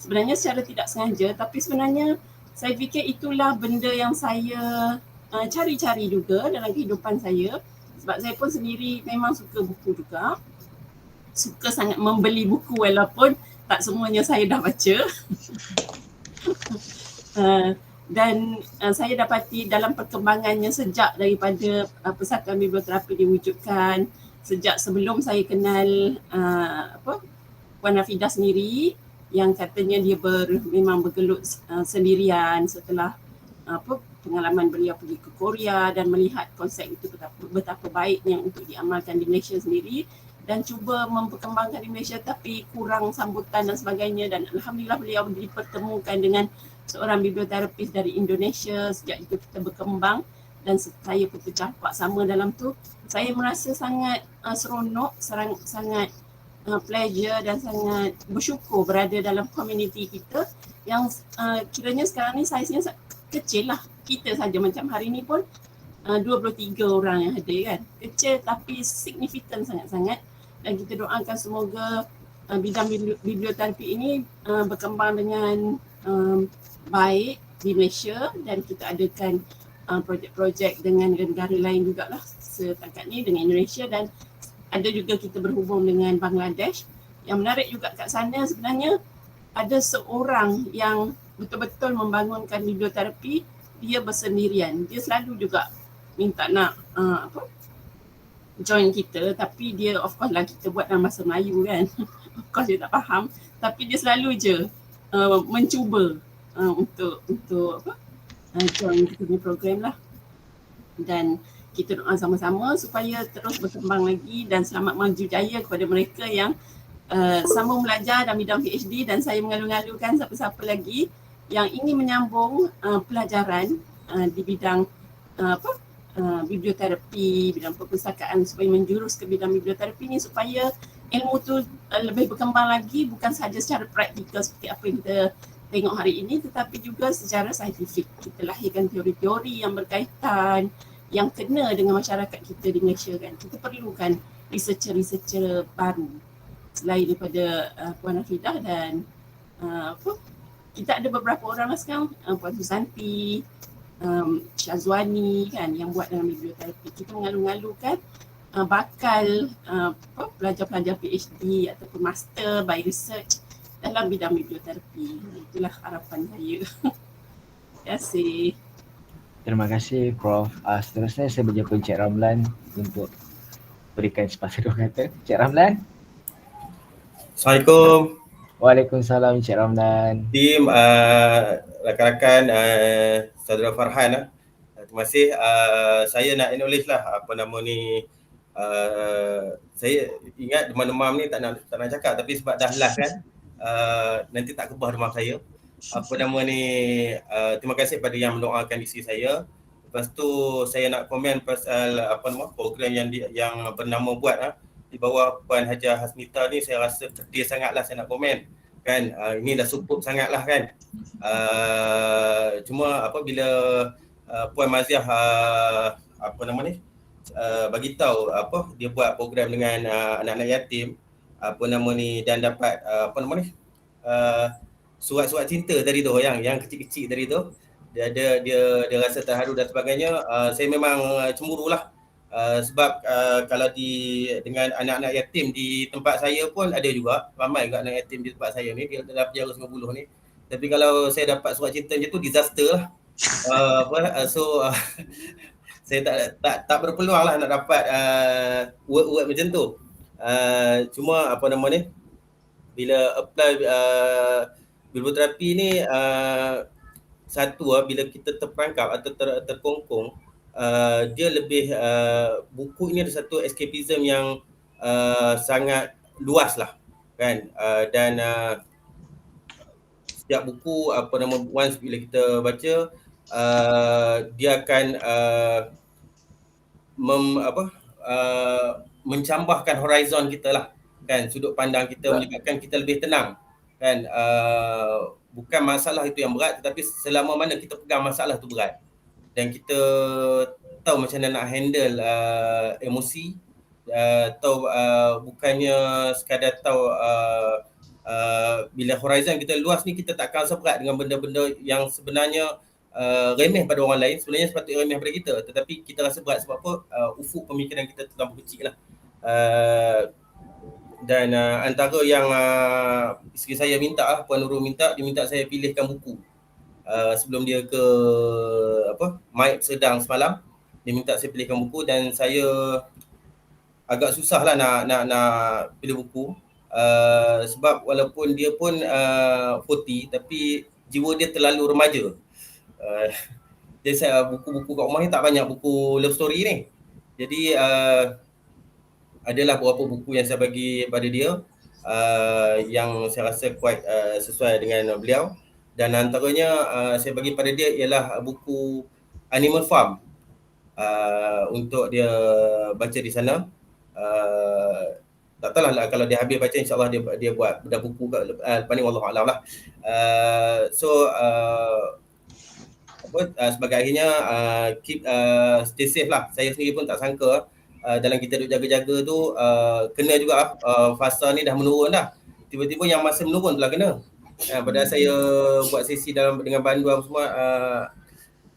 sebenarnya secara tidak sengaja, tapi sebenarnya saya fikir itulah benda yang saya cari-cari juga dalam kehidupan saya, sebab saya pun sendiri memang suka buku juga, suka sangat membeli buku walaupun tak semuanya saya dah baca. Dan saya dapati dalam perkembangannya sejak daripada Persatuan Biblioterapi diwujudkan, sejak sebelum saya kenal Puan Rafida sendiri yang katanya dia memang bergelut sendirian setelah pengalaman beliau pergi ke Korea dan melihat konsep itu betapa baiknya untuk diamalkan di Malaysia sendiri dan cuba memperkembangkan di Malaysia tapi kurang sambutan dan sebagainya, dan alhamdulillah beliau dipertemukan dengan seorang biblioterapis dari Indonesia. Sejak itu kita berkembang dan saya pun tercampak sama dalam tu. Saya merasa sangat seronok, sangat pleasure dan sangat bersyukur berada dalam komuniti kita yang kiranya sekarang ni saiznya kecil lah. Kita saja macam hari ni pun 23 orang yang hadir kan. Kecil tapi signifikan sangat-sangat, dan kita doakan semoga bidang biblioterapi ini berkembang dengan baik di Malaysia dan kita adakan projek-projek dengan negara lain jugalah setakat ni dengan Indonesia, dan ada juga kita berhubung dengan Bangladesh. Yang menarik juga kat sana sebenarnya ada seorang yang betul-betul membangunkan biblioterapi, dia bersendirian. Dia selalu juga minta nak join kita, tapi dia of course lah kita buat dalam bahasa Melayu kan. Of course dia tak faham, tapi dia selalu je mencuba untuk join kita punya program lah. Dan kita doa sama-sama supaya terus berkembang lagi, dan selamat maju jaya kepada mereka yang sambung belajar dalam bidang PhD, dan saya mengalu-alukan siapa-siapa lagi yang ingin menyambung pelajaran di bidang biblioterapi, bidang perpustakaan supaya menjurus ke bidang biblioterapi ni, supaya ilmu tu lebih berkembang lagi, bukan sahaja secara praktikal seperti apa yang kita tengok hari ini, tetapi juga secara saintifik. Kita lahirkan teori-teori yang berkaitan, yang kena dengan masyarakat kita di Malaysia kan. Kita perlukan researcher-researcher baru selain daripada Puan Rafidah dan kita ada beberapa orang lah sekarang, Puan Susanti, Syazwani kan yang buat dalam biblioterapi. Kita mengalu-alukan bakal pelajar-pelajar PhD ataupun master by research dalam bidang biblioterapi. Itulah harapan saya. Terima kasih. Terima kasih Prof. Seterusnya saya berjumpa Encik Ramlan untuk berikan sepatah dua kata. Encik Ramlan. Assalamualaikum. Waalaikumsalam Encik Ramlan. Tim, rakan-rakan, saudara Farhan. Terima kasih. Saya nak acknowledge lah apa nama ni. Saya ingat demam-demam ni tak nak cakap, tapi sebab dah last kan, nanti tak kebah demam saya. Apa nama ni, terima kasih pada yang mendoakan isteri saya. Lepas tu saya nak komen pasal program yang bernama buat di bawah Puan Hajah Hasnita ni. Saya rasa kedis sangatlah saya nak komen. kan. Ini dah superb sangat lah kan. Cuma apabila Puan Maziah apa nama ni, bagi tahu apa dia buat program dengan anak-anak yatim, apa nama ni, dan dapat apa nama ni, surat-surat cinta tadi tu, yang kecil-kecil tadi tu, dia rasa terharu dan sebagainya. Saya memang cemburulah. Sebab kalau dengan anak-anak yatim di tempat saya pun ada juga, ramai juga anak yatim di tempat saya ni, dia dalam penjara Sungai Buloh ni. Tapi kalau saya dapat surat cinta macam tu, disaster lah. Saya tak berpeluang lah nak dapat word macam tu. Cuma apa nama ni, bila apply biblioterapi ni, satu bila kita terperangkap atau terkongkong, dia lebih buku ini ada satu escapism yang sangat luas lah kan. Dan setiap buku apa nama, once bila kita baca, dia akan mencambahkan horizon kita lah kan, sudut pandang kita, menyebabkan kita lebih tenang kan. Bukan masalah itu yang berat, tetapi selama mana kita pegang masalah tu berat dan kita tahu macam mana nak handle emosi, tahu bukannya sekadar tahu bila horizon kita luas ni, kita takkan rasa berat dengan benda-benda yang sebenarnya remeh pada orang lain, sebenarnya sepatutnya remeh pada kita, tetapi kita rasa berat sebab apa? Ufuk pemikiran kita terlalu kecil lah. Dan antara yang isteri saya minta, Puan Nurul minta, dia minta saya pilihkan buku sebelum dia ke Maib Sedang semalam. Dia minta saya pilihkan buku dan saya agak susah lah nak pilih buku, sebab walaupun dia pun 40 tapi jiwa dia terlalu remaja. Dia saya buku-buku kat rumah ni tak banyak buku love story ni. Jadi adalah beberapa buku yang saya bagi pada dia, yang saya rasa quite sesuai dengan beliau, dan antaranya saya bagi pada dia ialah buku Animal Farm, untuk dia baca di sana. Tak tahulah kalau dia habis baca, insyaAllah dia buat dah buku lepas ni, wallahualam lah. Sebagai akhirnya keep stay safe lah. Saya sendiri pun tak sangka dalam kita duduk jaga-jaga tu kena juga fasa ni dah menurun dah. Tiba-tiba yang masa menurun pula kena. Padahal saya buat sesi dengan banduan semua,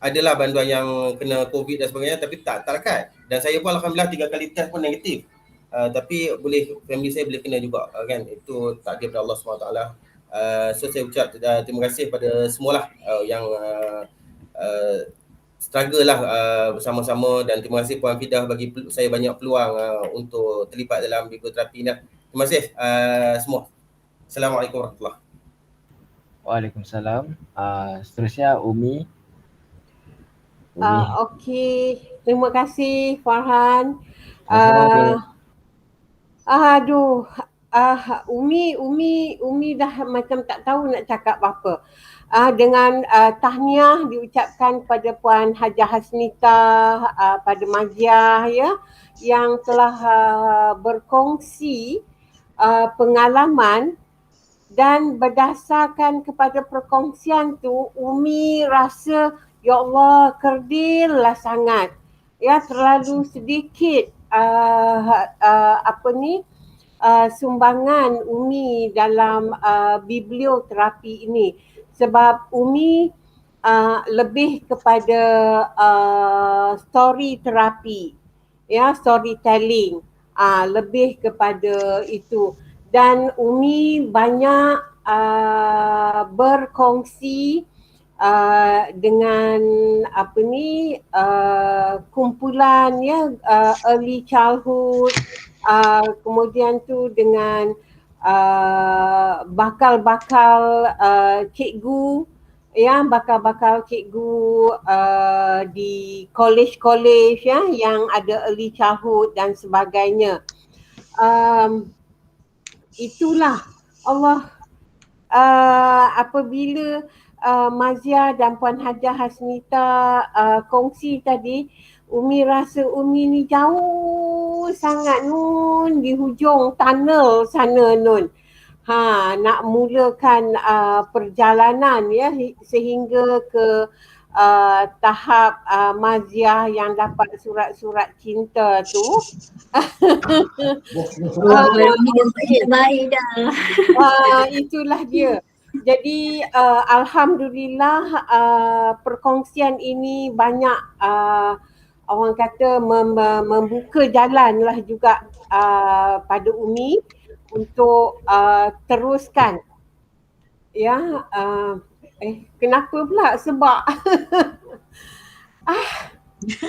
adalah banduan yang kena COVID dan sebagainya, tapi tak lekat. Dan saya pun alhamdulillah 3 kali test pun negatif. Tapi family saya boleh kena juga kan. Itu takdir daripada Allah SWT. So saya ucap terima kasih pada semualah yang struggle lah bersama-sama, dan terima kasih Puan Fidah bagi saya banyak peluang untuk terlibat dalam biblioterapi ni. Terima kasih semua. Assalamualaikum warahmatullahi wabarakatuh. Waalaikumsalam. Seterusnya Umi. Okey, terima kasih Farhan. Umi dah macam tak tahu nak cakap apa. Dengan tahniah diucapkan pada Puan Hajah Hasnita, pada Maziah ya, yang telah berkongsi pengalaman, dan berdasarkan kepada perkongsian tu, Umi rasa ya Allah, kerdillah sangat. Ya, terlalu sedikit sumbangan Umi dalam biblioterapi ini. Sebab Umi lebih kepada story terapi, ya, storytelling, lebih kepada itu. Dan Umi banyak berkongsi dengan kumpulan ya, early childhood, kemudian tu dengan bakal-bakal cikgu, ya, bakal-bakal cikgu di college-college ya, yang ada early childhood dan sebagainya. Itulah Allah, apabila Maziah dan Puan Hajah Hasnita kongsi tadi, Umi rasa Umi ni jauh sangat nun, di hujung tunnel sana nun. nak mulakan perjalanan ya sehingga ke tahap maziah yang dapat surat-surat cinta tu. Baik dah. Itulah dia. Jadi alhamdulillah perkongsian ini banyak orang kata membuka jalan lah juga pada Umi untuk teruskan ya. Kenapa pula? Sebab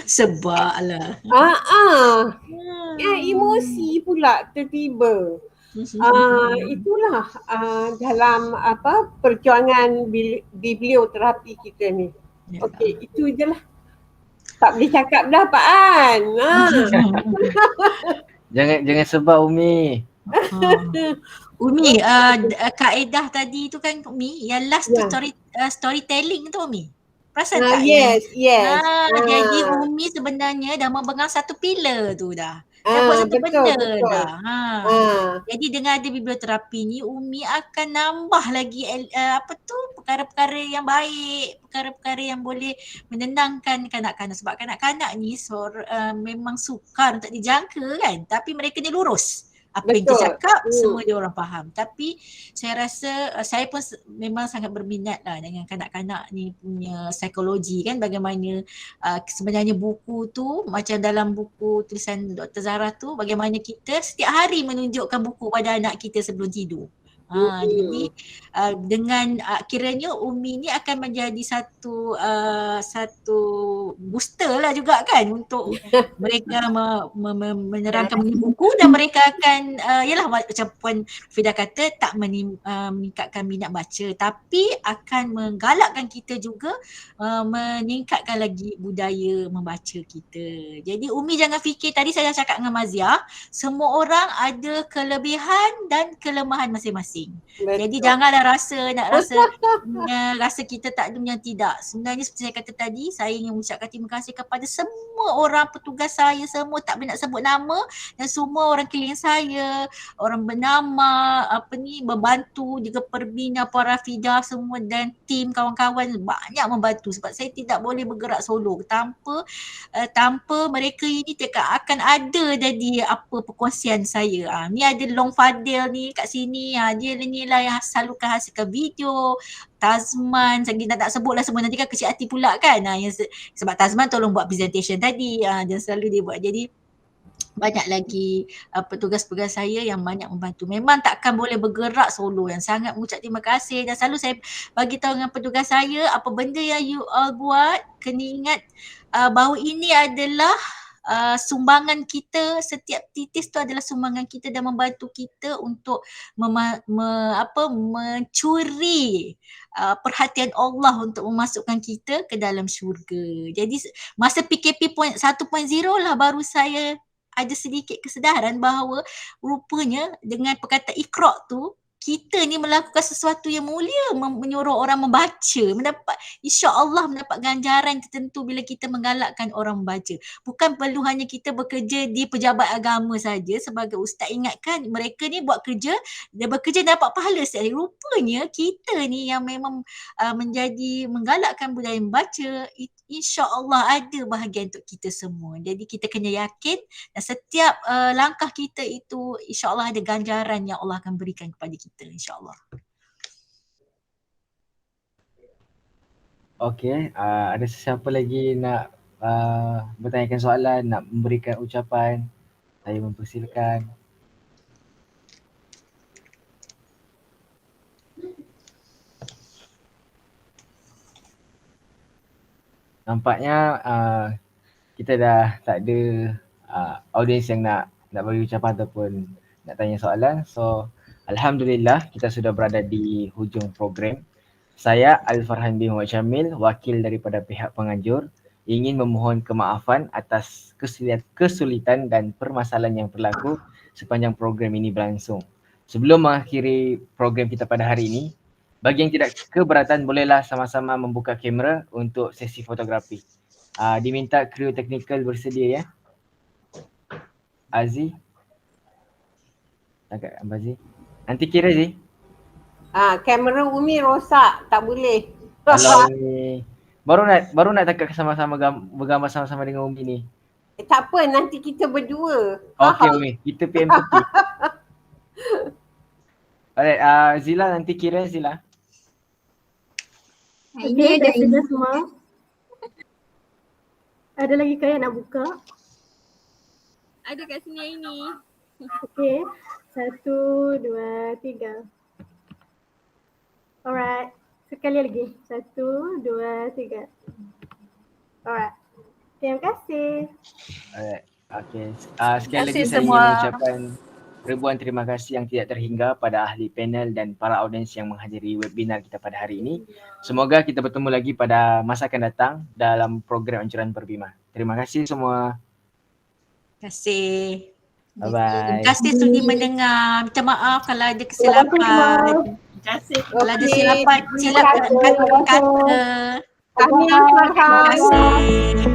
Sebab lah. Emosi pula tiba-tiba. Itulah dalam perjuangan biblioterapi kita ni. Okey, itu je lah. Tak boleh cakap dah Pak An. Jangan sebab Umi. Umi, kaedah tadi tu kan Umi, yang last tu storytelling tu Umi. Perasan tak? Yes. Jadi Umi sebenarnya dah memegang satu pillar tu dah. Dah buat satu benda dah. Jadi dengan ada biblioterapi ni, Umi akan nambah lagi perkara-perkara yang baik, perkara-perkara yang boleh menenangkan kanak-kanak. Sebab kanak-kanak ni memang sukar untuk dijangka kan, tapi mereka ni lurus. Apa yang kita cakap semua dia orang faham. Tapi saya rasa saya pun memang sangat berminat lah dengan kanak-kanak ni punya psikologi kan, bagaimana sebenarnya buku tu macam dalam buku tulisan Dr. Zahra tu, bagaimana kita setiap hari menunjukkan buku pada anak kita sebelum tidur. Jadi dengan kiranya Umi ni akan menjadi satu booster lah juga kan untuk mereka menerangkan buku, dan mereka akan yalah macam Puan Fida kata, tak meningkatkan minat baca, tapi akan menggalakkan kita juga meningkatkan lagi budaya membaca kita. Jadi Umi jangan fikir, tadi saya cakap dengan Mazia, semua orang ada kelebihan dan kelemahan masing-masing. Jadi janganlah rasa kita tak ada yang tidak. Sebenarnya seperti saya kata tadi, saya ingin mengucapkan terima kasih kepada semua orang petugas saya, semua tak boleh nak sebut nama, dan semua orang keliling saya, orang bernama membantu juga Perbina, Puan Rafidah semua dan tim kawan-kawan banyak membantu, sebab saya tidak boleh bergerak solo. Tanpa mereka ini tak akan ada jadi perkongsian saya. Ni ada Long Fadil ni kat sini, dia ni lah yang selalu hasilkan video. Tazman, saya tak sebutlah semua, nanti kan kecil hati pula kan. Sebab Tazman tolong buat presentation tadi, dan selalu dia buat. Jadi banyak lagi petugas-petugas saya yang banyak membantu. Memang takkan boleh bergerak solo, yang sangat mengucap terima kasih, dan selalu saya bagi tahu dengan petugas saya, apa benda yang you all buat, kena ingat bahawa ini adalah sumbangan kita, setiap titis tu adalah sumbangan kita dan membantu kita untuk mencuri perhatian Allah untuk memasukkan kita ke dalam syurga. Jadi masa PKP 1.0 lah baru saya ada sedikit kesedaran bahawa rupanya dengan perkataan Iqra tu, kita ni melakukan sesuatu yang mulia, menyuruh orang membaca, insya-Allah mendapat ganjaran tertentu bila kita menggalakkan orang membaca. Bukan perlu hanya kita bekerja di pejabat agama saja. Sebagai ustaz ingatkan, mereka ni buat kerja, dia bekerja dapat pahala setiap hari. Rupanya kita ni yang memang menjadi menggalakkan budaya membaca, insya-Allah ada bahagian untuk kita semua. Jadi kita kena yakin, dan setiap langkah kita itu insya-Allah ada ganjaran yang Allah akan berikan kepada kita, insya-Allah. Okey, ada sesiapa lagi nak bertanyakan soalan, nak memberikan ucapan? Saya mempersilakan. Nampaknya kita dah tak ada audiens yang nak bagi ucapan ataupun nak tanya soalan. So alhamdulillah kita sudah berada di hujung program. Saya Al-Farhan bin Muhammad Syamil, wakil daripada pihak penganjur, ingin memohon kemaafan atas kesulitan dan permasalahan yang berlaku sepanjang program ini berlangsung. Sebelum mengakhiri program kita pada hari ini, bagi yang tidak keberatan bolehlah sama-sama membuka kamera untuk sesi fotografi. Diminta kru teknikal bersedia ya. Aziz. Agak Aziz. Nanti kira Aziz. Kamera Umi rosak, tak boleh. Kalau Umi baru nak takkan sama-sama bergambar sama-sama dengan Umi ni. Tak apa, nanti kita berdua. Okey Umi, kita PMP. Alright, Zila nanti kira Zila. Ini Dah ada sudah semua. Ada lagi kaya nak buka? Ada kat sini ini. Okey. 1, 2, 3. Alright. Sekali lagi. 1, 2, 3. Alright. Terima kasih. Alright. Okey. Sekali lagi Terima kasih saya ingin semua. mengucapkan ribuan terima kasih yang tidak terhingga pada ahli panel dan para audiens yang menghadiri webinar kita pada hari ini. Semoga kita bertemu lagi pada masa akan datang dalam program Anjuran Berbima. Terima kasih semua. Terima kasih. Bye-bye. Terima kasih sudi mendengar. Minta maaf kalau ada kesilapan. Terima kasih. Kalau ada Okey. silap kata-kata. Tahniah Terima Farhan. kasih.